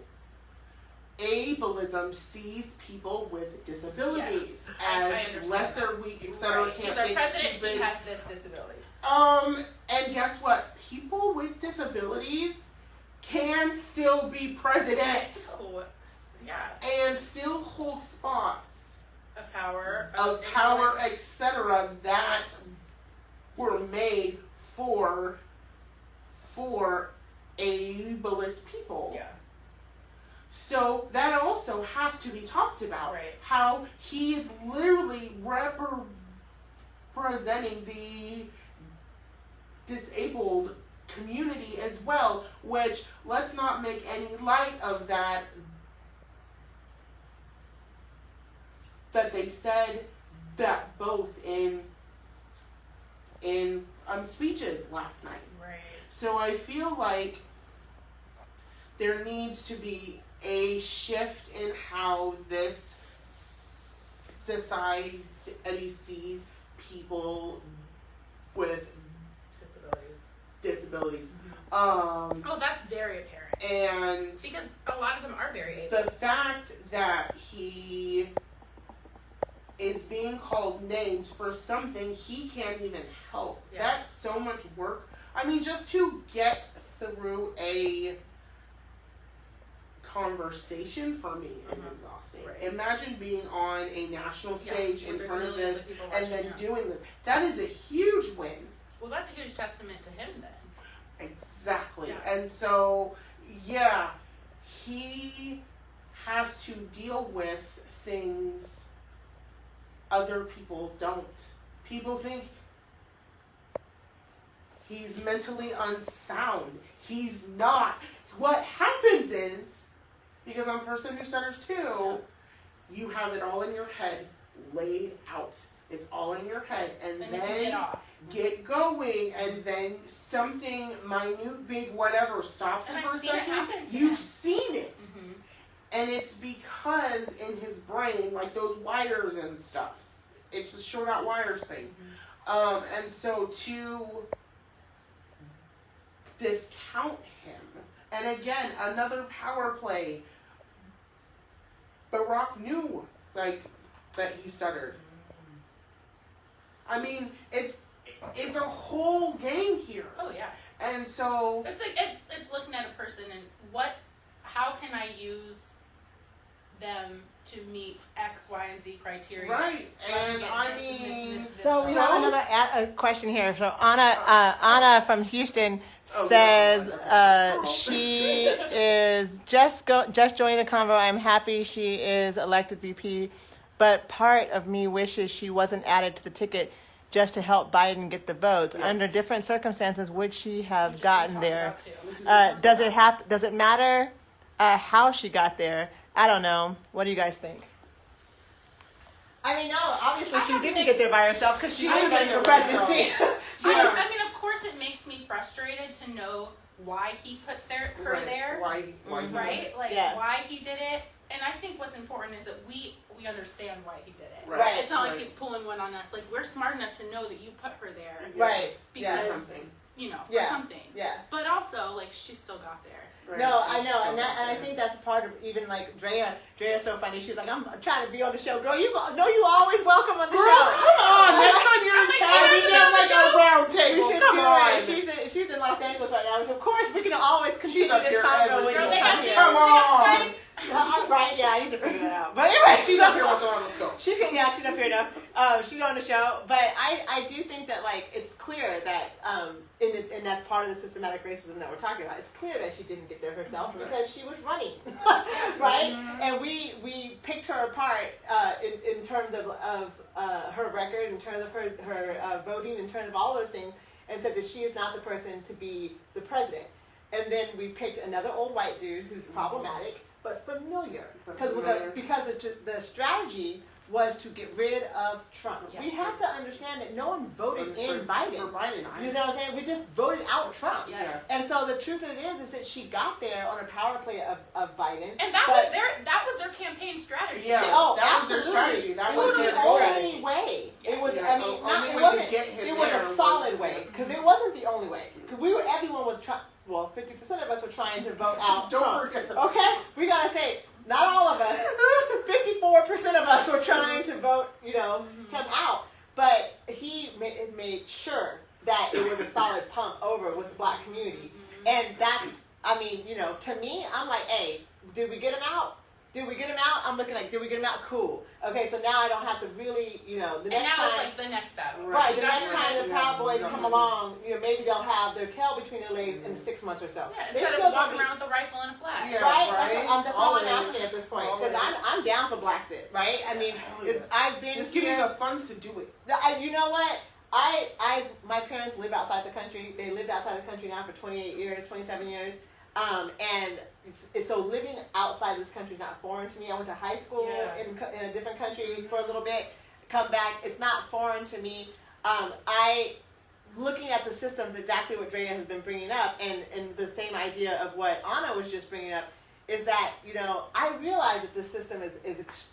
ableism sees people with disabilities Yes, I as understand lesser, weak, etc. Right. Can't He's our think, president. stupid. He has this disability. And guess what? People with disabilities can still be president Oh, yeah. and still hold spots Of power. of power, influence. etc. that were made for ableist people. Yeah. So that also has to be talked about. Right. How he is literally representing the disabled community as well, which let's not make any light of that. That they said that both in speeches last night. Right. So I feel like there needs to be a shift in how this society sees people with disabilities. Oh, that's very apparent. And Because a lot of them are very able. the fact that he is being called names for something he can't even help. Yeah. That's so much work. I mean, just to get through a conversation for me is Mhm. exhausting. Right. Imagine being on a national stage Yeah, in where front there's of millions this people and watching, then yeah. doing this. That is a huge win. Well, that's a huge testament to him then. Exactly. Yeah. And so, yeah, he has to deal with things other people don't. People think he's mentally unsound. He's not. What happens is, because I'm a person who stutters too, you have it all in your head laid out. It's all in your head, and And then then you get off. get going, and then something minute, big, whatever stops And it I've for a seen it second. happen to You've him. seen it, Mm-hmm. and it's because in his brain, like those wires and stuff, it's a short out wires thing. And so to discount him, and again, another power play. Barack knew, like, that he stuttered. I mean, it's a whole game here, Oh yeah. and so It's like it's looking at a person and how can I use them to meet X, Y, and Z criteria? right, So I can and get I this and this and mean, this and this. So we So- have another question here. So Anna from Houston Oh, says yeah. she is just joining the convo. I'm happy she is elected VP, but part of me wishes she wasn't added to the ticket just to help Biden get the votes. Yes. Under different circumstances, would she have Which we gotten talked there? about, too. which is Does it matter how she got there? I don't know. What do you guys think? I mean, no. Obviously, I she have didn't mixed- get there by herself because she She was didn't running get for there by presidency. I mean, of course, it makes me frustrated to know why he put her right. there, Why? Mhm. right? Like Yeah. why he did it. And I think what's important is that we understand why he did it. Right. It's not like Right. he's pulling one on us. Like we're smart enough to know that you put her there Right. Yeah. because Something. you know for Yeah. something. Yeah. But also, like she still got there. Right. No, I know, So and I think that's part of even like Drea. Drea's so funny. She's like, I'm trying to be on the show, girl. You always welcome on the Girl, show. come on! Next time you're in I'm town, we excited need about like the a round You table. should Come do on. it. She's in Los Angeles right now. Of course, we can always continue She's up this here convo every when Girl, you they single come got time. here. Zoom, Come they got on. Skype. Right? Yeah, I need to figure that out. But anyway, She's up here. What's on? Let's go. she's up here now. She's on the show, but I do think that like it's clear that and that's part of the systematic racism that we're talking about. It's clear that she didn't get there herself because she was running, right? And we picked her apart in terms of her record, in terms of her voting, in terms of all those things, and said that she is not the person to be the president. And then we picked another old white dude who's problematic but familiar, because the strategy was to get rid of Trump. Yes. We have to understand that no one voted in Biden. For Biden, You know what I'm saying? We just voted out Trump. Yes. And so the truth of it is that she got there on a power play of Biden. And that But- was their campaign strategy. Yeah. too. Oh, That was their absolutely. strategy. That It was was their the goal. only way. It was. Yeah, I the mean, only not, way it to wasn't. get him It was there a was- solid way because it wasn't the only way. Because everyone was trying. Well, 50% of us were trying to vote out Don't Trump. forget the Okay, we gotta say not all of us. 54% of us were trying to vote, him out. But he made sure that it was a solid pump over with the black community, and that's. I mean, to me, I'm like, hey, did we get him out? Did we get him out? I'm looking like, did we get him out? Cool. Okay, so now I don't have to really, the And next now time. it's like the next battle. Right, You the got next your time next- the Proud Boys Yeah. come along, maybe they'll have their tail between their legs in 6 months or so. Yeah, They're instead still of gonna walking be- around with a rifle and a flag. Yeah. Right? Right? That's all I'm Always. asking at this point. Always. Because I'm down for Black Sit, right? I mean, Hell yeah. I've been Just give me here. the funds to do it. You know what? My parents live outside the country. They lived outside the country now for 28 years, 27 years. And it's so living outside this country is not foreign to me. I went to high school Yeah. in a different country for a little bit, come back. It's not foreign to me. Looking at the systems, exactly what Drea has been bringing up, and the same idea of what Anna was just bringing up, is that I realize that the system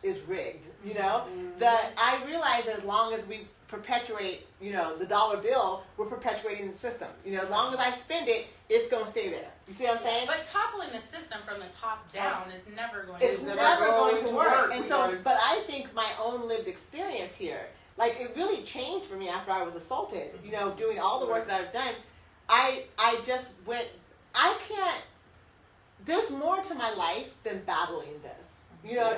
is rigged. I realize as long as we perpetuate the dollar bill, we're perpetuating the system. As long as I spend it, it's gonna stay there. You see what I'm saying? But toppling the system from the top down is never going It's to never going to work. We And so, gotta- but I think my own lived experience here, like it really changed for me after I was assaulted. Doing all the work that I've done, I just went. I can't. There's more to my life than battling this.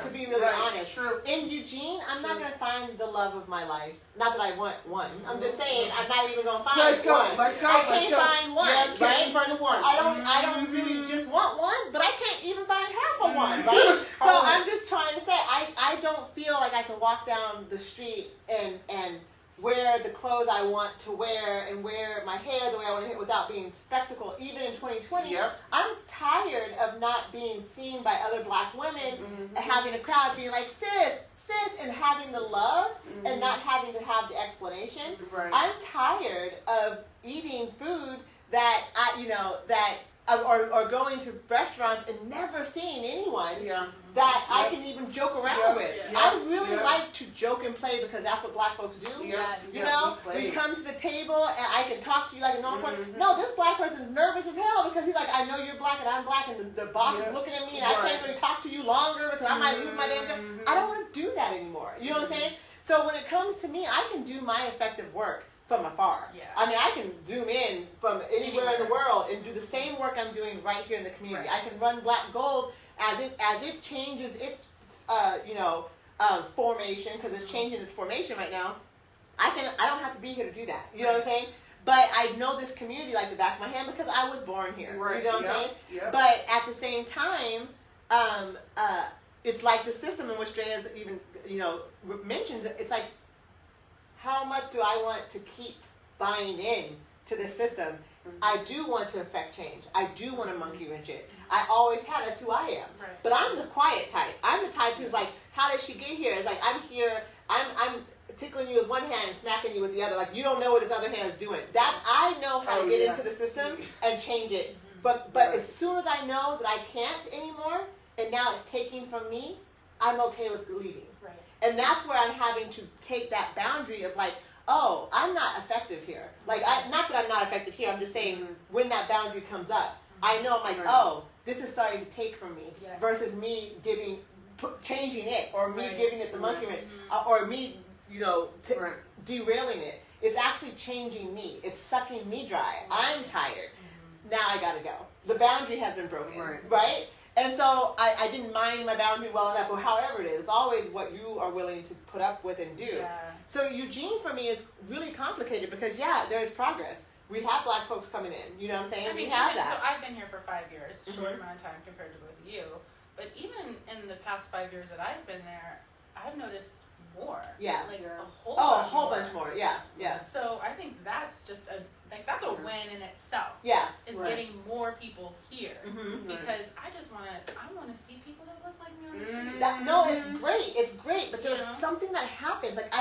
To be really Right, honest. True. In Eugene, I'm not True. going to find the love of my life. Not that I want one. I'm just saying I'm not even going to find Let's go. one. Let's go. I Let's can't go. find one. Yeah, right? can't find the one. I don't really just want one, but I can't even find half of one, right? So I'm just trying to say I don't feel like I can walk down the street and wear the clothes I want to wear and wear my hair the way I want to hair without being spectacle, even in 2020. Yep. I'm tired of of not being seen by other black women, Mhm. having a crowd being like, sis, and having the love and not having to have the explanation. Right. I'm tired of eating food that or going to restaurants and never seeing anyone Yeah. that I Yep. can even joke around Yep. with. Yeah. I really Yep. like to joke and play because that's what black folks do. Yep. You Yep. know, We we play. come to the table and I can talk to you like a normal person. Mhm. No, this black person is nervous as hell because he's like, I know you're black and I'm black and the boss Yeah. is looking at me and I Right. can't really talk to you longer because I might lose my damn job. Mhm. I don't want to do that anymore. You know what I'm saying? So when it comes to me, I can do my effective work from afar. Yeah. I mean, I can zoom in from anywhere in the Anywhere. world and do the same work I'm doing right here in the community. Right. I can run Black Gold as it changes its formation, because it's changing its formation right now. I don't have to be here to do that. You know what I'm saying? But I know this community like the back of my hand because I was born here. Right. You know what I'm Yep. saying? Yep. But at the same time, it's like the system in which Drea's even mentions it. It's like, how much do I want to keep buying in to this system? Mhm. I do want to affect change. I do want to monkey wrench it. I always have. That's who I am. Right. But I'm the quiet type. I'm the type who's like, how did she get here? It's like, I'm here. I'm tickling you with one hand and smacking you with the other. Like, you don't know what this other hand is doing. That I know how to Oh, get yeah. into the system and change it. Mhm. But Right. as soon as I know that I can't anymore, and now it's taking from me, I'm okay with leaving. Right. And that's where I'm having to take that boundary of like, oh, I'm not effective here. Like, not that I'm not effective here. I'm just saying Mhm. when that boundary comes up, I know I'm like, Right. oh, this is starting to take from me Yes. versus me changing it or me Right. giving it the monkey Right. wrench Mhm. or me, Right. derailing it. It's actually changing me. It's sucking me dry. I'm tired. Mhm. Now I gotta go. The boundary has been broken, Right. right? And so I didn't mind my boundary well enough, or however it is. It's always what you are willing to put up with and do. Yeah. So Eugene for me is really complicated because there is progress. We have black folks coming in. You know what I'm saying? I mean, we have even, that. so I've been here for 5 years, short Mhm. amount of time compared to both of you. But even in the past 5 years that I've been there, I've noticed more. Yeah. Like Yeah. a whole Oh, a lot whole bunch more. Yeah, yeah, So I think that's just that's a win in itself. yeah. Is Right. getting more people here. Mm-hmm. Right. Because I want to see people that look like me on the street. No, it's great. It's great. But there's You know? something that happens. Like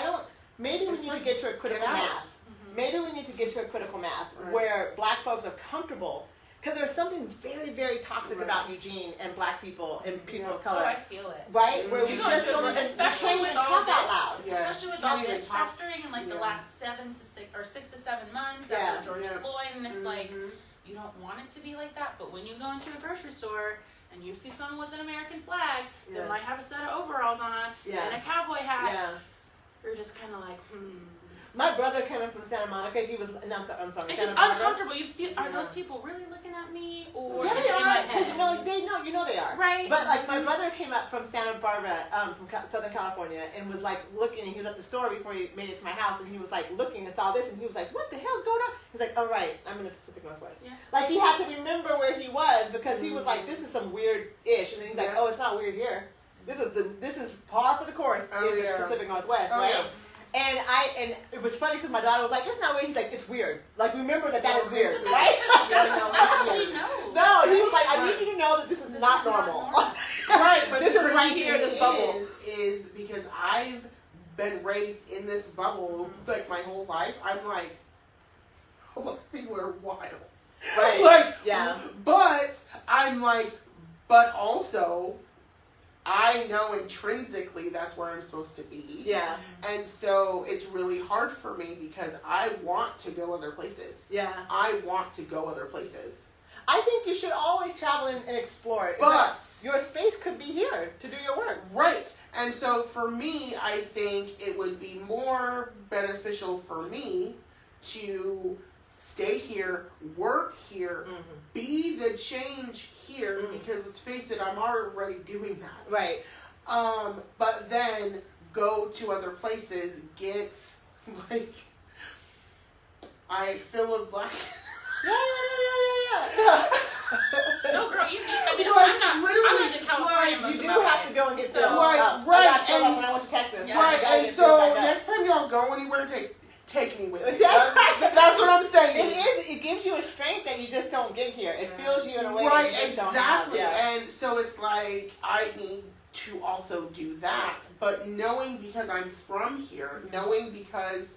maybe we It's need like, to get to a critical get out. mass. Mhm. Maybe we need to get to a critical mass Right. where black folks are comfortable. Because there's something very, very toxic Right. about Eugene and black people and people of Oh, color. I feel it. Right? Where we You go just into don't a- even, we especially can't with even all talk this- out loud. Yeah. Especially with Can't all even this talk- festering in like the yeah. last 6 to 7 months Yeah. after George Yeah. Floyd, and it's like Mhm. you don't want it to be like that. But when you go into a grocery store and you see someone with an American flag Yeah. that might have a set of overalls on Yeah. and a cowboy hat, Yeah. you're just kind of like, My brother came in from Santa Monica. He was, no, I'm sorry, It's Santa just Monica. uncomfortable. You feel, are Yeah. those people really looking at me, or Yeah, is they it in my are. 'Cause head? you know they are. Right. But like my brother came up from Santa Barbara, from Southern California, and was like looking. And he was at the store before he made it to my house, and he was like looking and saw this, and he was like, "What the hell's going on?" He's like, "Oh right, I'm in the Pacific Northwest." Yeah. Like he had to remember where he was because he was like, "This is some weird ish," and then he's like, Yeah. "Oh, it's not weird here. This is par for the course Oh, in yeah. the Pacific Northwest, Oh, right?" yeah. And it was funny because my daughter was like, "It's not weird." He's like, "It's weird. Like remember that Oh, is weird, it's right?" That's, Yeah, no, that's how that's she weird. knows. No, he was like, "I Right. need you to know that this is This not is not normal." normal. Right, but This the is right crazy here in this thing bubble. is because I've been raised in this bubble like my whole life. I'm like, oh, people are wild. Right. Like, Yeah. But I'm like, but also, I know intrinsically that's where I'm supposed to be. Yeah. And so it's really hard for me because I want to go other places. Yeah. I want to go other places. I think you should always travel and explore it. But Your space could be here to do your work. right. And so for me, I think it would be more beneficial for me to stay here, work here, be the change here, Mhm. because let's face it, I'm already doing that. Right. But then go to other places, get like I fill a black Yeah. No, girl, you. I mean, Like, I'm not. literally, I'm in California like, most You of do my have life. to go and get So- filled Right, up. right, I got filled up and- when I went to Texas. Yeah. Right, I gotta and get filled so back up. next time y'all go anywhere, take me with you. Yeah. That's what I'm saying. It gives you a strength that you just don't get here. It fills you in a way Right, that you just don't have. exactly. Yeah. so it's like I need to also do that, but knowing because I'm from here, knowing because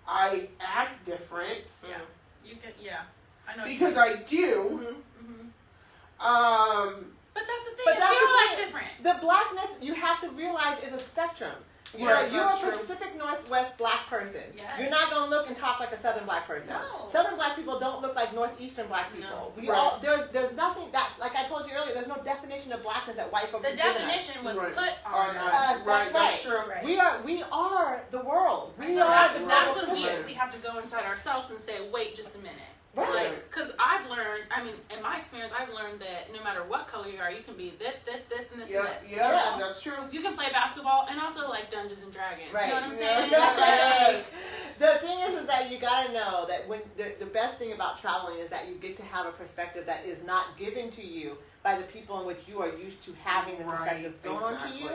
I act different, Yeah. You can. Yeah. I know. because I do. Mm-hmm. But that's the thing. But Is that's we the all act thing. different. The blackness, you have to realize, is a spectrum. You Right, know, you're that's a true. Pacific Northwest black person. Yes. You're not going to look and talk like a Southern black person. No. Southern black people don't look like Northeastern black people. No. We Right. all there's nothing that, like I told you earlier, there's no definition of blackness that white folks The have given us. definition was Right. put On on us. us. Right, that's true. Right. We are the world. We So are that's, the that's global when citizen. we have to go inside ourselves and say, wait just a minute. Right. Like, because I've learned, I mean, in my experience, I've learned that no matter what color you are, you can be this, and this, and Yeah, this. yeah, that's true. You can play basketball and also like Dungeons and Dragons. Right. You know what I'm Yeah. saying? Yes. The thing is that you gotta know that when the best thing about traveling is that you get to have a perspective that is not given to you by the people in which you are used to having the perspective thrown onto you,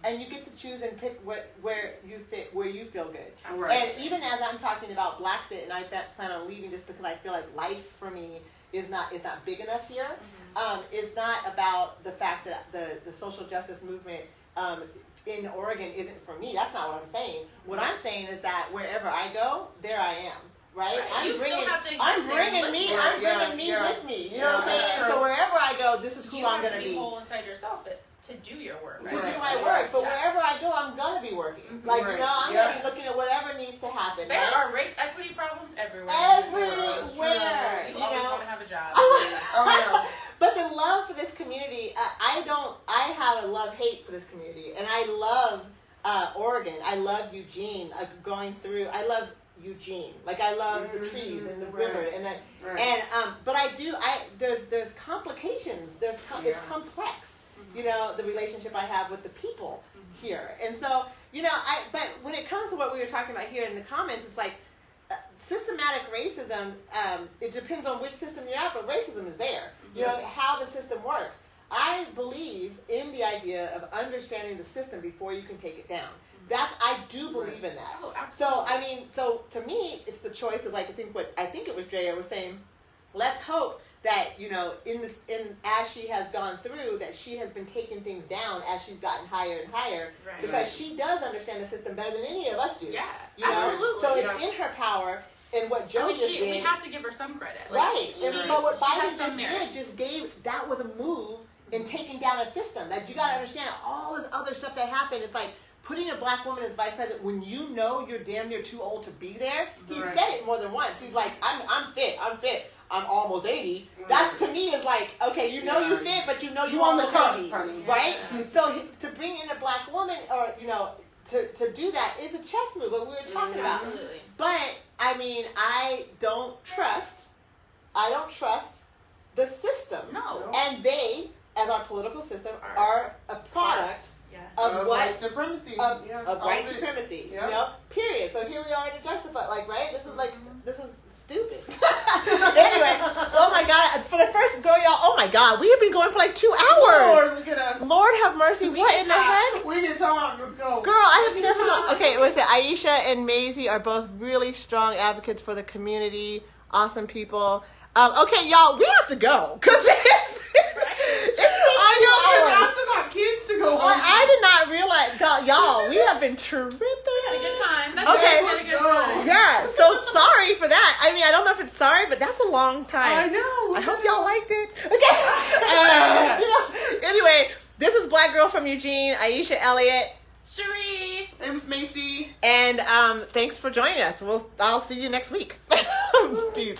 and you get to choose and pick where you fit, where you feel good. Right. And even as I'm talking about Blacksit, and I plan on leaving just because I feel like life for me is not big enough here. It's not about the fact that the social justice movement in Oregon isn't for me. That's not what I'm saying. What I'm saying is that wherever I go, there I am. Right? Right. You still have to exist I'm there bringing with me. them. I'm Yeah, bringing me yeah. with me. You Yeah, know what I'm that's saying? true. So wherever I go, this is who You I'm have gonna to be be. whole inside yourself to do your work. To Right. do my work, but Yeah. wherever I go, I'm gonna be working. Mhm. Like Right. you know, I'm Yeah. gonna be looking at whatever needs to happen. There right? are race equity problems everywhere. Everywhere, So You always know. want to have a job. Oh, yeah. But the love for this community, I have a love-hate for this community. And I love Oregon. I love Eugene. I love Eugene. Like I love the trees and the river. Right. And that, Right. but there's complications. It's Yeah. complex. You know, the relationship I have with the people here. And so, you know, but when it comes to what we were talking about here in the comments, it's like, systematic racism, it depends on which system you're at, but racism is there. You know, how the system works. I believe in the idea of understanding the system before you can take it down. I do believe in that. Oh, So, I mean, so to me, it's the choice of like, I think it was Drea was saying, let's hope that, you know, as she has gone through, that she has been taking things down as she's gotten higher and higher, Right. because she does understand the system better than any of us do. Yeah, You know? absolutely. So Yeah. it's in her power, and what I Joe mean, just we did. have to give her some credit. Right. She, But what she Biden has some just merit. did, that was a move in taking down a system. That you gotta understand all this other stuff that happened. It's like putting a black woman as vice president when you know you're damn near too old to be there. He Right. said it more than once. He's like, I'm fit. I'm almost 80. That to me is like, okay, you know you fit, but you know you on the almost cusp, 80, honey. right? Yeah. So to bring in a black woman, or you know, to do that is a chess move. What we were talking about. Absolutely. But I mean, I don't trust the system. No. And they, as our political system, are a product Yeah. of white what supremacy. of Yeah. white Of it. supremacy. Yeah. You know, period. So here we are in a juxtaposition, like, right? This is stupid. Anyway, oh my God! For the first girl, y'all. Oh my God, we have been going for like 2 hours. Lord, look at us. Lord have mercy. What in the heck? We can talk. Let's go. Girl, I have never known. Okay, listen, Aisha and Maisie are both really strong advocates for the community. Awesome people. Okay, y'all, we have to go because it's I know, because I still got kids to go home. I did not realize, y'all, we have been tripping. Had a good time. That's Okay. had a good Let's go. time. Yeah, so sorry for that. I mean, I don't know if it's sorry, but that's a long I time. know. I hope y'all liked it. Okay. You know, anyway, this is Black Girl from Eugene, Aisha Elliott. Cherie. Name's Macy. And thanks for joining us. I'll see you next week. Peace.